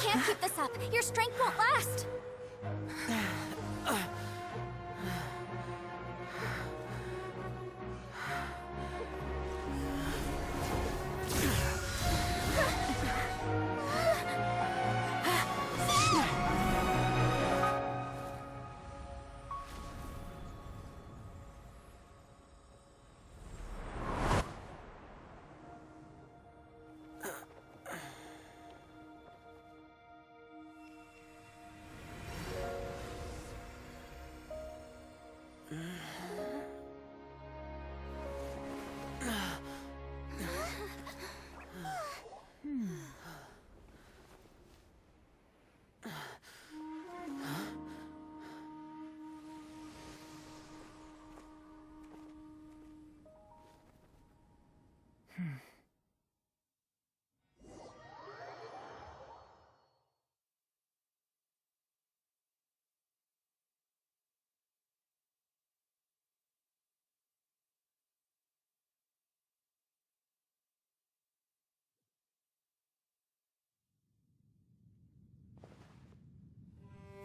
Can't keep this up. Your strength won't last.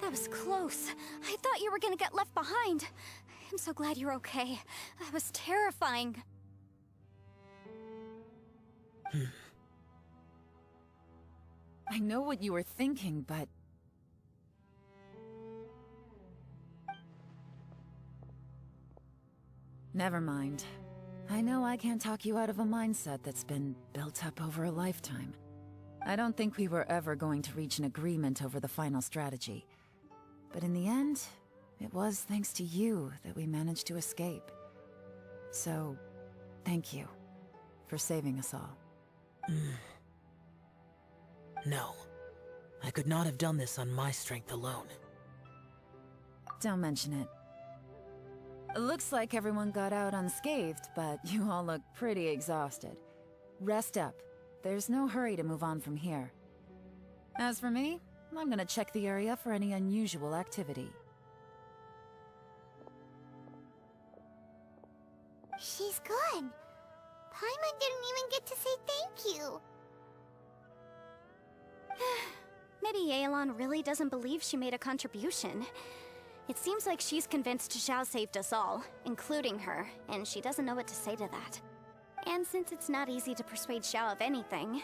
That was close. I thought you were gonna get left behind. I'm so glad you're okay. That was terrifying.
I know what you were thinking, but... Never mind. I know I can't talk you out of a mindset that's been built up over a lifetime. I don't think we were ever going to reach an agreement over the final strategy. But in the end, it was thanks to you that we managed to escape. So, thank you for saving us all.
No. I could not have done this on my strength alone.
Don't mention it. Looks like everyone got out unscathed, but you all look pretty exhausted. Rest up. There's no hurry to move on from here. As for me, I'm gonna check the area for any unusual activity.
She's gone. Paimon didn't even get to say thank you.
Maybe Yelan really doesn't believe she made a contribution. It seems like she's convinced Xiao saved us all, including her, and she doesn't know what to say to that. And since it's not easy to persuade Xiao of anything,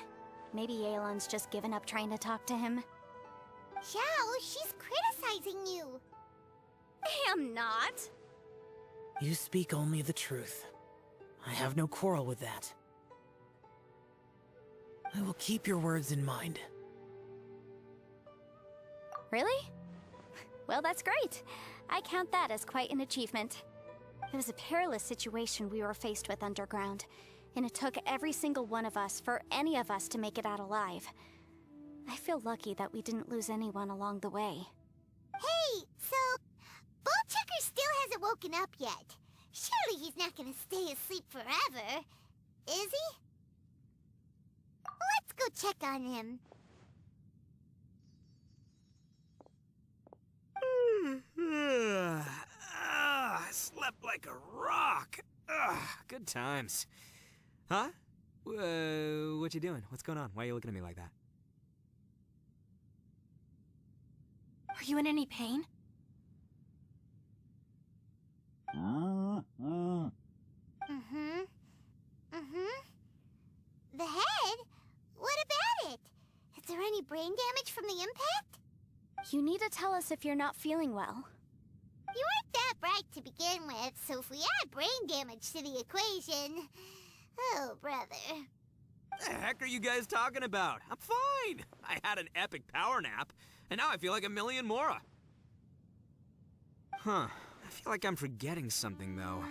maybe Yelan's just given up trying to talk to him.
Xiao, she's criticizing you.
I am not.
You speak only the truth. I have no quarrel with that. I will keep your words in mind.
Really? Well, that's great. I count that as quite an achievement. It was a perilous situation we were faced with underground, and it took every single one of us for any of us to make it out alive. I feel lucky that we didn't lose anyone along the way.
Hey, so Ballchecker still hasn't woken up yet. Surely he's not gonna stay asleep forever, is he? Let's go check on him.
I slept like a rock. Good times. Huh? What you doing? What's going on? Why are you looking at me like that?
Are you in any pain?
The head? What about it? Is there any brain damage from the impact?
You need to tell us if you're not feeling well.
You weren't that bright to begin with, so if we add brain damage to the equation... Oh, brother.
The heck are you guys talking about? I'm fine. I had an epic power nap, and now I feel like a million more. Huh. I feel like I'm forgetting something, though.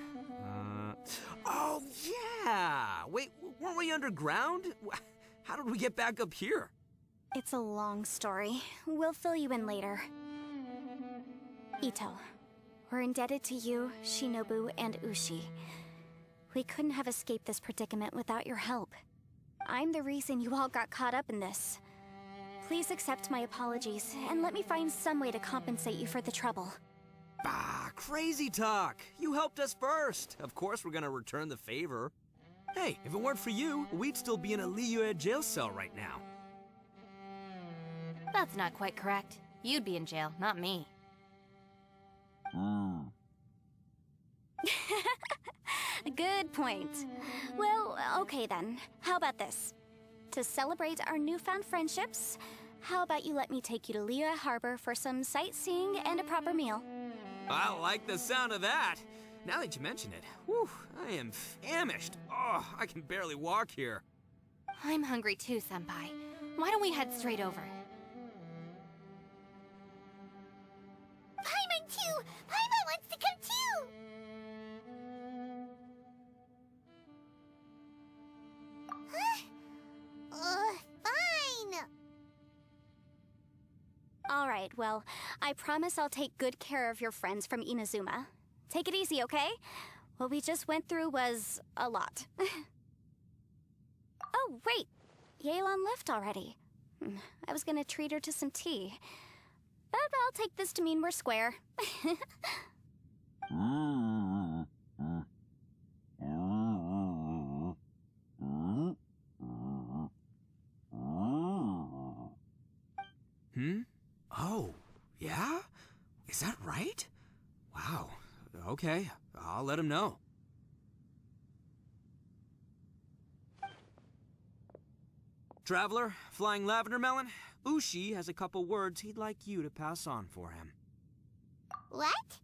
Oh, yeah! Wait, weren't we underground? How did we get back up here?
It's a long story. We'll fill you in later. Ito, we're indebted to you, Shinobu, and Ushi. We couldn't have escaped this predicament without your help. I'm the reason you all got caught up in this. Please accept my apologies, and let me find some way to compensate you for the trouble.
Bah, crazy talk. You helped us first. Of course we're gonna return the favor. Hey, if it weren't for you, we'd still be in a Liyue jail cell right now.
That's not quite correct. You'd be in jail, not me.
Good point. Well, okay then. How about this? To celebrate our newfound friendships, how about you let me take you to Liyue Harbor for some sightseeing and a proper meal?
I like the sound of that. Now that you mention it, whew, I am famished. Oh, I can barely walk here.
I'm hungry too, Senpai. Why don't we head straight over?
Paimon too! Paimon wants to come too! Fine!
Alright, well, I promise I'll take good care of your friends from Inazuma. Take it easy, okay? What we just went through was a lot. Oh, wait! Yelan left already. I was gonna treat her to some tea. But I'll take this to mean we're square.
Oh, yeah? Is that right? Wow. Okay, I'll let him know. Traveler, Flying Lavender Melon, Ushi has a couple words he'd like you to pass on for him.
What?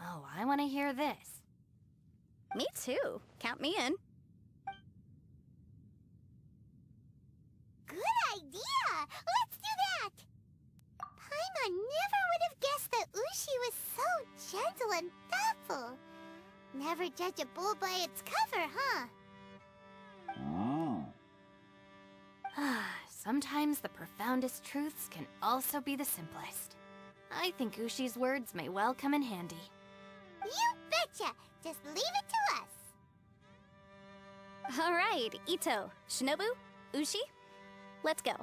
Oh, I want to hear this.
Me too. Count me in.
Good idea! Let's do that! Paimon never would have guessed that Ushi was so gentle and thoughtful. Never judge a bull by its cover, huh?
Sometimes the profoundest truths can also be the simplest. I think Ushi's words may well come in handy.
You betcha! Just leave it to us!
Alright, Ito, Shinobu, Ushi, Let's go.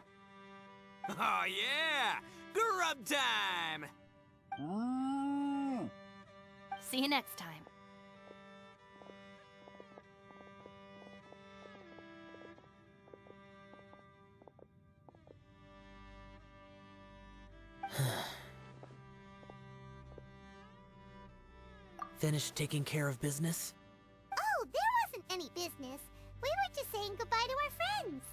Oh yeah! Grub time!
See you next time.
Finished taking care of business?
Oh, there wasn't any business. We were just saying goodbye to our friends.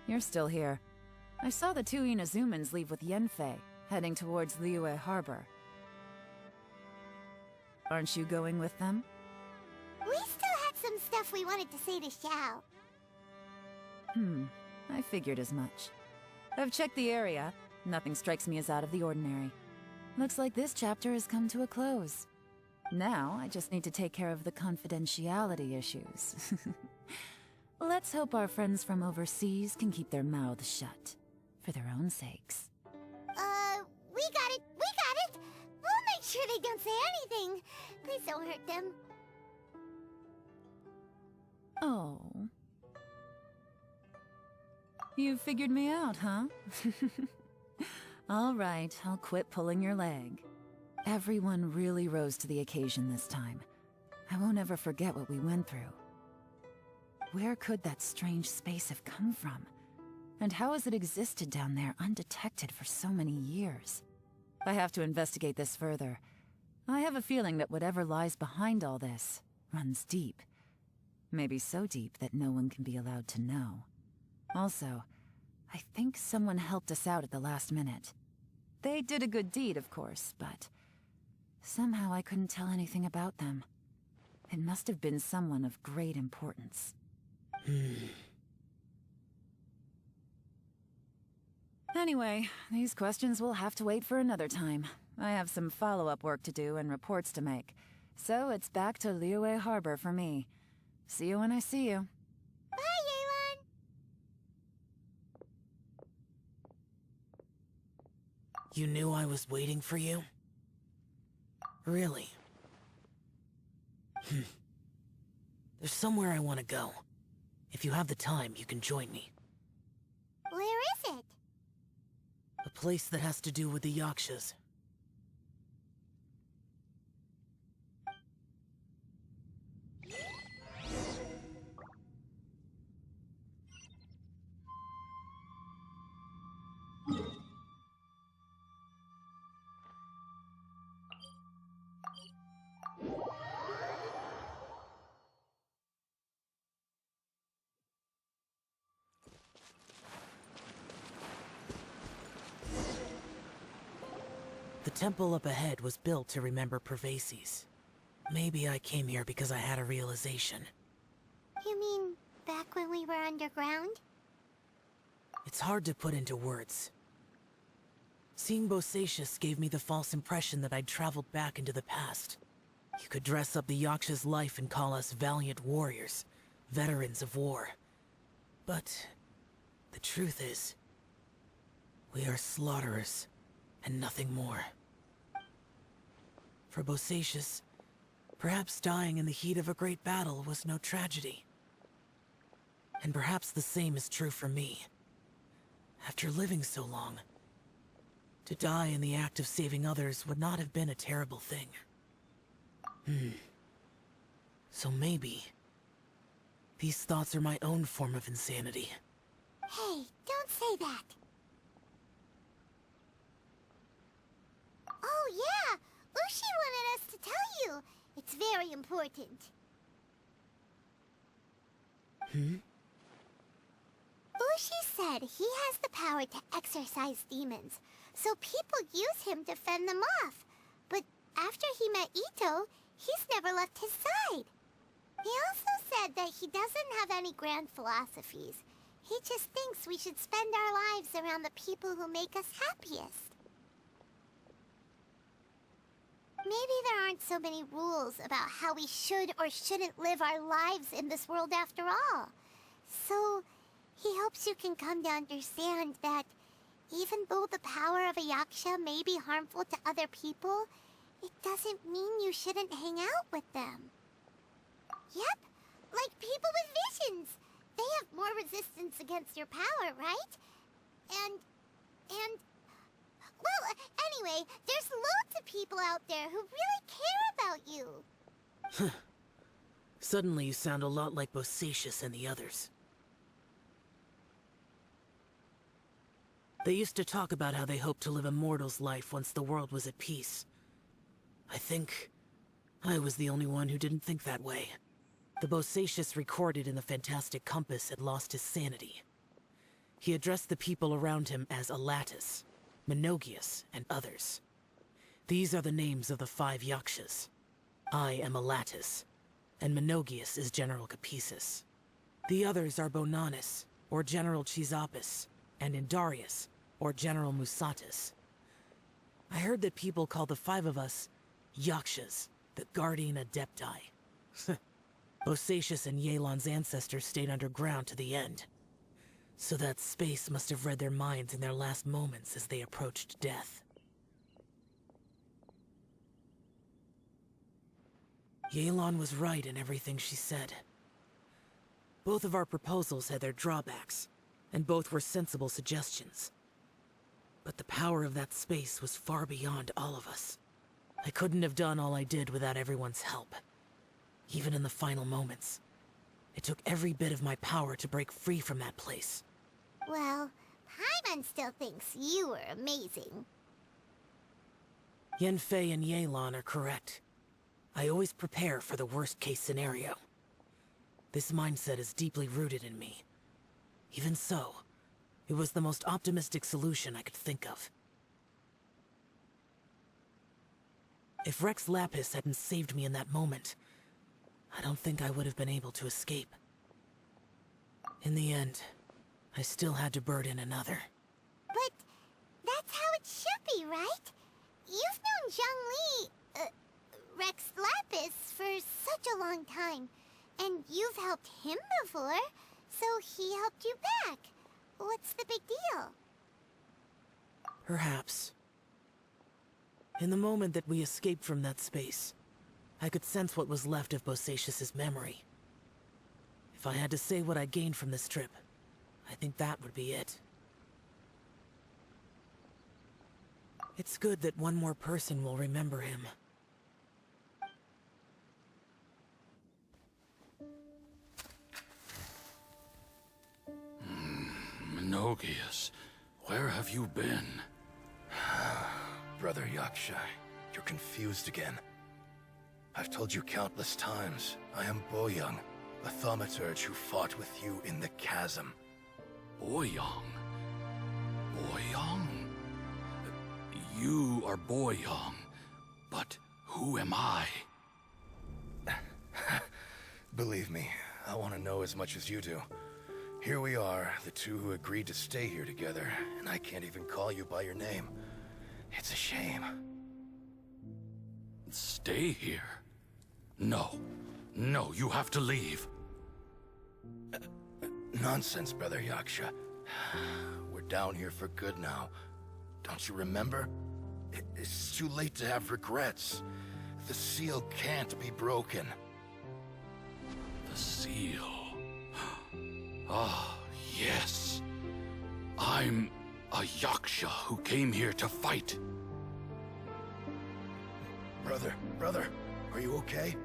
You're still here. I saw the two Inazumans leave with Yenfei, heading towards Liyue Harbor. Aren't you going with them?
We still had some stuff we wanted to say to Xiao.
I figured as much. I've checked the area. Nothing strikes me as out of the ordinary. Looks like this chapter has come to a close. Now, I just need to take care of the confidentiality issues. Let's hope our friends from overseas can keep their mouths shut. For their own sakes.
We got it! We got it! We'll make sure they don't say anything. Please don't hurt them.
Oh. You figured me out, huh? All right, I'll quit pulling your leg. Everyone really rose to the occasion this time. I won't ever forget what we went through. Where could that strange space have come from? And how has it existed down there undetected for so many years? I have to investigate this further. I have a feeling that whatever lies behind all this runs deep. Maybe so deep that no one can be allowed to know. Also, I think someone helped us out at the last minute. They did a good deed, of course, but somehow I couldn't tell anything about them. It must have been someone of great importance. Anyway, these questions will have to wait for another time. I have some follow-up work to do and reports to make. So it's back to Liyue Harbor for me. See you when I see you.
Bye, Yelan!
You knew I was waiting for you? Really? There's somewhere I want to go. If you have the time, you can join me.
Where is it?
A place that has to do with the Yakshas. The temple up ahead was built to remember Pervases. Maybe I came here because I had a realization.
You mean back when we were underground?
It's hard to put into words. Seeing Bosacius gave me the false impression that I'd traveled back into the past. You could dress up the Yaksha's life and call us valiant warriors, veterans of war. But the truth is, we are slaughterers, and nothing more. For Bosacius, perhaps dying in the heat of a great battle was no tragedy. And perhaps the same is true for me. After living so long, to die in the act of saving others would not have been a terrible thing. So maybe these thoughts are my own form of insanity.
Hey, don't say that. Oh yeah! Ushi wanted us to tell you. It's very important. Ushi said he has the power to exorcise demons, so people use him to fend them off. But after he met Ito, he's never left his side. He also said that he doesn't have any grand philosophies. He just thinks we should spend our lives around the people who make us happiest. Maybe there aren't so many rules about how we should or shouldn't live our lives in this world after all. So, he hopes you can come to understand that even though the power of a Yaksha may be harmful to other people, it doesn't mean you shouldn't hang out with them. Yep, Like people with visions. They have more resistance against your power, right? Well, anyway, there's loads of people out there who really care about you.
Suddenly you sound a lot like Bosacius and the others. They used to talk about how they hoped to live a mortal's life once the world was at peace. I think I was the only one who didn't think that way. The Bosacius recorded in the Fantastic Compass had lost his sanity. He addressed the people around him as Alatus, Menogius, and others. These are the names of the 5 Yakshas. I am Alatus, and Menogius is General Capisis. The others are Bonanis, or General Chisapis, and Indarius, or General Musatus. I heard that people call the 5 of us Yakshas, the Guardian Adepti. Bosacius and Yelan's ancestors stayed underground to the end. So that space must have read their minds in their last moments as they approached death. Yelan was right in everything she said. Both of our proposals had their drawbacks, and both were sensible suggestions. But the power of that space was far beyond all of us. I couldn't have done all I did without everyone's help. Even in the final moments, it took every bit of my power to break free from that place.
Well, Paimon still thinks you were amazing.
Yanfei and Yelan are correct. I always prepare for the worst-case scenario. This mindset is deeply rooted in me. Even so, it was the most optimistic solution I could think of. If Rex Lapis hadn't saved me in that moment, I don't think I would have been able to escape. In the end, I still had to burden another.
But that's how it should be, right? You've known Zhongli, Rex Lapis, for such a long time. And you've helped him before, so he helped you back. What's the big deal?
Perhaps. In the moment that we escaped from that space, I could sense what was left of Bosacius's memory. If I had to say what I gained from this trip, I think that would be it. It's good that one more person will remember him.
Menogius, where have you been?
Brother Yaksha, you're confused again. I've told you countless times, I am Boyoung, a thaumaturge who fought with you in the chasm.
Boyoung? Boyoung? You are Boyoung, but who am I?
Believe me, I want to know as much as you do. Here we are, the two who agreed to stay here together, and I can't even call you by your name. It's a shame.
Stay here? No. No, you have to leave.
Nonsense, Brother Yaksha. We're down here for good now. Don't you remember? It's too late to have regrets. The seal can't be broken.
The seal. Ah, yes. I'm a Yaksha who came here to fight.
Brother, are you okay?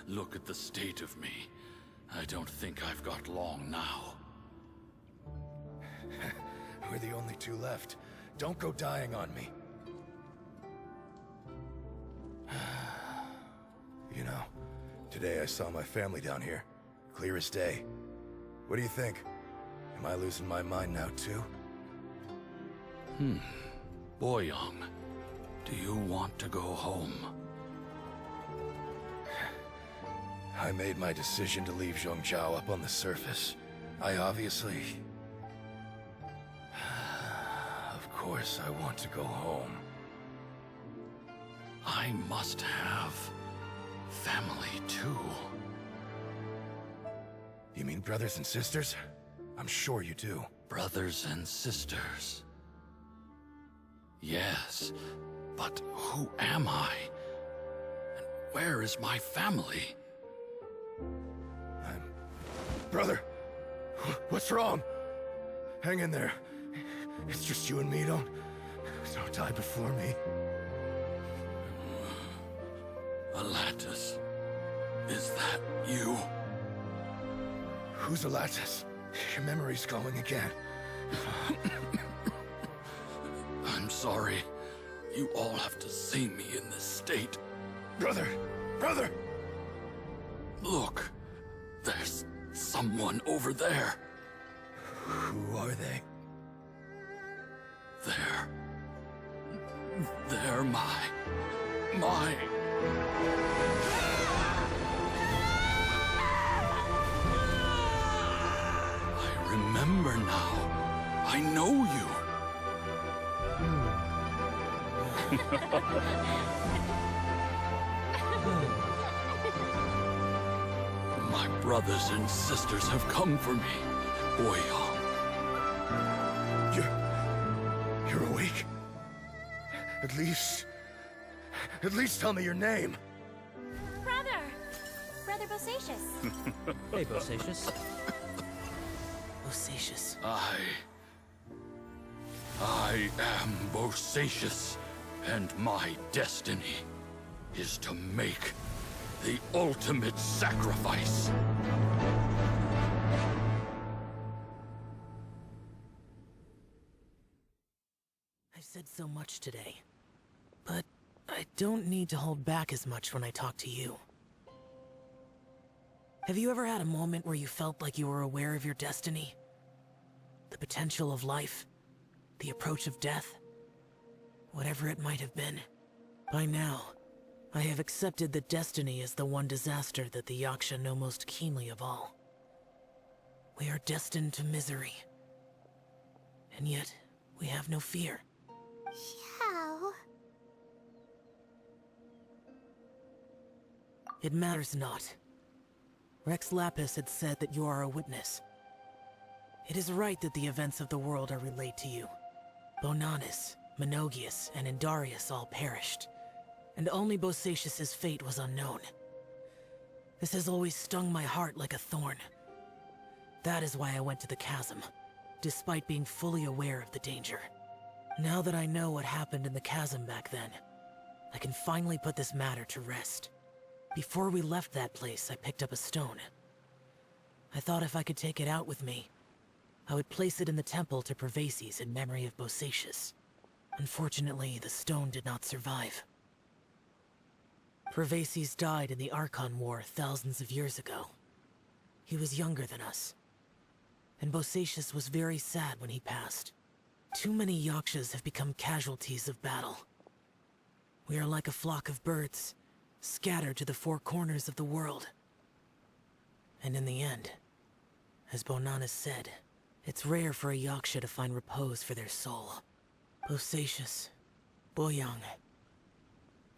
Look at the state of me. I don't think I've got long now.
We're the only two left. Don't go dying on me. You know, today I saw my family down here. Clear as day. What do you think? Am I losing my mind now, too?
Boyoung, do you want to go home?
I made my decision to leave Zhongzhou up on the surface. I obviously... Of course I want to go home.
I must have family, too.
You mean brothers and sisters? I'm sure you do.
Brothers and sisters. Yes, but who am I? And where is my family?
Brother, what's wrong? Hang in there. It's just you and me. Don't die before me.
Alatus, is that you?
Who's Alatus? Your memory's going again.
I'm sorry. You all have to see me in this state.
Brother! Brother!
Look, there's someone over there.
Who are they?
They're my... I remember now. I know you. My brothers and sisters have come for me, Boyong.
You're awake? At least tell me your name.
Brother Bosacius.
Hey, Bosacius.
Bosacius.
I am Bosacius, and my destiny is to make the ultimate sacrifice.
I've said so much today, but I don't need to hold back as much when I talk to you. Have you ever had a moment where you felt like you were aware of your destiny? The potential of life? The approach of death? Whatever it might have been. By now, I have accepted that destiny is the one disaster that the Yaksha know most keenly of all. We are destined to misery. And yet, we have no fear.
Xiao.
It matters not. Rex Lapis had said that you are a witness. It is right that the events of the world are relayed to you. Bonanis, Menogias, and Indarius all perished, and only Bosacius's fate was unknown. This has always stung my heart like a thorn. That is why I went to the chasm, despite being fully aware of the danger. Now that I know what happened in the chasm back then, I can finally put this matter to rest. Before we left that place, I picked up a stone. I thought if I could take it out with me, I would place it in the temple to Pervases in memory of Bosacius. Unfortunately, the stone did not survive. Pervases died in the Archon War thousands of years ago. He was younger than us. And Bosacius was very sad when he passed. Too many Yakshas have become casualties of battle. We are like a flock of birds, scattered to the four corners of the world. And in the end, as Bonanis said, it's rare for a Yaksha to find repose for their soul. Bosacius, Boyong,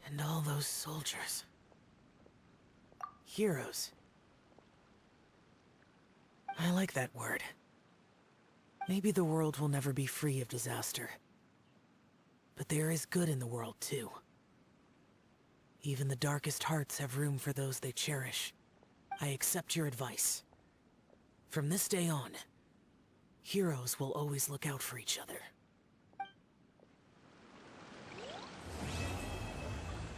and all those soldiers. Heroes. I like that word. Maybe the world will never be free of disaster. But there is good in the world, too. Even the darkest hearts have room for those they cherish. I accept your advice. From this day on, heroes will always look out for each other.